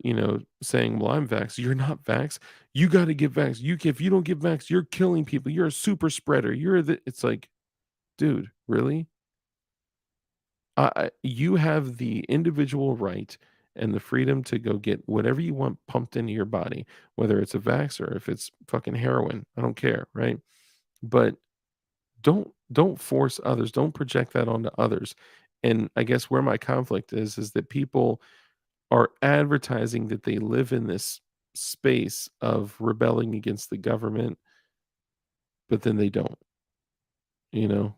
saying, "Well, I'm vax," you're not vax. You got to get vax. If you don't get vax, you're killing people. You're a super spreader. It's like, dude, really? You have the individual right and the freedom to go get whatever you want pumped into your body, whether it's a vax or if it's fucking heroin. I don't care, right? But don't force others. Don't project that onto others. And I guess where my conflict is that people are advertising that they live in this space of rebelling against the government, but then they don't, you know?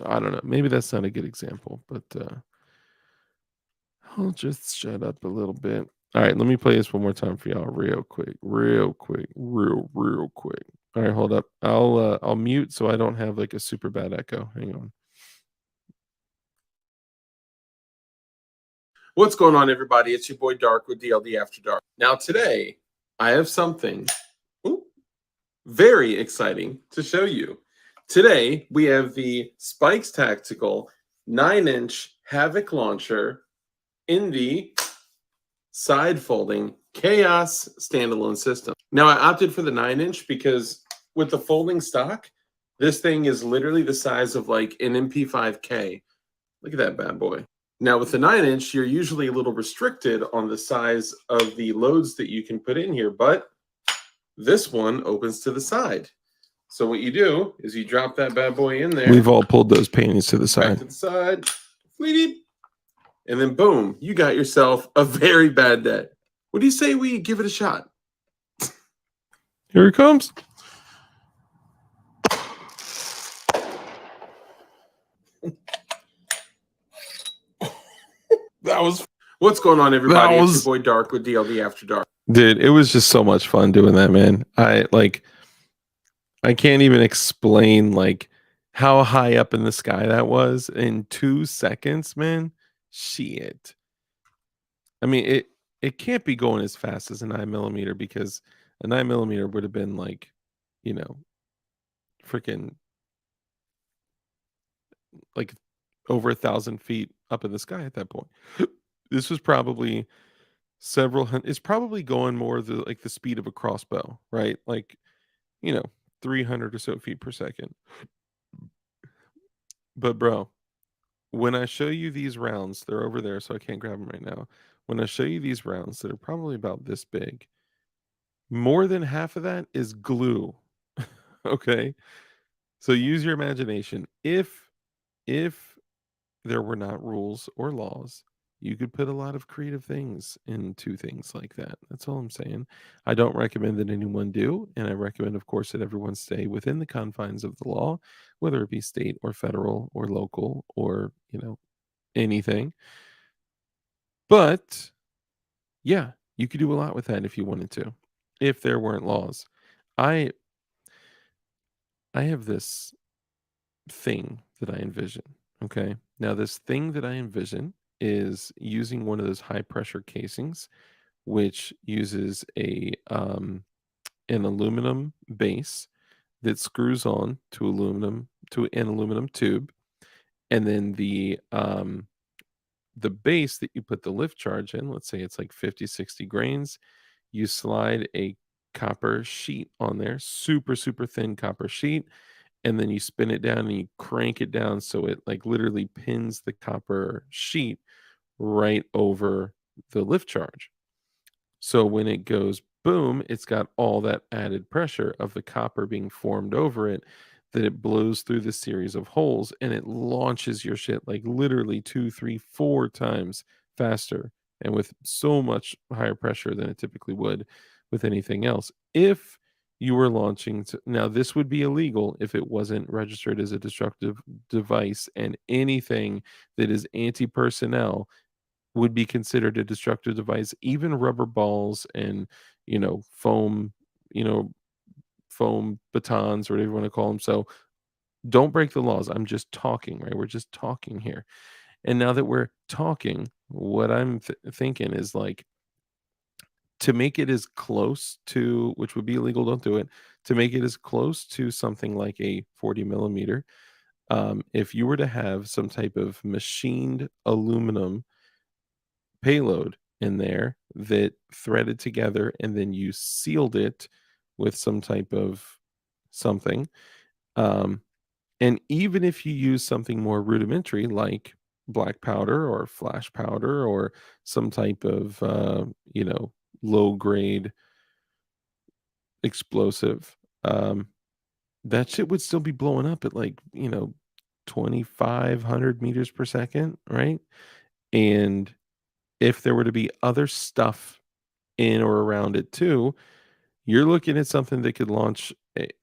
I don't know. Maybe that's not a good example, but I'll just shut up a little bit. All right, let me play this one more time for y'all real quick. Real quick. All right, hold up. I'll mute so I don't have like a super bad echo. Hang on. What's going on, everybody? It's your boy Dark with DLD After Dark. Now, today, I have something very exciting to show you. Today, we have the Spikes Tactical 9-inch Havoc launcher in the side folding Chaos standalone system. Now, I opted for the 9-inch because with the folding stock, this thing is literally the size of like an MP5K. Look at that bad boy. Now, with the 9-inch, you're usually a little restricted on the size of the loads that you can put in here, but this one opens to the side. So what you do is you drop that bad boy in there. We've all pulled those panties to the side. Back to the side. Fleety. And then boom, you got yourself a very bad day. What do you say we give it a shot? Here it comes. That was what's going on, everybody. It's your boy Dark with DLD After Dark. Dude, it was just so much fun doing that, man. I can't even explain like how high up in the sky that was in 2 seconds, man. Shit. I mean, it can't be going as fast as a 9mm because a 9mm would have been like, you know, freaking like over 1,000 feet up in the sky at that point. This was probably several hundred. It's probably going more like the speed of a crossbow, right? Like, 300 or so feet per second. But bro, when I show you these rounds, they're over there, so I can't grab them right now. When I show you these rounds that are probably about this big, more than half of that is glue. Okay, so use your imagination. If there were not rules or laws, you could put a lot of creative things into things like that. That's all I'm saying. I don't recommend that anyone do, and I recommend, of course, that everyone stay within the confines of the law, whether it be state or federal or local or, anything. But yeah, you could do a lot with that if you wanted to, if there weren't laws. I have this thing that I envision. Okay. Now, this thing that I envision is using one of those high pressure casings, which uses an aluminum base that screws on to an aluminum tube, and then the base that you put the lift charge in, let's say it's like 50, 60 grains, you slide a copper sheet on there, super, super thin copper sheet, and then you spin it down and you crank it down so it like literally pins the copper sheet right over the lift charge. So when it goes boom, it's got all that added pressure of the copper being formed over it that it blows through the series of holes and it launches your shit like literally 2, 3, 4 times faster and with so much higher pressure than it typically would with anything else. If you were launching now, this would be illegal if it wasn't registered as a destructive device, and anything that is anti-personnel would be considered a destructive device. Even rubber balls and foam, foam batons, or whatever you want to call them. So don't break the laws. I'm just talking, right? We're just talking here. And now that we're talking, what I'm thinking is like, to make it as close to, which would be illegal, don't do it, to make it as close to something like a 40mm, if you were to have some type of machined aluminum payload in there that threaded together and then you sealed it with some type of something, and even if you use something more rudimentary like black powder or flash powder or some type of low grade explosive, that shit would still be blowing up at like 2,500 meters per second, right? And if there were to be other stuff in or around it too, you're looking at something that could launch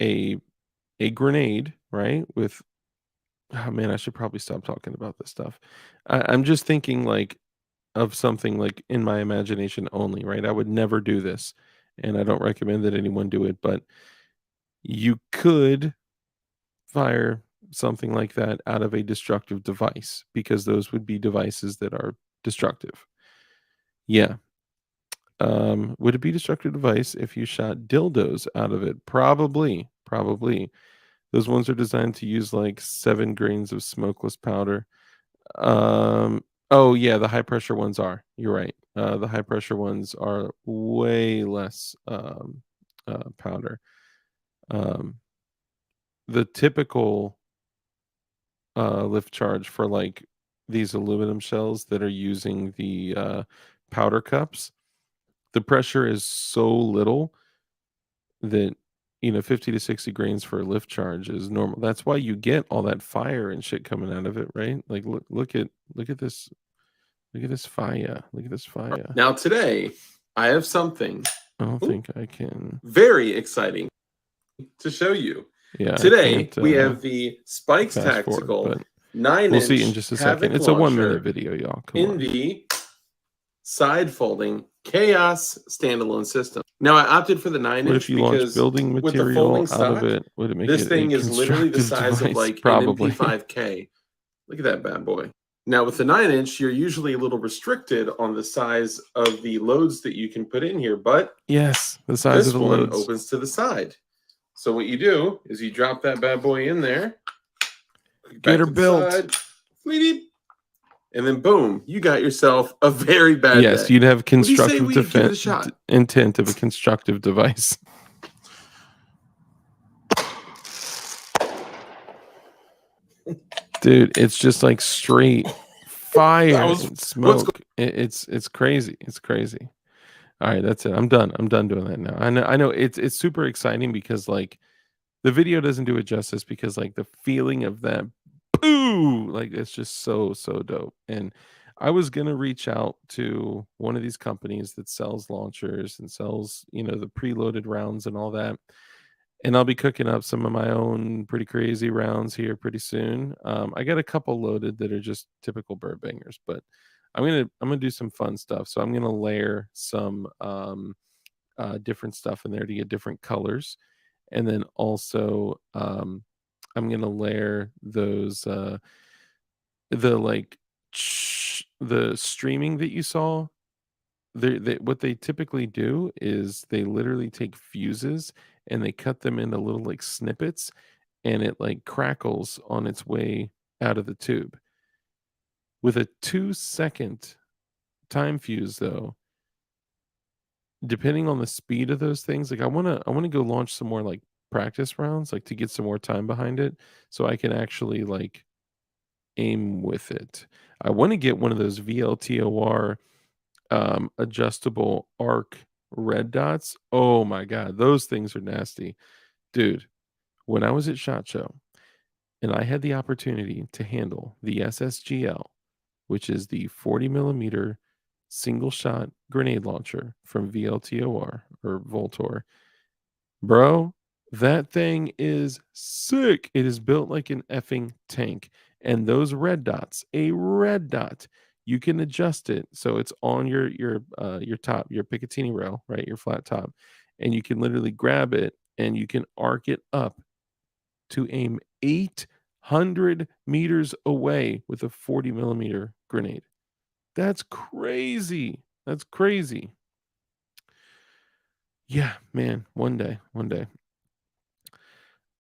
a grenade, right? With, oh man, I should probably stop talking about this stuff. I'm just thinking like of something like in my imagination only, right? I would never do this, and I don't recommend that anyone do it, but you could fire something like that out of a destructive device because those would be devices that are destructive. Yeah. Would it be destructive device if you shot dildos out of it? Probably. Probably. Those ones are designed to use like 7 grains of smokeless powder. Oh yeah, the high pressure ones are. You're right. The high pressure ones are way less powder. Um, the typical lift charge for like these aluminum shells that are using the powder cups, the pressure is so little that 50 to 60 grains for a lift charge is normal. That's why you get all that fire and shit coming out of it, right? Like look at this. Look at this fire. Look at this fire. Now today, I have something I don't think I can. very exciting to show you. Yeah, I Today, can't we have the Spikes fast forward, Tactical but 9 we'll see in inch just a second. Havoc It's a 1-minute launcher video, y'all. Come in on. the side folding Chaos standalone system. Now, I opted for the 9 What if inch you launch because building with the material folding out of stock, it? Would it make this it a thing is literally the constructive size of device? like an Probably. MP5K. Look at that bad boy. Now, with the 9 inch, you're usually a little restricted on the size of the loads that you can put in here, but Yes, the size of this the one loads. opens to the side. So what you do is you drop that bad boy in there, Get her built. side, and then boom, you got yourself a very bad Yes, day. you'd have What do you say constructive we give it a shot? intent of a constructive device. Dude, it's just like straight fire and smoke. It's crazy. It's crazy. All right, that's it. I'm done. I'm done doing that now. I know it's super exciting because like the video doesn't do it justice because like the feeling of that boo, like it's just so dope. And I was gonna reach out to one of these companies that sells launchers and sells, the preloaded rounds and all that. And I'll be cooking up some of my own pretty crazy rounds here pretty soon. I got a couple loaded that are just typical bird bangers, but I'm gonna do some fun stuff. So I'm gonna layer some different stuff in there to get different colors, and then also I'm gonna layer those the like the streaming that you saw. What they typically do is they literally take fuses and they cut them into little like snippets, and it like crackles on its way out of the tube. With a 2-second time fuse, though, depending on the speed of those things, like I wanna go launch some more like practice rounds, like to get some more time behind it, so I can actually like aim with it. I want to get one of those VLTOR adjustable arc red dots. Oh my god, those things are nasty. Dude, when I was at SHOT Show and I had the opportunity to handle the SSGL, which is the 40 millimeter single shot grenade launcher from VLTOR or Voltor, bro, that thing is sick. It is built like an effing tank. And those red dots, a red dot, you can adjust it so it's on your top, your Picatinny rail, right? Your flat top. And you can literally grab it and you can arc it up to aim 800 meters away with a 40 millimeter grenade. That's crazy. That's crazy. Yeah, man. One day, one day.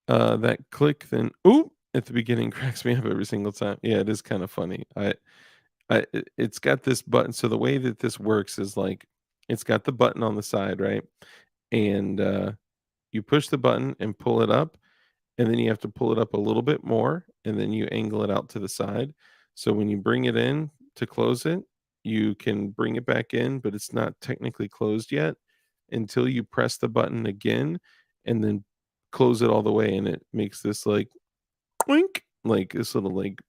That click then ooh at the beginning cracks me up every single time. Yeah, it is kind of funny. It's got this button. So the way that this works is like it's got the button on the side, right? And you push the button and pull it up, and then you have to pull it up a little bit more, and then you angle it out to the side. So when you bring it in to close it, you can bring it back in, but it's not technically closed yet until you press the button again and then close it all the way, and it makes this like boink, like this little like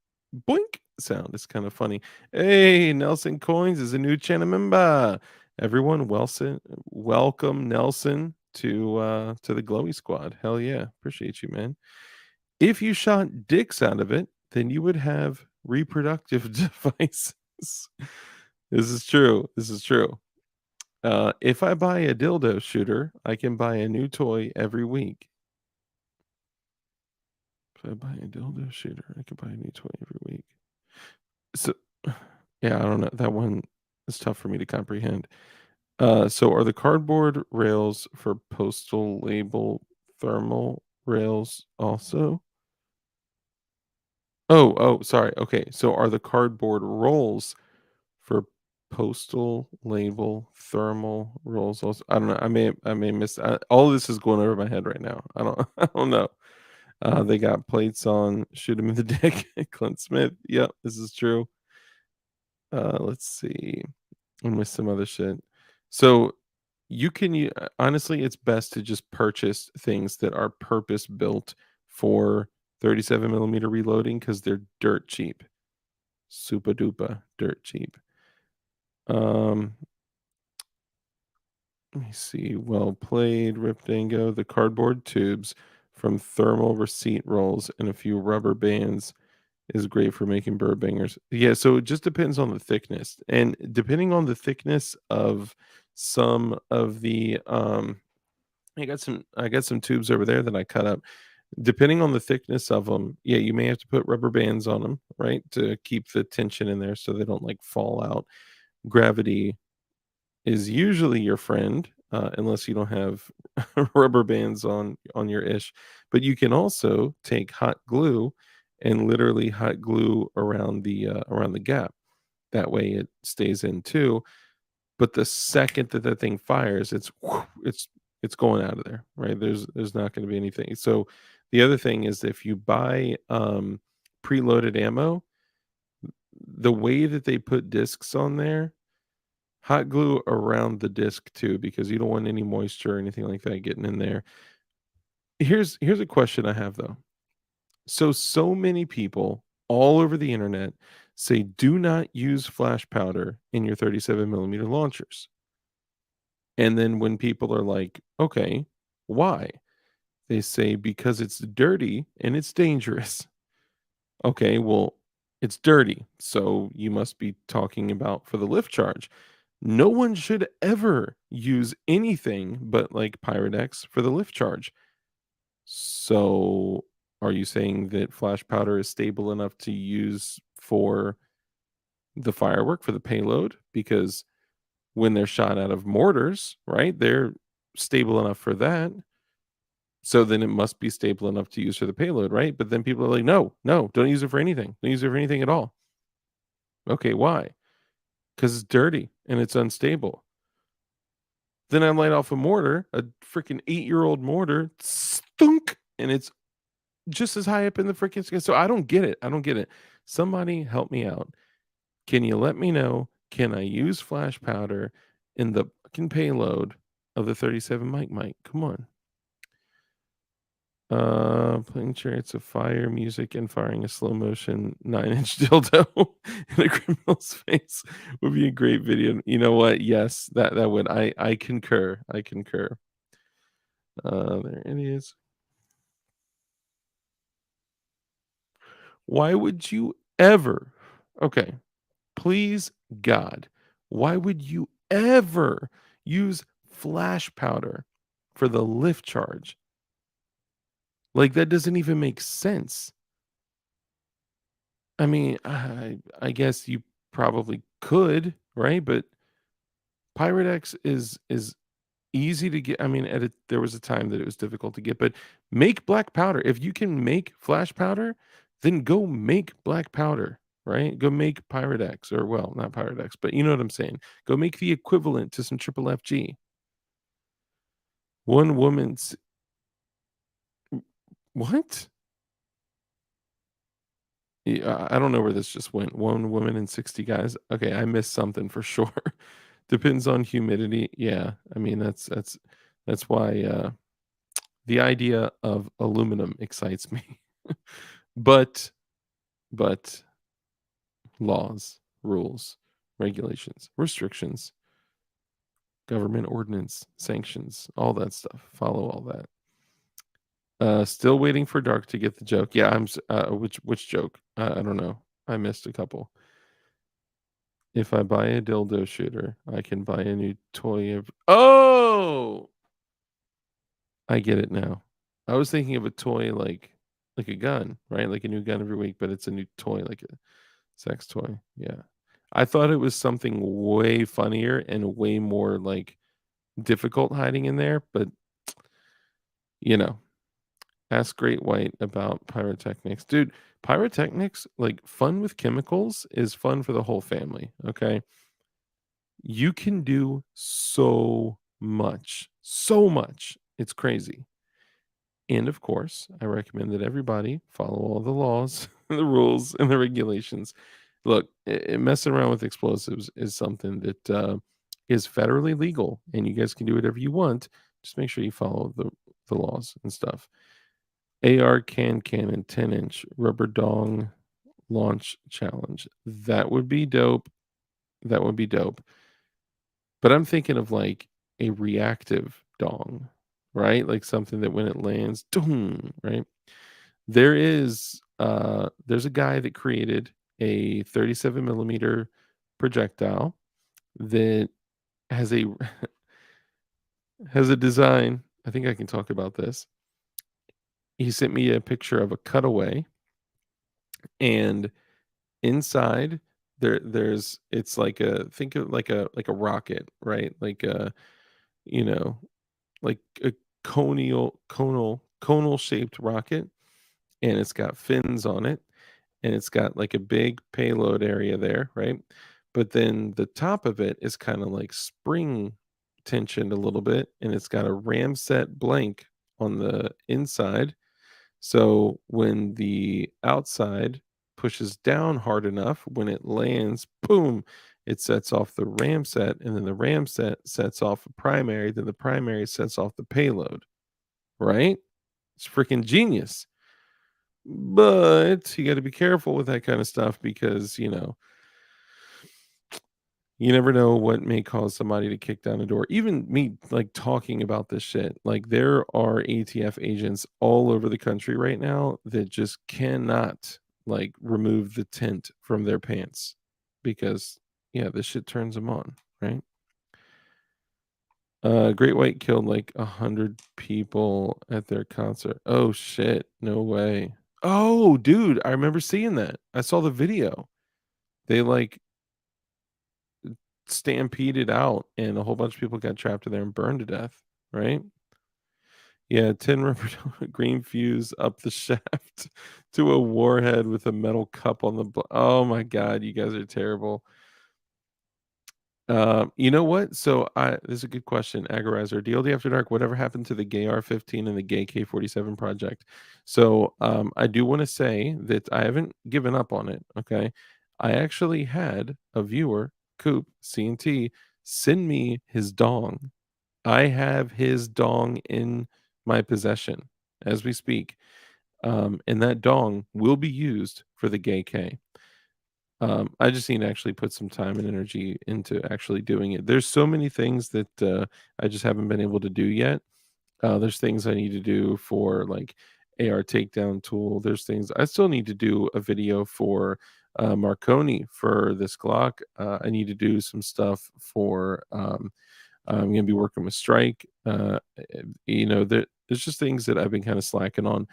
boink sound. It's kind of funny. Hey, Nelson Coins is a new channel member. Everyone, welcome Nelson to the Glowy Squad. Hell yeah, appreciate you, man. If you shot dicks out of it, then you would have reproductive devices. This is true. This is true. If I buy a dildo shooter, I can buy a new toy every week. If I buy a dildo shooter, I can buy a new toy every week. So, yeah, I don't know that one. It's tough for me to comprehend. So are the cardboard rails for postal label thermal rails also? Sorry. Okay. So are the cardboard rolls for postal label thermal rolls also? I don't know. I may miss all of this is going over my head right now. I don't I don't know. They got plates on shoot 'em in the dick. Clint Smith. Yep, this is true. Let's see. And with some other shit. So honestly, it's best to just purchase things that are purpose built for 37 millimeter reloading because they're dirt cheap. Super duper dirt cheap. Um, Let me see. Well played, Rip Dango. The cardboard tubes from thermal receipt rolls and a few rubber bands is great for making bird bangers. Yeah, so it just depends on the thickness. And depending on the thickness of some of the I got some tubes over there that I cut up. Depending on the thickness of them, yeah, you may have to put rubber bands on them, right? To keep the tension in there so they don't like fall out. Gravity is usually your friend, unless you don't have rubber bands on your ish. But you can also take hot glue and literally hot glue around the gap. That way it stays in too. But the second that that thing fires, it's going out of there, right? There's not going to be anything. So the other thing is if you buy preloaded ammo, the way that they put discs on there, hot glue around the disc too, because you don't want any moisture or anything like that getting in there. Here's a question I have though. So many people all over the internet say do not use flash powder in your 37 millimeter launchers. And then when people are like, okay, why? They say because it's dirty and it's dangerous. Okay, well, it's dirty. So you must be talking about for the lift charge. No one should ever use anything but like Pyrex for the lift charge. So are you saying that flash powder is stable enough to use for the firework for the payload? Because when they're shot out of mortars, right, they're stable enough for that. So then it must be stable enough to use for the payload, right? But then people are like, no, no, don't use it for anything. Don't use it for anything at all. Okay, why? Because it's dirty and it's unstable. Then I light off a mortar, a freaking 8-year-old mortar, stunk, and it's just as high up in the freaking sky. So I don't get it. I don't get it. Somebody help me out. Can you let me know? Can I use flash powder in the fucking payload of the 37 Mike? Come on. Playing chariots of fire, music, and firing a slow motion 9-inch dildo in a criminal's face would be a great video. You know what? Yes, that would. I concur. I concur. There it is. Why would you ever? Okay, please God, why would you ever use flash powder for the lift charge? Like that doesn't even make sense. I mean, I guess you probably could, right? But Pyrex is easy to get. I mean, there was a time that it was difficult to get, but make black powder. If you can make flash powder, then go make black powder, right? Go make Pyrex, or well, not Pyrex, but you know what I'm saying. Go make the equivalent to some triple FG. One woman's what? Yeah, I don't know where this just went. One woman and 60 guys. Okay, I missed something for sure. Depends on humidity. Yeah, I mean that's why the idea of aluminum excites me. but but laws, rules, regulations, restrictions, government ordinance, sanctions, all that stuff. Follow all that. Still waiting for Dark to get the joke. Yeah, which joke? I don't know. I missed a couple. If I buy a dildo shooter, I can buy a new toy of Oh! I get it now. I was thinking of a toy like a gun, right? Like a new gun every week, but it's a new toy, like a sex toy. Yeah. I thought it was something way funnier and way more, like, difficult hiding in there, but, you know, ask Great White about pyrotechnics. Dude, pyrotechnics, like, fun with chemicals is fun for the whole family, okay? You can do so much. It's crazy. And of course, I recommend that everybody follow all the laws, the rules, and the regulations. Look, messing around with explosives is something that is federally legal, and you guys can do whatever you want. Just make sure you follow the laws and stuff. AR cannon 10-inch rubber dong launch challenge. That would be dope. That would be dope. But I'm thinking of like a reactive dong, right? Like something that when it lands, doom, right? There's a guy that created a 37 millimeter projectile that has a has a design. I think I can talk about this. He sent me a picture of a cutaway, and inside there's it's like a think of like a rocket, right? Like a you know like a conal shaped rocket, and it's got fins on it, and it's got like a big payload area there, right? But then the top of it is kind of like spring tensioned a little bit, and it's got a ramset blank on the inside. So when the outside pushes down hard enough, when it lands, boom, it sets off the ramset, and then the ramset sets off a primary, then the primary sets off the payload, right? It's freaking genius. But you got to be careful with that kind of stuff because, you never know what may cause somebody to kick down a door. Even me, like, talking about this shit, like, there are ATF agents all over the country right now that just cannot, like, remove the tent from their pants because, yeah, this shit turns them on, right? Great White killed like 100 people at their concert. Oh shit, no way. Oh, dude, I remember seeing that. I saw the video. They like stampeded out and a whole bunch of people got trapped in there and burned to death, right? Yeah, 10 rubber green fuse up the shaft to a warhead with a metal cup on the oh my god, you guys are terrible. You know what? So this is a good question, Agorizer. DLD After Dark, whatever happened to the gay R15 and the gay K47 project? So I do want to say that I haven't given up on it. Okay. I actually had a viewer, Coop CNT, send me his dong. I have his dong in my possession as we speak. And that dong will be used for the gay K. I just need to actually put some time and energy into actually doing it. There's so many things that I just haven't been able to do yet. There's things I need to do for like AR takedown tool. There's things I still need to do a video for Marconi for this Glock. I need to do some stuff for. I'm going to be working with Strike. There's just things that I've been kind of slacking on,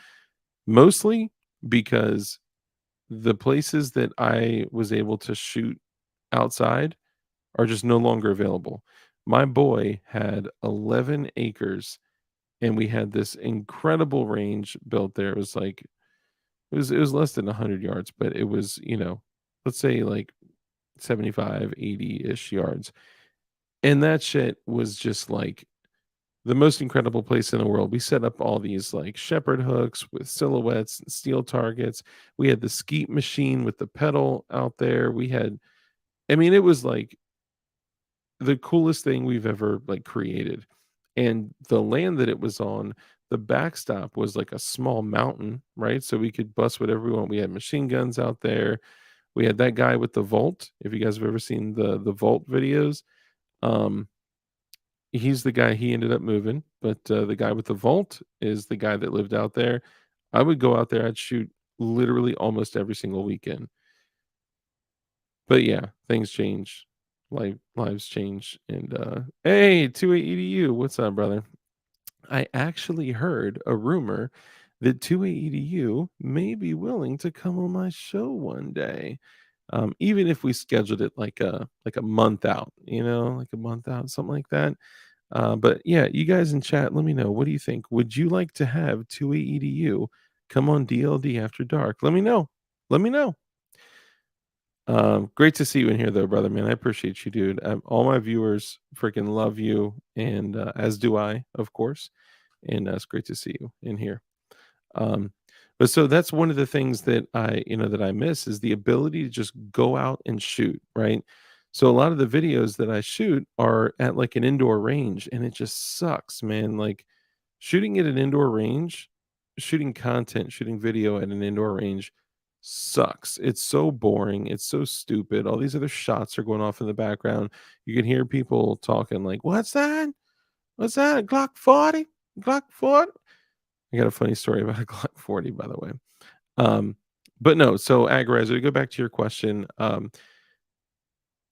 mostly because the places that I was able to shoot outside are just no longer available. My boy had 11 acres and we had this incredible range built there. It was like it was less than 100 yards, but it was, let's say like 75, 80-ish yards. And that shit was just like the most incredible place in the world. We set up all these like shepherd hooks with silhouettes and steel targets. We had the skeet machine with the pedal out there. I mean, it was like the coolest thing we've ever like created. And the land that it was on, the backstop was like a small mountain, right? So we could bust whatever we want. We had machine guns out there. We had that guy with the Volt. If you guys have ever seen the Volt videos, um, he's the guy. He ended up moving, but the guy with the Volt is the guy that lived out there. I would go out there. I'd shoot literally almost every single weekend. But yeah, things change. Lives change. And hey, 28EDU, what's up, brother? I actually heard a rumor that 28EDU may be willing to come on my show one day. even if we scheduled it like a month out, like a month out, something like that. But yeah, you guys in chat, let me know. What do you think? Would you like to have 2AEDU come on DLD After Dark? Let me know. Let me know. Great to see you in here, though, brother, man. I appreciate you, dude. All my viewers freaking love you, and as do I, of course. And it's great to see you in here. Um, but so that's one of the things that I miss is the ability to just go out and shoot, right? So a lot of the videos that I shoot are at like an indoor range, and it just sucks, man. Like shooting at an indoor range, shooting content, shooting video at an indoor range sucks. It's so boring. It's so stupid. All these other shots are going off in the background. You can hear people talking like, "What's that? What's that? Glock 40? Glock 40?" I got a funny story about a Glock 40, by the way. Um, but no, so Agarizer, to go back to your question,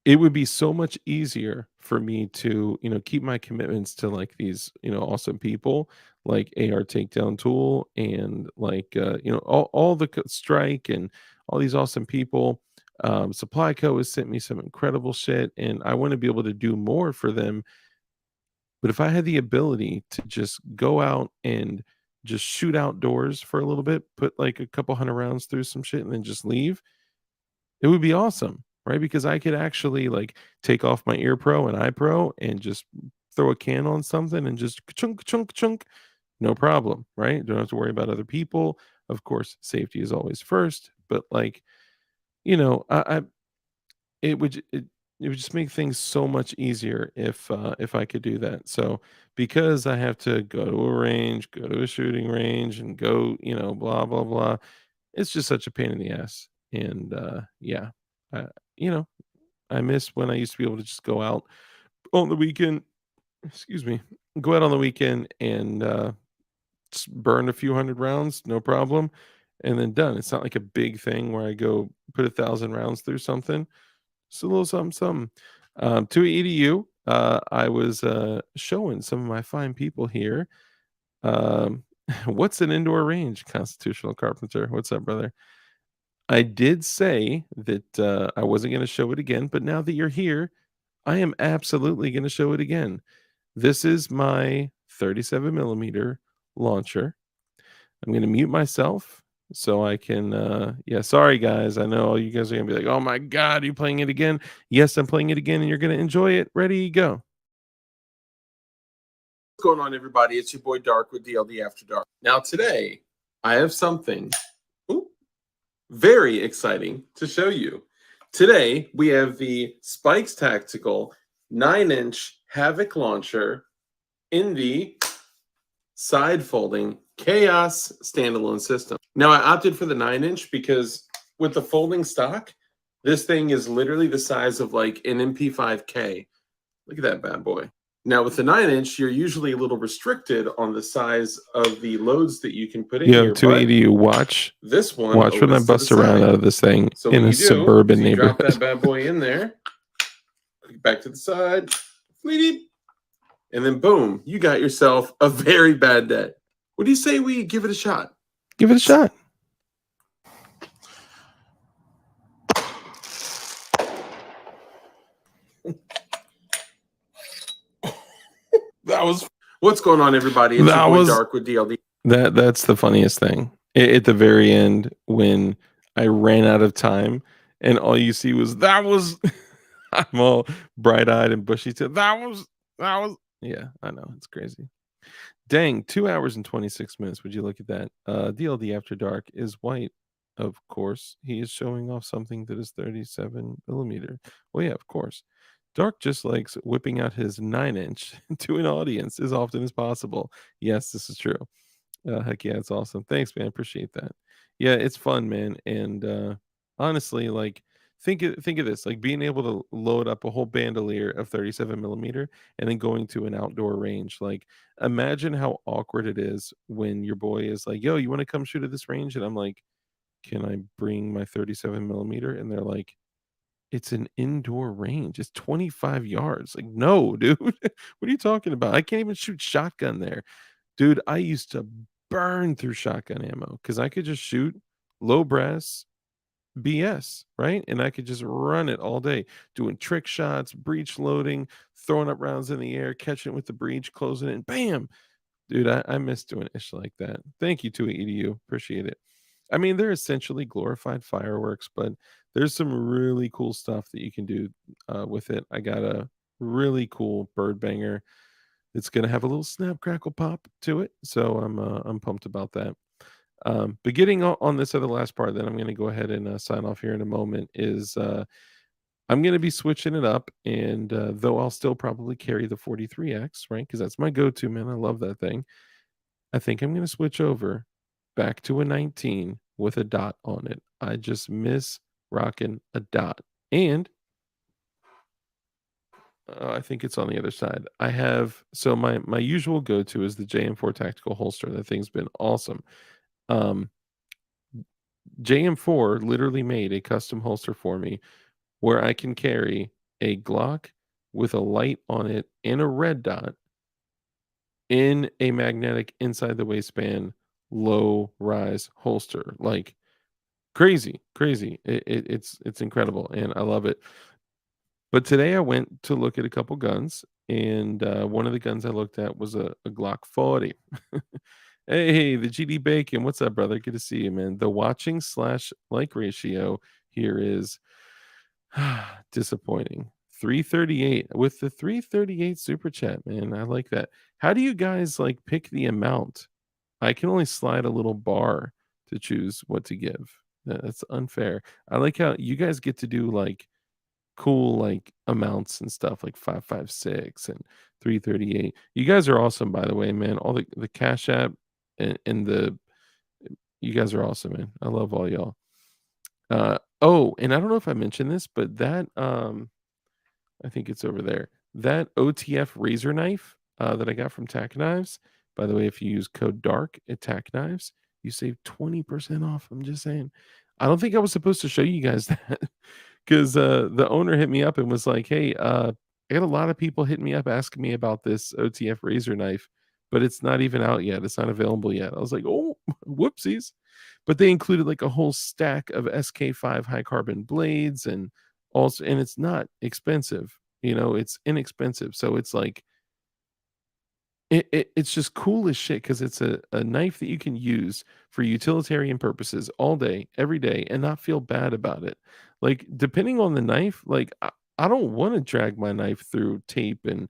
it would be so much easier for me to, keep my commitments to like these, awesome people like AR Takedown Tool and like, all the Strike and all these awesome people. Supply Co has sent me some incredible shit, and I want to be able to do more for them. But if I had the ability to just go out and just shoot outdoors for a little bit, put like a couple hundred rounds through some shit and then just leave, it would be awesome, right? Because I could actually like take off my Ear Pro and Eye Pro and just throw a can on something and just chunk, chunk, chunk, no problem, right? Don't have to worry about other people. Of course, safety is always first, but like, I it would it would just make things so much easier if I could do that. So because I have to go to a range, go to a shooting range, and go, blah blah blah, it's just such a pain in the ass. And yeah, uh, you know, I miss when I used to be able to just go out on the weekend. Excuse me, go out on the weekend and just burn a few hundred rounds, no problem, and then done. It's not like a big thing where I go put 1,000 rounds through something. Just a little something, something. To EDU, I was showing some of my fine people here. Um, what's an indoor range? Constitutional Carpenter. What's up, brother? I did say that I wasn't going to show it again, but now that you're here, I am absolutely going to show it again. This is my 37 millimeter launcher. I'm going to mute myself so I can yeah, sorry guys. I know you guys are going to be like, "Oh my god, are you playing it again?" Yes, I'm playing it again and you're going to enjoy it. Ready, go. What's going on, everybody? It's your boy Dark with DLD After Dark. Now today, I have something very exciting to show you. Today, we have the Spikes Tactical 9-inch Havoc launcher in the side folding Chaos standalone system. Now, I opted for the 9-inch because with the folding stock, this thing is literally the size of like an MP5K. Look at that bad boy. Now, with the 9-inch, you're usually a little restricted on the size of the loads that you can put in here. 280, watch this one. Watch when I bust around out of this thing so in a suburban neighborhood. Drop that bad boy in there. Back to the side. And then boom, you got yourself a very bad day. What do you say we give it a shot? Give it a shot. That was what's going on, everybody. It's your boy Dark with DLD. That's the funniest thing. At the very end, when I ran out of time, and all you see was that was. I'm all bright-eyed and bushy-tailed. That was. Yeah, I know it's crazy. Dang, 2 hours and 26 minutes. Would you look at that? DLD After Dark is white, of course. He is showing off something that is 37 millimeter. Well, yeah, of course. Dark just likes whipping out his 9-inch to an audience as often as possible. Yes, this is true. Heck yeah, it's awesome. Thanks, man. Appreciate that. Yeah, it's fun, man. And honestly, like think of this, like being able to load up a whole bandolier of 37 millimeter and then going to an outdoor range. Like imagine how awkward it is when your boy is like, "Yo, you want to come shoot at this range?" And I'm like, "Can I bring my 37 millimeter?" And they're like, "It's an indoor range. It's 25 yards." Like, no, dude. What are you talking about? I can't even shoot shotgun there. Dude, I used to burn through shotgun ammo because I could just shoot low brass, BS, right? And I could just run it all day, doing trick shots, breech loading, throwing up rounds in the air, catching it with the breech, closing it, and bam! Dude, I miss doing ish like that. Thank you to EDU. Appreciate it. I mean, they're essentially glorified fireworks, but there's some really cool stuff that you can do with it. I got a really cool bird banger. It's gonna have a little snap crackle pop to it, so I'm pumped about that. But getting on this other last part, then I'm gonna go ahead and sign off here in a moment. Is I'm gonna be switching it up, and though I'll still probably carry the 43X, right? Because that's my go-to, man. I love that thing. I think I'm gonna switch over back to a 19 with a dot on it. I just miss rocking a dot. And I think it's on the other side. I have so my usual go-to is the JM4 tactical holster. That thing's been awesome. Um, JM4 literally made a custom holster for me where I can carry a Glock with a light on it and a red dot in a magnetic inside the waistband low rise holster. Like crazy, crazy. It's incredible and I love it. But today I went to look at a couple guns, and one of the guns I looked at was a Glock 40. Hey, the GD Bacon, what's up, brother? Good to see you, man. The watching slash like ratio here is disappointing. 338 with the 338 super chat, man. I like that. How do you guys like pick the amount? I can only slide a little bar to choose what to give. That's unfair. I like how you guys get to do like cool like amounts and stuff like 556 and 338. You guys are awesome, by the way, man. All the Cash App and the you guys are awesome, man. I love all y'all. Oh, and I don't know if I mentioned this, but that I think it's over there. That OTF razor knife that I got from Tack Knives. By the way, if you use code DARK at Tack Knives, you save 20% off. I'm just saying. I don't think I was supposed to show you guys that because the owner hit me up and was like, "Hey, I got a lot of people hitting me up asking me about this OTF razor knife, but it's not even out yet. It's not available yet." I was like, "Oh, whoopsies!" But they included like a whole stack of SK5 high carbon blades and also, and it's not expensive. You know, it's inexpensive. So it's like it's just cool as shit because it's a knife that you can use for utilitarian purposes all day, every day, and not feel bad about it. Like depending on the knife, like I don't want to drag my knife through tape and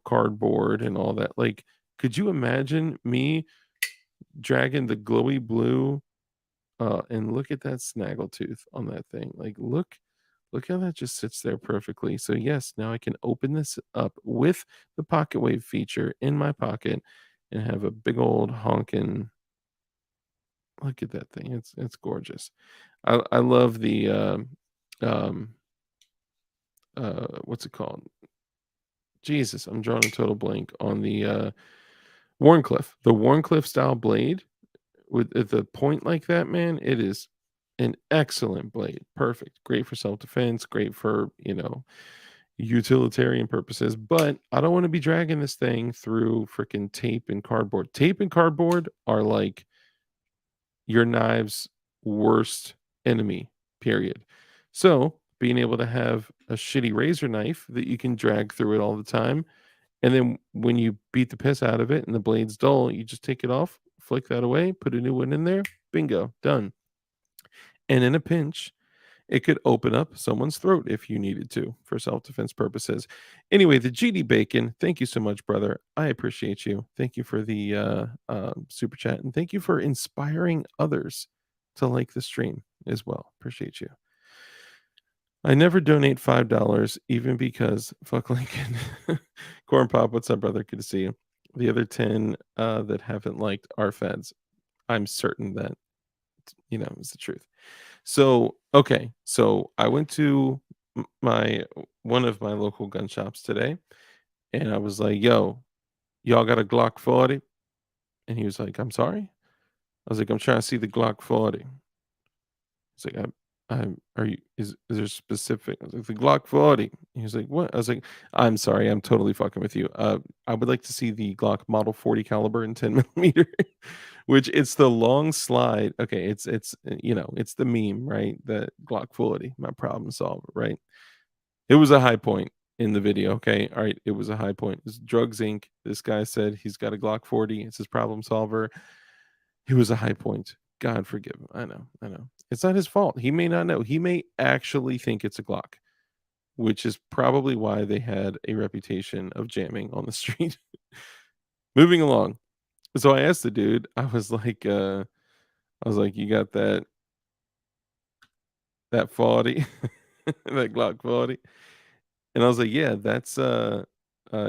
cardboard and all that. Like, could you imagine me dragging the glowy blue and look at that snaggletooth on that thing. Like, look how that just sits there perfectly. So yes, now I can open this up with the pocket wave feature in my pocket and have a big old honking. Look at that thing. It's gorgeous. I love the um what's it called? Jesus, I'm drawing a total blank on the Warncliffe. The Warncliffe style blade with the point like that, man, it is an excellent blade. Perfect. Great for self-defense, great for, utilitarian purposes, but I don't want to be dragging this thing through freaking tape and cardboard. Tape and cardboard are like your knife's worst enemy, period. So, being able to have a shitty razor knife that you can drag through it all the time, and then when you beat the piss out of it and the blade's dull, you just take it off, flick that away, put a new one in there, bingo, done. And in a pinch, it could open up someone's throat if you needed to for self-defense purposes. Anyway, the GD Bacon, thank you so much, brother. I appreciate you. Thank you for the super chat, and thank you for inspiring others to like the stream as well. Appreciate you. I never donate $5, even because fuck Lincoln. Corn Pop, what's up, brother? Good to see you. The other 10 that haven't liked are feds. I'm certain that is the truth. So, okay. So I went to my one of my local gun shops today and I was like, yo, y'all got a Glock 40? And he was like, I'm sorry? I was like, I'm trying to see the Glock 40. He's like, are you, is there specific? I was like, the Glock 40. He was like, what? I was like, I'm sorry. I'm totally fucking with you. I would like to see the Glock model 40 caliber and 10 millimeter. Which it's the long slide. Okay, it's the meme, right? The Glock 40, my problem solver, right? It was a high point in the video, okay? All right, it was a high point. It's Drugs Inc. This guy said he's got a Glock 40. It's his problem solver. It was a high point. God forgive him. I know, I know. It's not his fault. He may not know. He may actually think it's a Glock, which is probably why they had a reputation of jamming on the street. Moving along. So I asked the dude, I was like, "You got that 40, that Glock 40?" And I was like, "Yeah,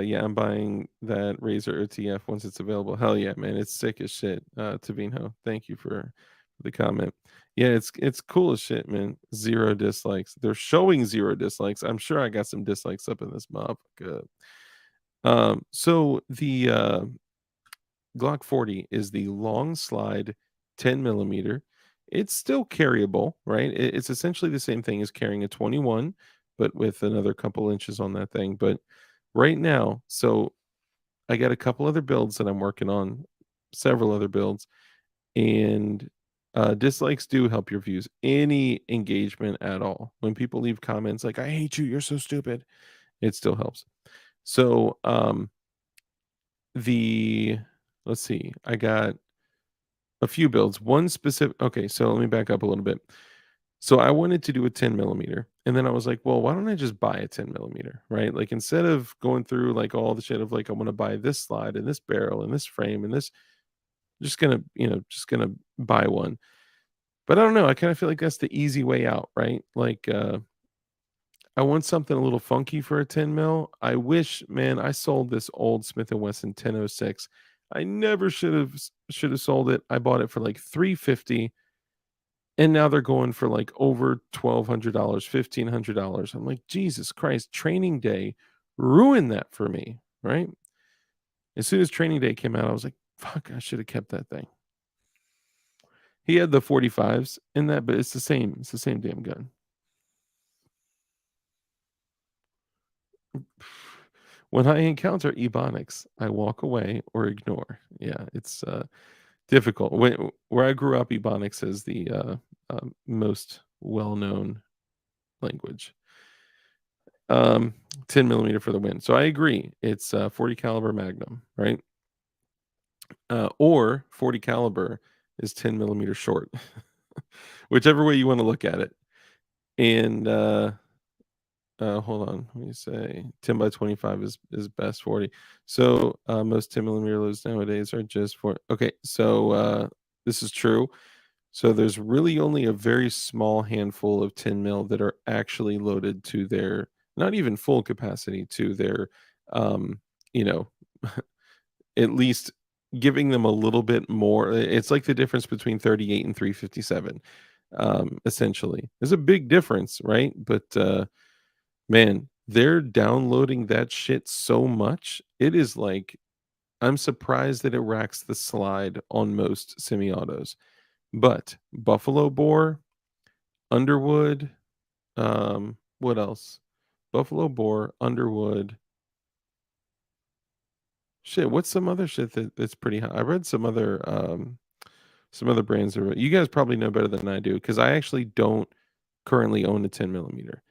yeah, I'm buying that Razor OTF once it's available." Hell yeah, man, it's sick as shit. Tavino, thank you for the comment. Yeah, it's cool as shit, man. 0 dislikes. They're showing 0 dislikes. I'm sure I got some dislikes up in this mob. Good. So the Glock 40 is the long slide 10 millimeter. It's still carryable, right? It's essentially the same thing as carrying a 21, but with another couple inches on that thing. But right now, so I got a couple other builds that I'm working on, several other builds, and dislikes do help your views. Any engagement at all. When people leave comments like, I hate you, you're so stupid, it still helps. So the let's see, I got a few builds. One specific okay, so let me back up a little bit. So I wanted to do a 10 millimeter, and then I was like, well, why don't I just buy a 10 millimeter, right? Like instead of going through like all the shit of like I want to buy this slide and this barrel and this frame and this, just gonna buy one. But I don't know. I kind of feel like that's the easy way out, right? Like I want something a little funky for a 10 mil. I wish, man, I sold this old Smith& Wesson 1006. I never should have sold it. I bought it for like 350 and now they're going for like over $1,200, $1,500. I'm like, Jesus Christ, training day ruined that for me, right? As soon as training day came out, I was like, fuck, I should have kept that thing. He had the 45s in that, but it's the same. It's the same damn gun. When I encounter ebonics, I walk away or ignore. Yeah, it's difficult. Where I grew up, ebonics is the most well-known language. 10 millimeter for the win. So I agree. It's 40 caliber Magnum, right? Or 40 caliber is 10 millimeter short, whichever way you want to look at it. And hold on, let me say 10 by 25 is best 40. So most 10 millimeter loads nowadays are just for okay. So this is true. So there's really only a very small handful of 10 mil that are actually loaded to their not even full capacity to their you know at least giving them a little bit more. It's like the difference between 38 and 357 essentially. There's a big difference, right? But man, they're downloading that shit so much. It is like I'm surprised that it racks the slide on most semi-autos. But Buffalo Bore, Underwood, what else? Buffalo Bore, Underwood. Shit, what's some other shit that's pretty high? I read some other brands are you guys probably know better than I do because I actually don't currently own a 10 millimeter.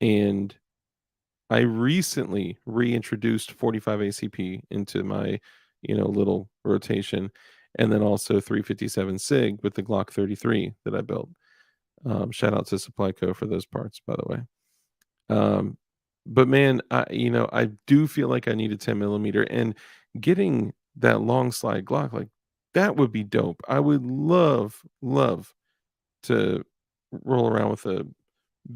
And I recently reintroduced 45 ACP into my, little rotation, and then also 357 SIG with the Glock 33 that I built. Shout out to Supply Co for those parts, by the way. Um, but man, I do feel like I need a 10 millimeter, and getting that long slide Glock, like that would be dope. I would love to roll around with a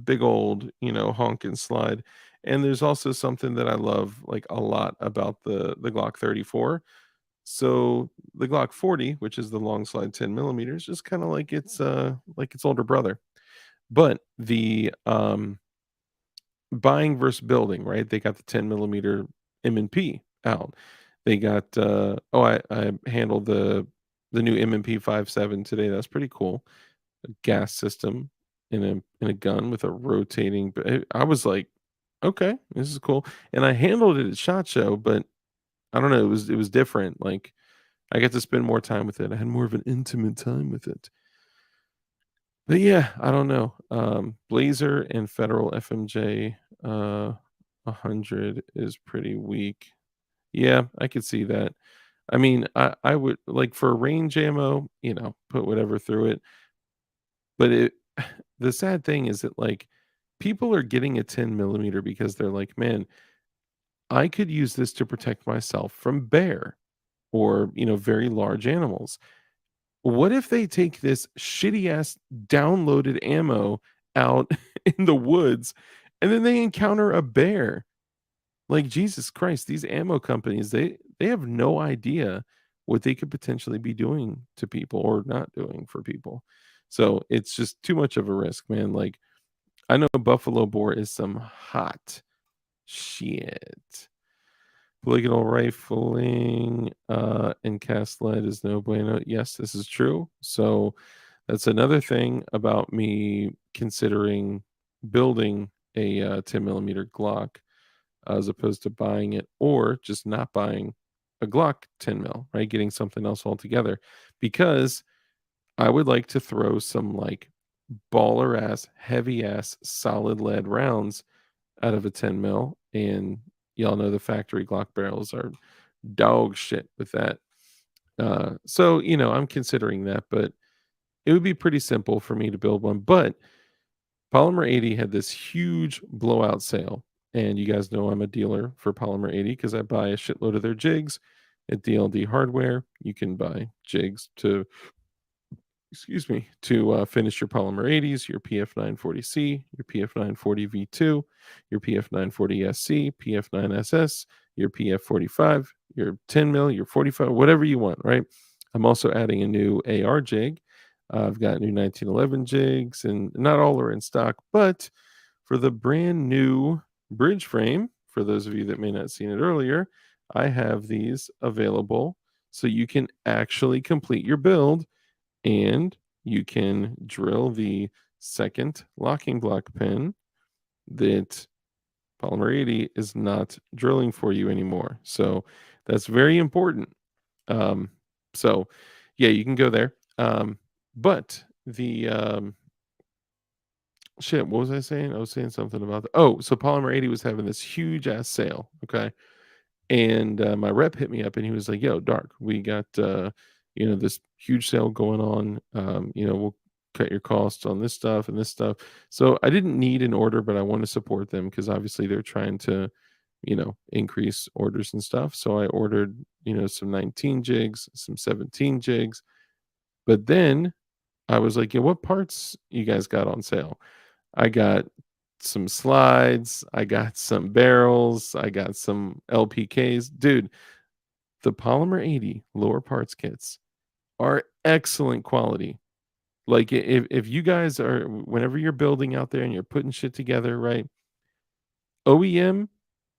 big old, honk and slide. And there's also something that I love like a lot about the Glock 34. So the Glock 40, which is the long slide 10 millimeters, just kind of like its older brother. But the buying versus building, right? They got the 10 millimeter M&P out. They got I handled the new M&P 57 today. That's pretty cool. A gas system in a gun with a rotating. But I was like, okay, this is cool. And I handled it at Shot Show, but I don't know. It was different. Like I got to spend more time with it. I had more of an intimate time with it. But yeah, I don't know. Blazer and Federal FMJ 100 is pretty weak. Yeah, I could see that. I mean, I would like for range ammo, put whatever through it. But the sad thing is that like people are getting a 10 millimeter because they're like, man, I could use this to protect myself from bear or very large animals. What if they take this shitty ass downloaded ammo out in the woods and then they encounter a bear? Like Jesus Christ, these ammo companies, they have no idea what they could potentially be doing to people or not doing for people. So it's just too much of a risk, man. Like I know buffalo boar is some hot shit. Polygonal rifling and cast lead is no bueno. Yes, this is true. So that's another thing about me considering building a 10 millimeter Glock as opposed to buying it or just not buying a Glock 10 mil, right? Getting something else altogether because I would like to throw some like baller ass, heavy ass, solid lead rounds out of a 10 mil. And y'all know the factory Glock barrels are dog shit with that. So, I'm considering that, but it would be pretty simple for me to build one. But Polymer 80 had this huge blowout sale. And you guys know I'm a dealer for Polymer 80 because I buy a shitload of their jigs at DLD Hardware. You can buy jigs to finish your Polymer 80s, your PF940C, your PF940V2, your PF940SC, PF9SS, your PF45, your 10 mil, your 45, whatever you want, right? I'm also adding a new AR jig. I've got new 1911 jigs, and not all are in stock, but for the brand new bridge frame, for those of you that may not have seen it earlier, I have these available so you can actually complete your build and you can drill the second locking block pin that Polymer 80 is not drilling for you anymore. So that's very important. Um, so yeah, you can go there. But the shit, what was I saying? I was saying something about so Polymer 80 was having this huge ass sale. Okay. And my rep hit me up and he was like, yo, Dark, we got this huge sale going on. We'll cut your costs on this stuff and this stuff. So I didn't need an order, but I want to support them because obviously they're trying to, increase orders and stuff. So I ordered, some 19 jigs, some 17 jigs. But then I was like, yeah, what parts you guys got on sale? I got some slides, I got some barrels, I got some LPKs. Dude, the Polymer 80 lower parts kits are excellent quality. Like if you guys are whenever you're building out there and you're putting shit together, right? OEM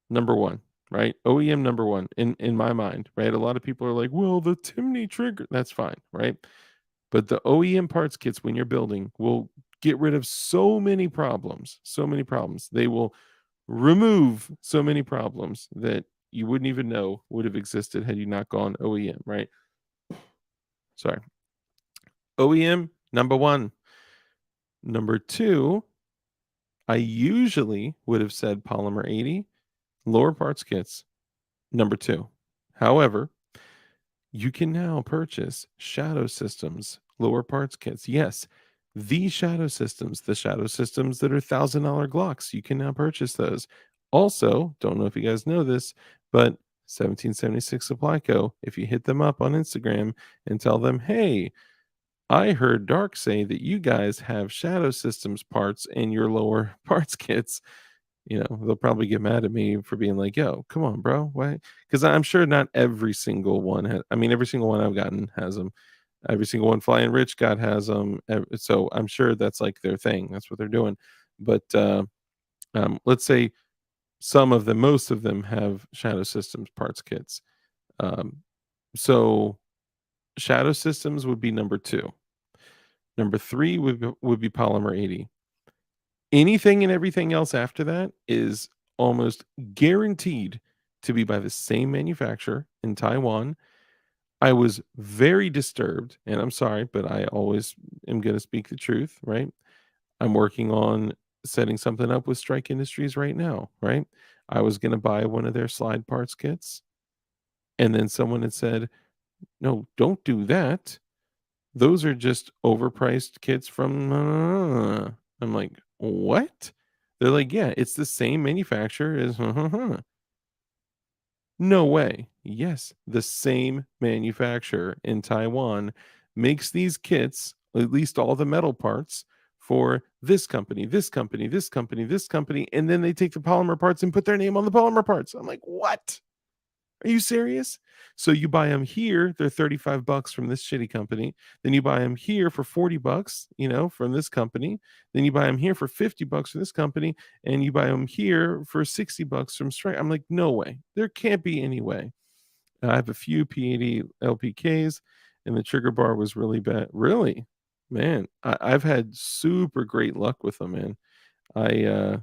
number 1, right? OEM number 1 in my mind, right? A lot of people are like, "Well, the Timney trigger." That's fine, right? But the OEM parts kits when you're building will get rid of so many problems, so many problems. They will remove so many problems that you wouldn't even know would have existed had you not gone OEM, right? Sorry. OEM, number 1. Number 2, I usually would have said Polymer 80, lower parts kits, number 2. However, you can now purchase Shadow Systems lower parts kits. Yes, the Shadow Systems that are $1,000 Glocks. You can now purchase those. Also, don't know if you guys know this, but 1776 Supply Co. If you hit them up on Instagram and tell them, "Hey, I heard Dark say that you guys have Shadow Systems parts in your lower parts kits," they'll probably get mad at me for being like, "Yo, come on, bro. Why?" Because I'm sure not every single one every single one I've gotten has them. Every single one Flying Rich got has them. So I'm sure that's like their thing. That's what they're doing. But let's say most of them have Shadow Systems parts kits. Um, so Shadow Systems would be number 2. Number 3 would be Polymer 80. Anything and everything else after that is almost guaranteed to be by the same manufacturer in Taiwan. I was very disturbed, and I'm sorry, but I always am gonna speak the truth, right? I'm working on setting something up with Strike Industries right now, right? I was gonna buy one of their slide parts kits, and then someone had said, "No, don't do that. Those are just overpriced kits from" I'm like, "What?" They're like, "Yeah, it's the same manufacturer as" No way. Yes, the same manufacturer in Taiwan makes these kits, at least all the metal parts, for this company, this company, this company, this company, and then they take the polymer parts and put their name on the polymer parts. I'm like, "What? Are you serious?" So you buy them here, they're 35 bucks from this shitty company. Then you buy them here for 40 bucks, from this company. Then you buy them here for 50 bucks from this company, and you buy them here for 60 bucks from Strike. I'm like, "No way. There can't be any way." I have a few P80 LPKs, and the trigger bar was really bad. Really? Man, I've had super great luck with them, man. I, uh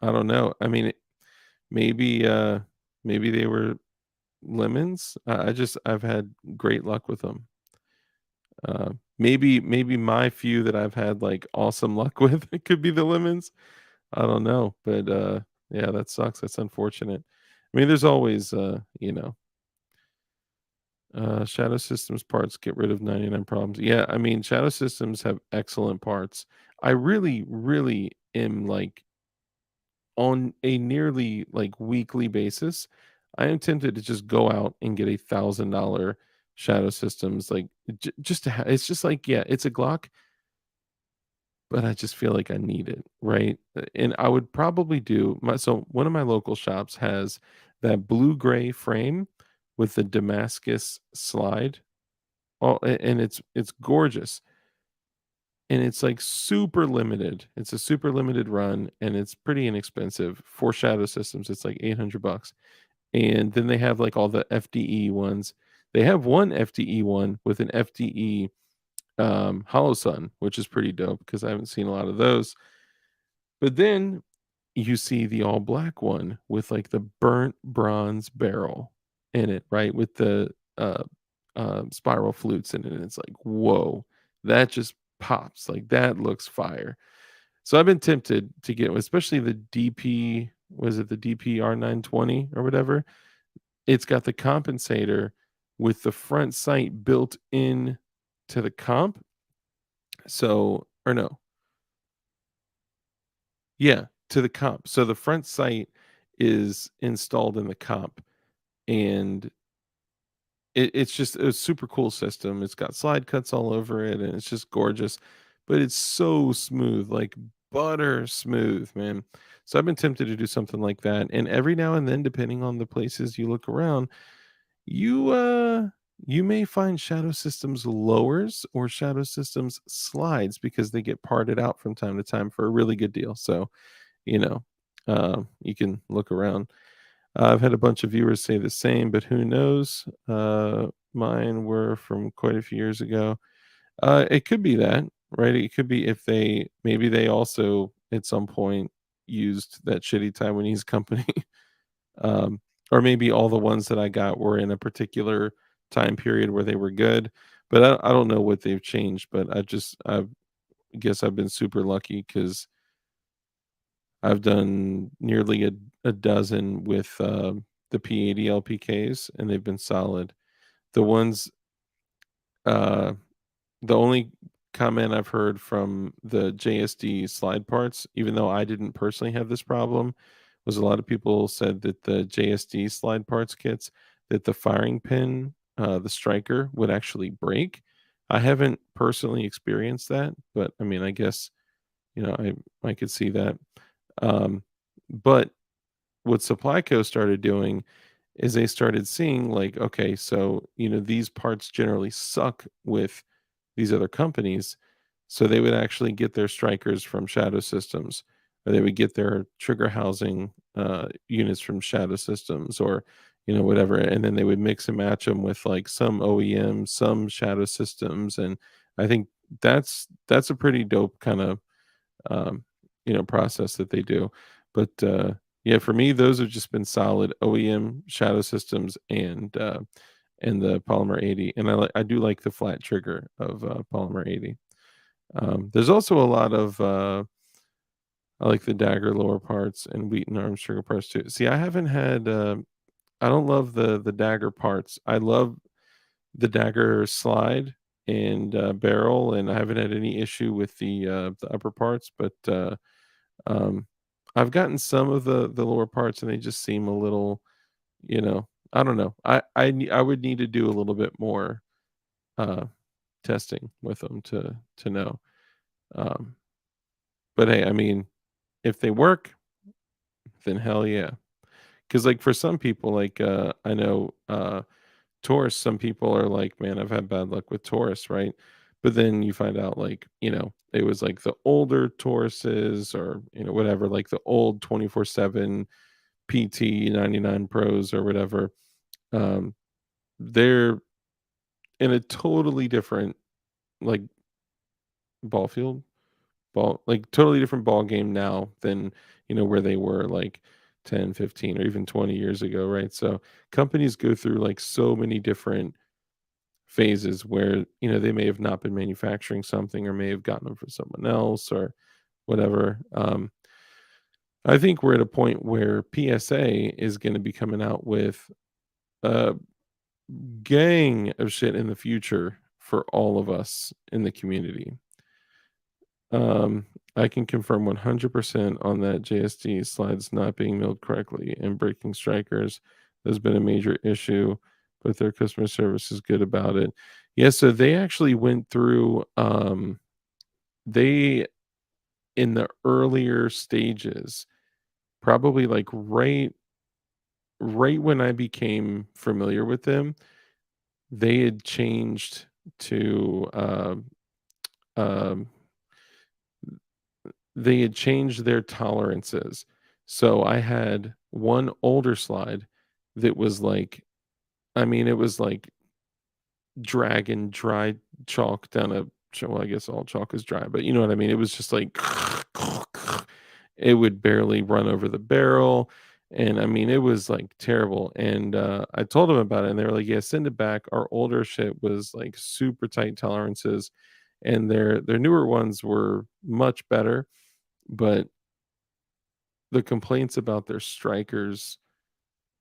I don't know. I mean, maybe, maybe they were lemons. I've had great luck with them. Maybe my few that I've had, like, awesome luck with, it could be the lemons. I don't know, but, yeah, that sucks. That's unfortunate. I mean, there's always, Shadow Systems parts get rid of 99 problems. Yeah, I mean, Shadow Systems have excellent parts. I really, really am, like, on a nearly, like, weekly basis, I am tempted to just go out and get $1,000 Shadow Systems, like, just to it's just like, yeah, it's a Glock, but I just feel like I need it, right? And I would probably do one of my local shops has that blue-gray frame with the Damascus slide. And it's gorgeous, and it's, like, super limited. It's a super limited run, and it's pretty inexpensive. For Shadow Systems, it's, like, 800 bucks. And then they have, like, all the FDE ones. They have one FDE one with an FDE, hollow sun, which is pretty dope because I haven't seen a lot of those. But then you see the all black one with, like, the burnt bronze barrel in it, right? With the, spiral flutes in it, and it's like, "Whoa, that just pops." Like, that looks fire. So I've been tempted to get, especially the DP, was it the DP R920 or whatever? It's got the compensator with the front sight built in to the comp. So, or no, yeah, to the comp. So the front sight is installed in the comp, and it's just a super cool system. It's got slide cuts all over it, and it's just gorgeous, but it's so smooth, like butter smooth, man. So I've been tempted to do something like that, and every now and then, depending on the places you look around, you, you may find Shadow Systems lowers or Shadow Systems slides because they get parted out from time to time for a really good deal. So, you know, you can look around. I've had a bunch of viewers say the same, but who knows? Mine were from quite a few years ago. It could be that, right? It could be if maybe they also at some point used that shitty Taiwanese company. um, or maybe all the ones that I got were in a particular time period where they were good. But I don't know what they've changed. But I guess I've been super lucky because I've done nearly a dozen with, the P80 LPKs, and they've been solid. The ones, uh the only comment I've heard from the JSD slide parts, even though I didn't personally have this problem, was a lot of people said that the JSD slide parts kits, that the firing pin, the striker would actually break. I haven't personally experienced that, but I mean, I guess, I could see that. Um, but what Supply Co started doing is they started seeing like, okay, so these parts generally suck with these other companies, so they would actually get their strikers from Shadow Systems, or they would get their trigger housing units from Shadow Systems, or whatever, and then they would mix and match them with like some OEM, some Shadow Systems, and I think that's a pretty dope kind of um, process that they do. But yeah, for me, those have just been solid OEM Shadow Systems and and the Polymer 80, and I do like the flat trigger of, Polymer 80. There's also a lot of, I like the dagger lower parts and Wheaton arms trigger parts too. See, I haven't had, I don't love the dagger parts. I love the dagger slide and, barrel, and I haven't had any issue with the upper parts, but, um, I've gotten some of the lower parts, and they just seem a little, you know, I don't know. I would need to do a little bit more, uh, testing with them to know. Um, but hey, I mean, if they work, then hell yeah. Because like, for some people, like, I know, Taurus, some people are like, "Man, I've had bad luck with Taurus," right? But then you find out, like, it was, like, the older Tauruses or, whatever, like, the old 24/7 PT 99 Pros or whatever, um, they're in a totally different, like, ball field, totally different ball game now than, where they were, like, 10, 15, or even 20 years ago, right? So, companies go through, like, so many different phases where, they may have not been manufacturing something or may have gotten them from someone else or whatever. I think we're at a point where PSA is gonna be coming out with a gang of shit in the future for all of us in the community. Um, I can confirm 100% on that JSD slides not being milled correctly and breaking strikers has been a major issue, but their customer service is good about it. Yeah, so they actually went through, they in the earlier stages, probably like right when I became familiar with them, they had changed to, um they had changed their tolerances. So I had one older slide that was like, I mean, it was like dragging dry chalk down a well, I guess all chalk is dry, but you know what I mean? It was just like it would barely run over the barrel. And I mean, it was like terrible. And I told them about it, and they were like, "Yeah, send it back." Our older shit was like super tight tolerances, and their newer ones were much better. But the complaints about their strikers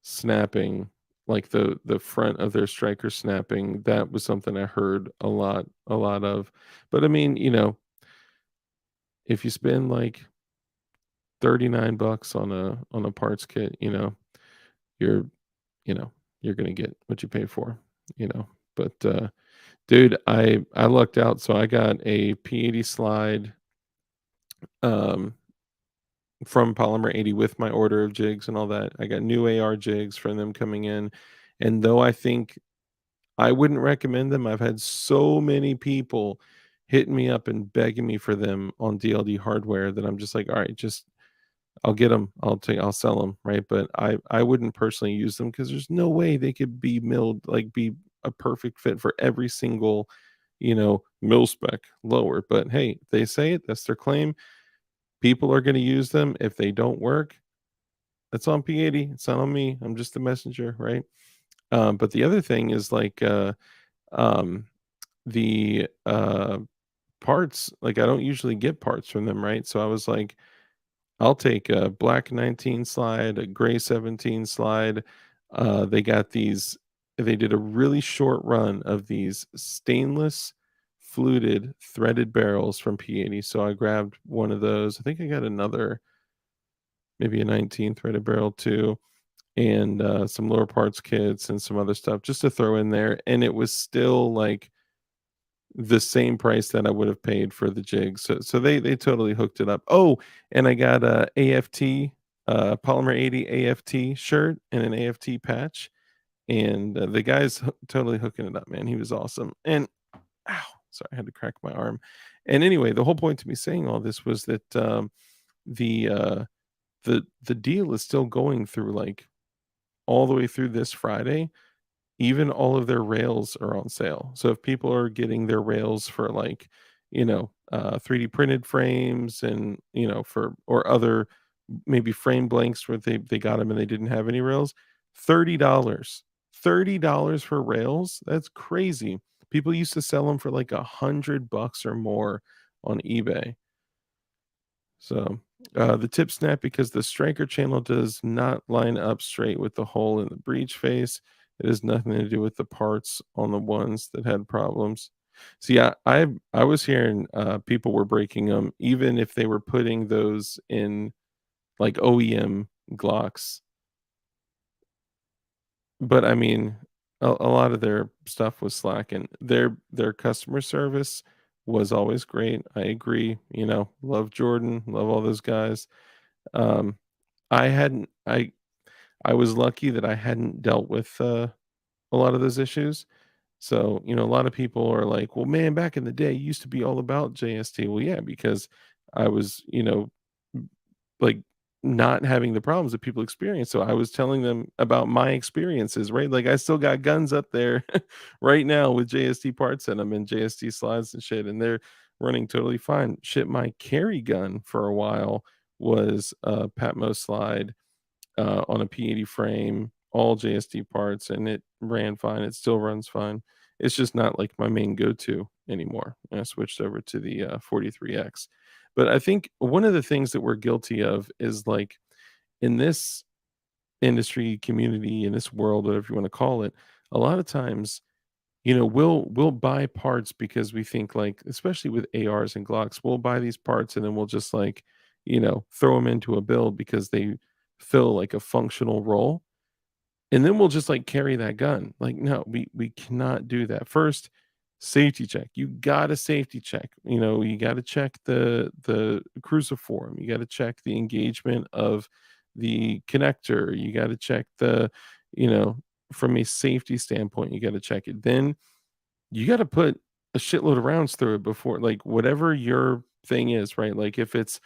snapping, like the front of their striker snapping, that was something I heard a lot of. But I mean, if you spend like 39 bucks on a parts kit, you're you know, you're gonna get what you pay for, you know. But dude, I lucked out, so I got a P80 slide, um from Polymer 80 with my order of jigs and all that. I got new AR jigs from them coming in. And though I think I wouldn't recommend them, I've had so many people hitting me up and begging me for them on DLD Hardware that I'm just like, all right, just I'll get them. I'll sell them, right? But I wouldn't personally use them because there's no way they could be milled, like be a perfect fit for every single, mill spec lower. But hey, they say it, that's their claim. People are going to use them. If they don't work, that's on P80. It's not on me. I'm just the messenger, right? But the other thing is like, um, the parts. Like, I don't usually get parts from them, right? So I was like, I'll take a black 19 slide, a gray 17 slide. They got these. They did a really short run of these stainless fluted threaded barrels from P80. So I grabbed one of those. I think I got another, maybe a 19 threaded barrel too, and some lower parts kits and some other stuff just to throw in there. And it was still like the same price that I would have paid for the jig. So they totally hooked it up. Oh, and I got a AFT, Polymer 80 AFT shirt and an AFT patch. And the guy's totally hooking it up, man. He was awesome. And ow, sorry, I had to crack my arm. And anyway, the whole point to me saying all this was that, the uh the deal is still going through, like, all the way through this Friday. Even all of their rails are on sale. So if people are getting their rails for, like, 3D printed frames and, for or other maybe frame blanks where they got them and they didn't have any rails, $30. $30 for rails? That's crazy. People used to sell them for like $100 or more on eBay. So, the tip snap because the striker channel does not line up straight with the hole in the breech face. It has nothing to do with the parts on the ones that had problems. See, I was hearing, people were breaking them even if they were putting those in, like, OEM Glocks. But, I mean, a lot of their stuff was slacking. Their customer service was always great, I agree, love Jordan, love all those guys. Um, I hadn't I was lucky that I hadn't dealt with, a lot of those issues. So, a lot of people are like, "Well, man, back in the day, it used to be all about JST." Well, yeah, because I was, like, not having the problems that people experience, so I was telling them about my experiences, right? Like, I still got guns up there right now with JST parts in them and JST slides and shit, and they're running totally fine. Shit, my carry gun for a while was a Patmo slide on a P80 frame, all JST parts, and it ran fine. It still runs fine. It's just not like my main go-to anymore. And I switched over to the 43X. But I think one of the things that we're guilty of is like in this industry community, in this world, whatever you want to call it, a lot of times, we'll buy parts because we think like, especially with ARs and Glocks, we'll buy these parts and then we'll just like, throw them into a build because they fill like a functional role. And then we'll just like carry that gun. Like, no, we cannot do that. First, safety check. You got to safety check. You got to check the cruciform. You got to check the engagement of the connector. You got to check you know, from a safety standpoint, you got to check it. Then you gotta put a shitload of rounds through it before like, whatever your thing is, right? Like, if it's,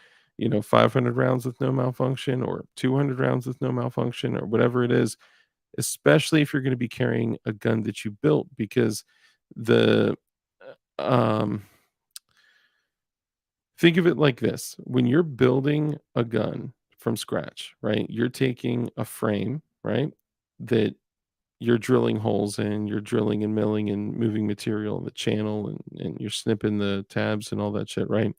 500 rounds with no malfunction or 200 rounds with no malfunction or whatever it is, especially if you're gonna be carrying a gun that you built because the, um think of it like this, when you're building a gun from scratch, right? You're taking a frame, right, that you're drilling holes in, you're drilling and milling and moving material in the channel and you're snipping the tabs and all that shit, right?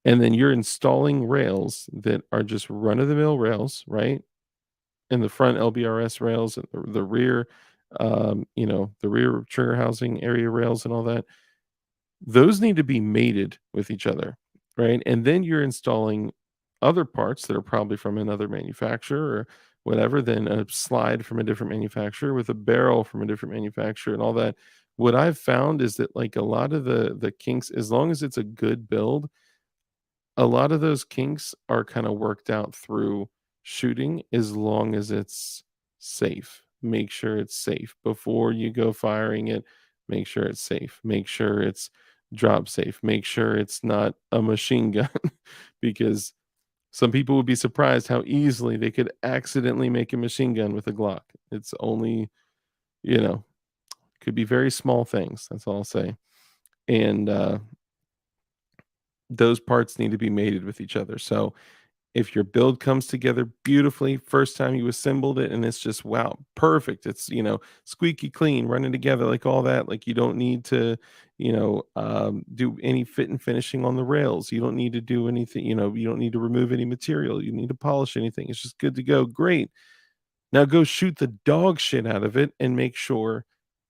And then you're installing rails that are just run of the mill rails, right? In the front LBRS rails and the rear, the rear trigger housing area rails and all that. Those need to be mated with each other, right? And then you're installing other parts that are probably from another manufacturer or whatever, then a slide from a different manufacturer with a barrel from a different manufacturer and all that. What I've found is that like a lot of the kinks, as long as it's a good build, a lot of those kinks are kind of worked out through shooting as long as it's safe. Make sure it's safe before you go firing it. Make sure it's safe. Make sure it's drop safe. Make sure it's not a machine gun because some people would be surprised how easily they could accidentally make a machine gun with a Glock. It's only, you know, could be very small things. That's all I'll say. And those parts need to be mated with each other. So if your build comes together beautifully, first time you assembled it and it's just wow, perfect. It's, squeaky clean, running together like all that. Like you don't need to, do any fit and finishing on the rails. You don't need to do anything, you don't need to remove any material. You need to polish anything. It's just good to go. Great. Now go shoot the dog shit out of it and make sure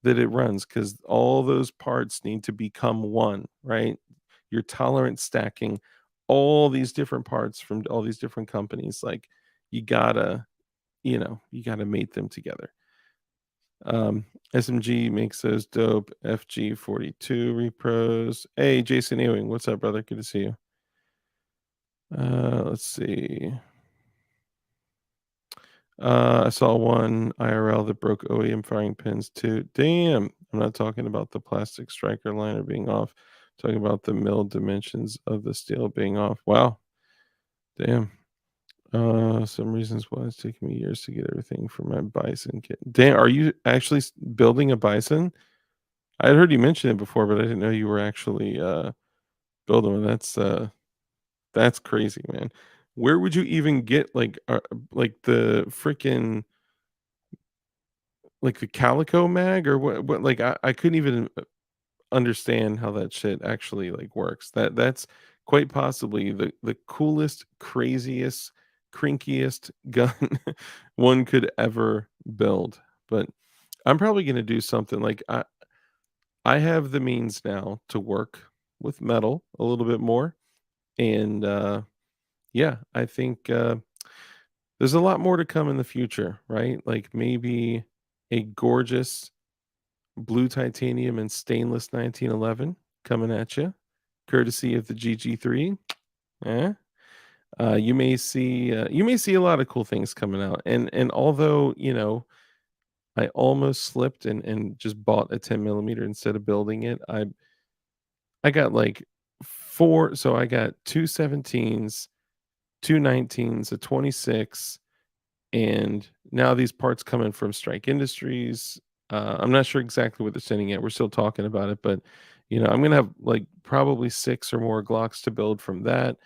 that it runs because all those parts need to become one, right? Your tolerance stacking all these different parts from all these different companies. Like you gotta, you gotta mate them together. SMG makes those dope FG42 repros. Hey, Jason Ewing, what's up, brother? Good to see you. Let's see. I saw one IRL that broke OEM firing pins too. Damn. I'm not talking about the plastic striker liner being off. I'm talking about the mill dimensions of the steel being off. Wow. Damn. Some reasons why it's taking me years to get everything for my bison kit. Damn, are you actually building a bison? I had heard you mention it before, but I didn't know you were actually building one. That's crazy, man. Where would you even get like the freaking like the calico mag or what like I couldn't even understand how that shit actually like works. That's quite possibly the coolest, craziest, crinkiest gun one could ever build. But I'm probably gonna do something like I have the means now to work with metal a little bit more. And yeah, I think there's a lot more to come in the future, right? Like maybe a gorgeous blue titanium and stainless 1911 coming at you, courtesy of the GG3. Eh? You may see a lot of cool things coming out, and although I almost slipped and just bought a 10 millimeter instead of building it, I got like four, so I got two 17s, two 19s, a 26, and now these parts coming from Strike Industries. I'm not sure exactly what they're sending yet. We're still talking about it, but I'm gonna have like probably 6 or more Glocks to build from that,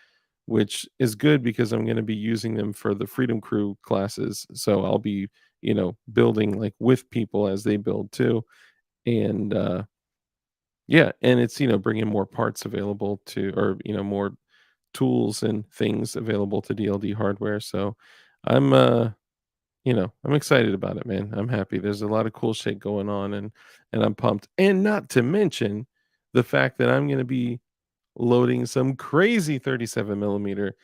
which is good because I'm gonna be using them for the Freedom Crew classes. So I'll be, building like with people as they build too. And yeah, and it's bringing more parts available to, or more tools and things available to DLD Hardware. So I'm I'm excited about it, man. I'm happy. There's a lot of cool shit going on, and I'm pumped. And not to mention the fact that I'm gonna be loading some crazy 37 millimeter.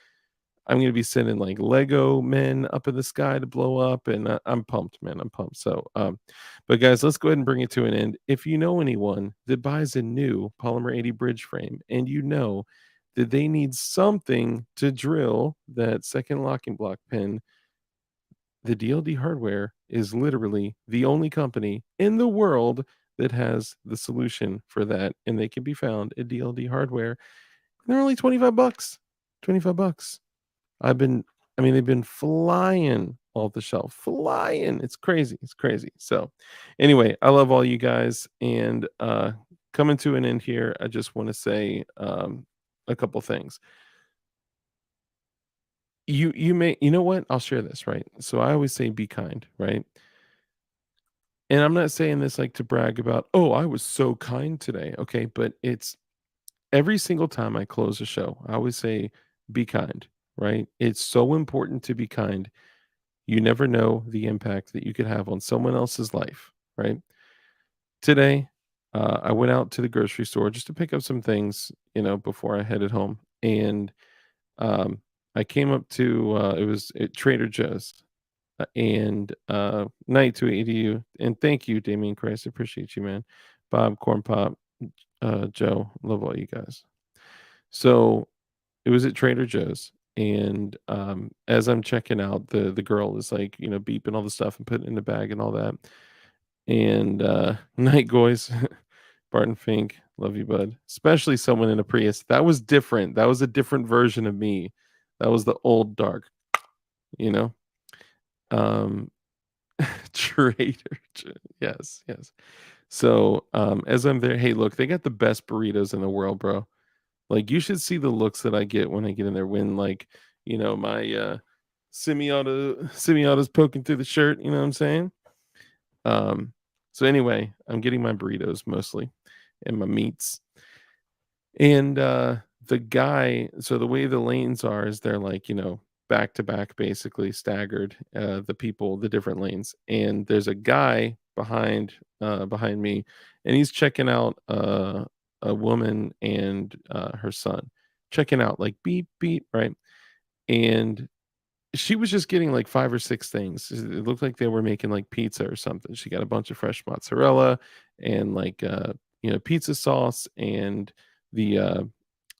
I'm gonna be sending like Lego men up in the sky to blow up, and I'm pumped, man. I'm pumped. So, but guys, let's go ahead and bring it to an end. If you know anyone that buys a new Polymer 80 bridge frame, and you know that they need something to drill that second locking block pin, the DLD Hardware is literally the only company in the world that has the solution for that, and they can be found at DLD Hardware. They're only 25 bucks. 25 bucks. I've been I mean, they've been flying off the shelf. Flying. It's crazy. It's crazy. So, anyway, I love all you guys, and coming to an end here, I just want to say a couple things. You know what? I'll share this, right? So I always say be kind, right? And I'm not saying this like to brag about, "Oh, I was so kind today." Okay, but it's every single time I close a show, I always say be kind, right? It's so important to be kind. You never know the impact that you could have on someone else's life, right? Today, I went out to the grocery store just to pick up some things, before I headed home, and um, I came up to it was at Trader Joe's. And night to ADU, and thank you, Damien Christ, appreciate you, man. Bob, Corn Pop, Joe, love all you guys. So it was at Trader Joe's, and as I'm checking out, the girl is like, beeping all the stuff and putting it in the bag and all that. And Night Goys, Barton Fink, love you, bud. Especially someone in a Prius. That was different. That was a different version of me. That was the old dark, you know. Um, Trader yes, yes. So, as I'm there, hey, look, they got the best burritos in the world, bro. Like, you should see the looks that I get when I get in there when, like, my, semi-auto's poking through the shirt, you know what I'm saying? Um, so anyway, I'm getting my burritos mostly and my meats. And, the guy so the way the lanes are is they're like, back to back, basically staggered, the different lanes. And there's a guy behind me, and he's checking out, a woman and, her son. Checking out like beep, beep, right? And she was just getting like 5 or 6 things. It looked like they were making like pizza or something. She got a bunch of fresh mozzarella and like, pizza sauce and the,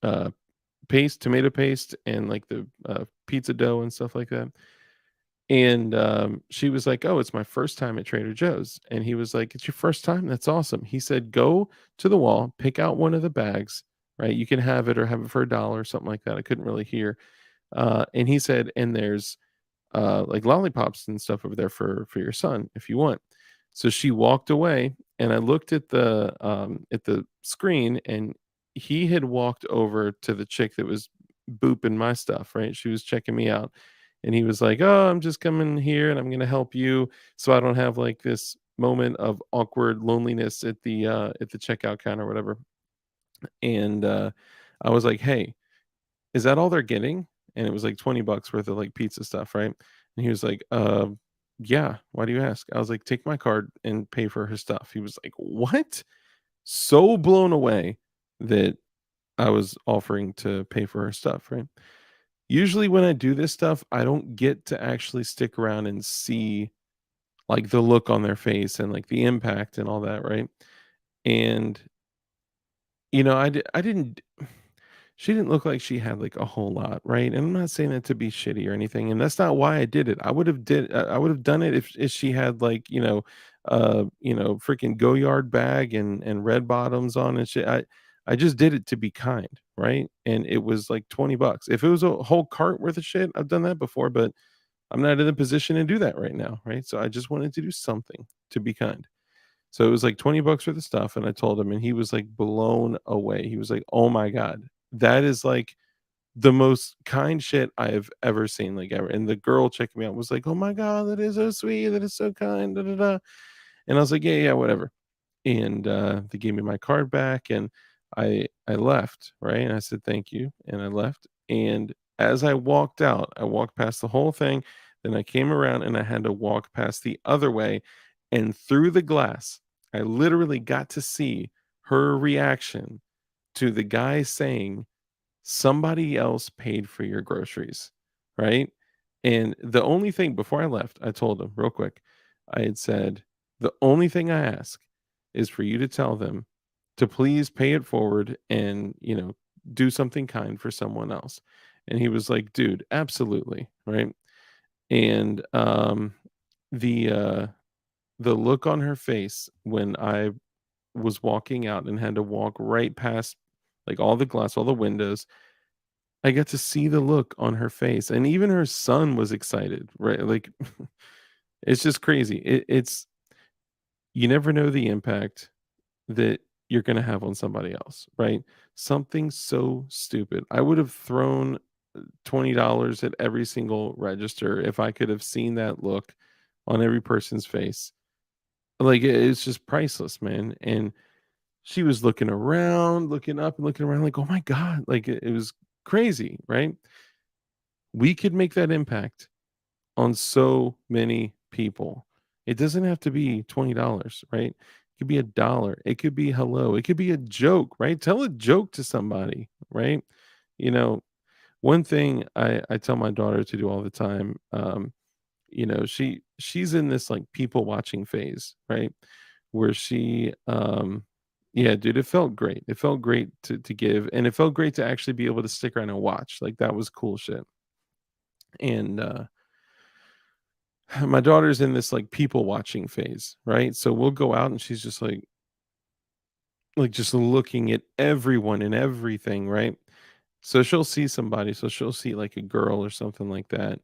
uh, tomato paste, and like the, pizza dough and stuff like that. And, she was like, "Oh, it's my first time at Trader Joe's." And he was like, "It's your first time? That's awesome." He said, "Go to the wall, pick out one of the bags, right? You can have it or have it for a dollar or something like that." I couldn't really hear. And he said, "And there's like lollipops and stuff over there for your son if you want." So she walked away, and I looked at the screen, and he had walked over to the chick that was booping my stuff, right? She was checking me out. And he was like, "Oh, I'm just coming here and I'm gonna help you so I don't have like this moment of awkward loneliness at the checkout counter or whatever, and, I was like, "Hey, is that all they're getting?" And it was like 20 bucks worth of, like, pizza stuff, right? And he was like, yeah, why do you ask?" I was like, "Take my card and pay for her stuff." He was like, "What?" So blown away that I was offering to pay for her stuff, right? Usually when I do this stuff, I don't get to actually stick around and see, like, the look on their face and, like, the impact and all that, right? And, I didn't she didn't look like she had, like, a whole lot, right? And I'm not saying that to be shitty or anything, and that's not why I did it. I would have done it if she had, like, freaking Go-Yard bag and red bottoms on and shit. I just did it to be kind, right? And it was like 20 bucks. If it was a whole cart worth of shit, I've done that before, but I'm not in a position to do that right now, right? So I just wanted to do something to be kind. So it was like 20 bucks worth of stuff, and I told him, and he was, like, blown away. He was like, "Oh my god. That is, like, the most kind shit I have ever seen, like, ever." And the girl checking me out was like, "Oh my god, that is so sweet. That is so kind, da, da, da." And I was like, "Yeah, yeah, whatever." And, they gave me my card back, and I left, right? And I said, "Thank you," and I left, and as I walked out, I walked past the whole thing, then I came around, and I had to walk past the other way, and through the glass, I literally got to see her reaction to the guy saying, "Somebody else paid for your groceries," right? And the only thing before I left, I told him real quick, I had said, "The only thing I ask is for you to tell them to please pay it forward and, do something kind for someone else." And he was like, "Dude, absolutely." Right? And the uh the look on her face when I was walking out and had to walk right past, like, all the glass, all the windows, I got to see the look on her face, and even her son was excited, right? Like, it's just crazy. It's you never know the impact that you're gonna have on somebody else, right? Something so stupid. I would have thrown $20 at every single register if I could have seen that look on every person's face. Like, it's just priceless, man. And she was looking around, looking up and looking around like, "Oh my god." Like, it was crazy, right? We could make that impact on so many people. It doesn't have to be $20, right? It could be $1. It could be hello. It could be a joke, right? Tell a joke to somebody, right? You know, one thing I tell my daughter to do all the time, she's in this, like, people watching phase, right? Where yeah, dude, it felt great. It felt great to give, and it felt great to actually be able to stick around and watch. Like, that was cool shit. And my daughter's in this, like, people watching phase, right? So we'll go out and she's just like just looking at everyone and everything, right? So she'll see somebody, so she'll see, like, a girl or something like that,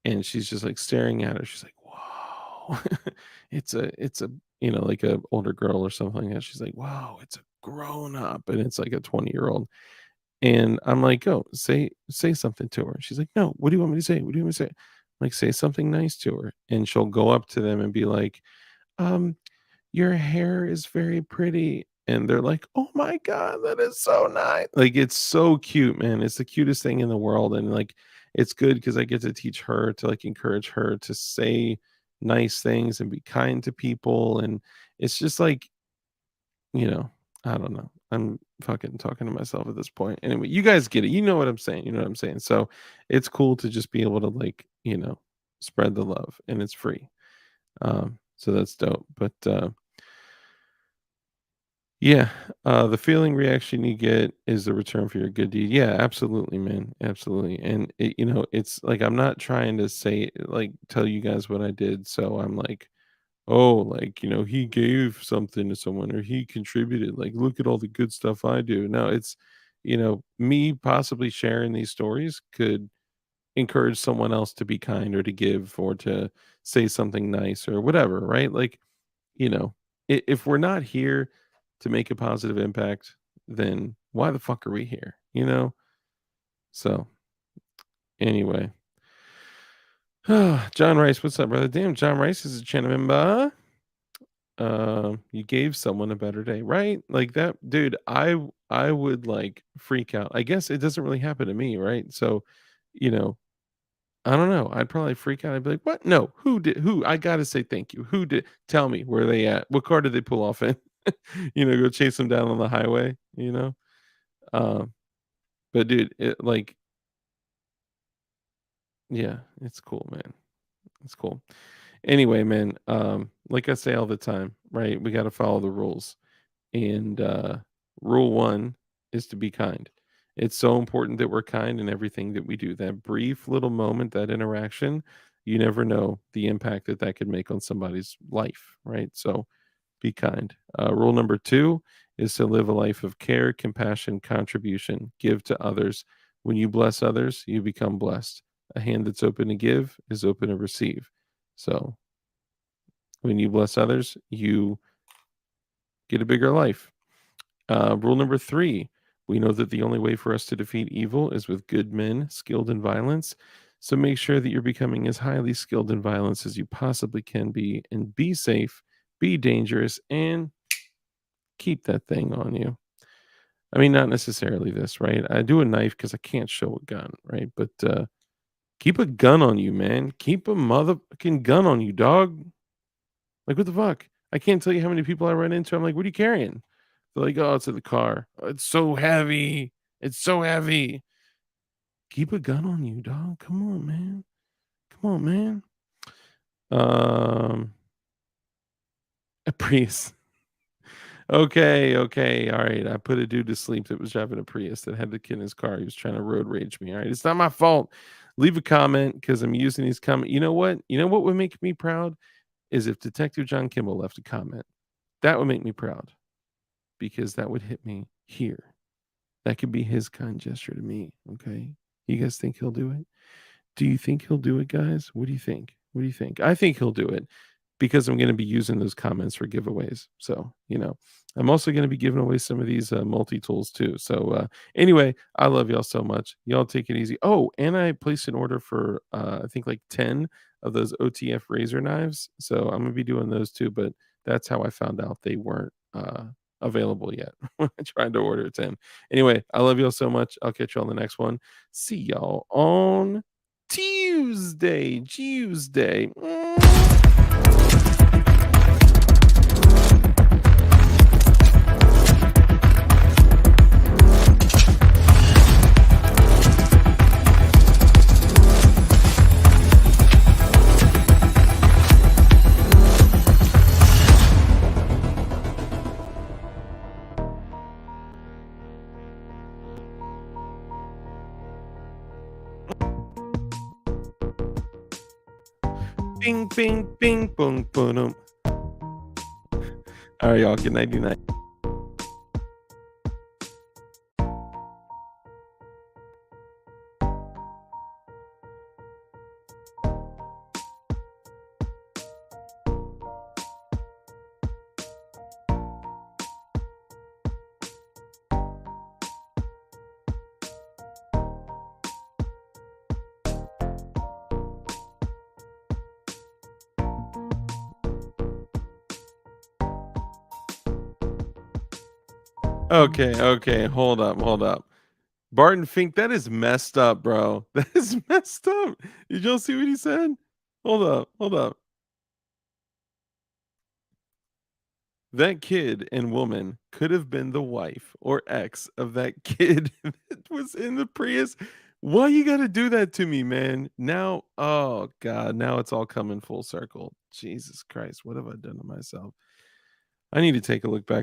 and she's just, like, staring at her. She's like, "Whoa." It's a, like, a older girl or something like that. She's like, "Wow, it's a grown up," and it's like a 20-year-old. And I'm like, "Oh, say something to her." She's like, "No, what do you want me to say? What do you want me to say?" I'm like, "Say something nice to her." And she'll go up to them and be like, um, "Your hair is very pretty." And they're like, "Oh my god, that is so nice." Like, it's so cute, man. It's the cutest thing in the world, and, like, it's good because I get to teach her to, like, encourage her to say nice things and be kind to people, and it's just like, you know, I don't know. I'm fucking talking to myself at this point. Anyway, you guys get it. You know what I'm saying. You know what I'm saying. So it's cool to just be able to, like, spread the love, and it's free. So that's dope. But yeah, the feeling reaction you get is the return for your good deed. Yeah, absolutely, man. Absolutely. And it's like I'm not trying to say, like, tell you guys what I did. So I'm like, oh, like, he gave something to someone or he contributed. Like, look at all the good stuff I do. No, it's, me possibly sharing these stories could encourage someone else to be kind or to give or to say something nice or whatever, right? Like, you know, if we're not here to make a positive impact, then why the fuck are we here? So anyway, John Rice, what's up, brother? Damn, John Rice is a channel member. You gave someone a better day, right? Like that, dude. I would like freak out. I guess it doesn't really happen to me, right? So, you know, I don't know. I'd probably freak out. I'd be like, "What? No. Who did? Who? I gotta say thank you. Who did? Tell me where they at? What car did they pull off in? Go chase them down on the highway. Um, but dude, yeah, it's cool, man. It's cool. Anyway, man, like I say all the time, right? We got to follow the rules. And rule one is to be kind. It's so important that we're kind in everything that we do. That brief little moment, that interaction, you never know the impact that that could make on somebody's life, right? So be kind. Rule number two is to live a life of care, compassion, contribution, give to others. When you bless others, you become blessed. A hand that's open to give is open to receive. So when you bless others, you get a bigger life. Rule number three, we know that the only way for us to defeat evil is with good men skilled in violence. So make sure that you're becoming as highly skilled in violence as you possibly can be, and be safe, be dangerous, and keep that thing on you. I mean, not necessarily this, right? I do a knife because I can't show a gun, right? But keep a gun on you, man. Keep a motherfucking gun on you, dog. Like, what the fuck? I can't tell you how many people I run into. I'm like, what are you carrying? They're like, oh, it's in the car. "Oh, it's so heavy. It's so heavy. Keep a gun on you, dog. Come on, man. Come on, man. Um, a Prius. Okay, okay, all right. I put a dude to sleep that was driving a Prius that had the kid in his car. He was trying to road rage me. All right, it's not my fault. Leave a comment because I'm using these comment. You know what? You know what would make me proud is if Detective John Kimball left a comment. That would make me proud because that would hit me here. That could be his kind gesture to me. Okay, you guys think he'll do it? Do you think he'll do it, guys? What do you think? What do you think? I think he'll do it because I'm going to be using those comments for giveaways. So, I'm also going to be giving away some of these multi tools too. So, anyway, I love y'all so much. Y'all take it easy. Oh, and I placed an order for, I think like 10 of those OTF razor knives. So, I'm going to be doing those too. But that's how I found out they weren't available yet when I tried to order 10. Anyway, I love y'all so much. I'll catch you on the next one. See y'all on Tuesday. Bing, bing, bing, boom, boom. All right, y'all. Good night. Good night. Okay. Hold up. Barton Fink, that is messed up, bro. That is messed up. Did y'all see what he said? Hold up. That kid and woman could have been the wife or ex of that kid that was in the Prius. Why you gotta do that to me, man? Now, oh God, now it's all coming full circle. Jesus Christ, what have I done to myself? I need to take a look back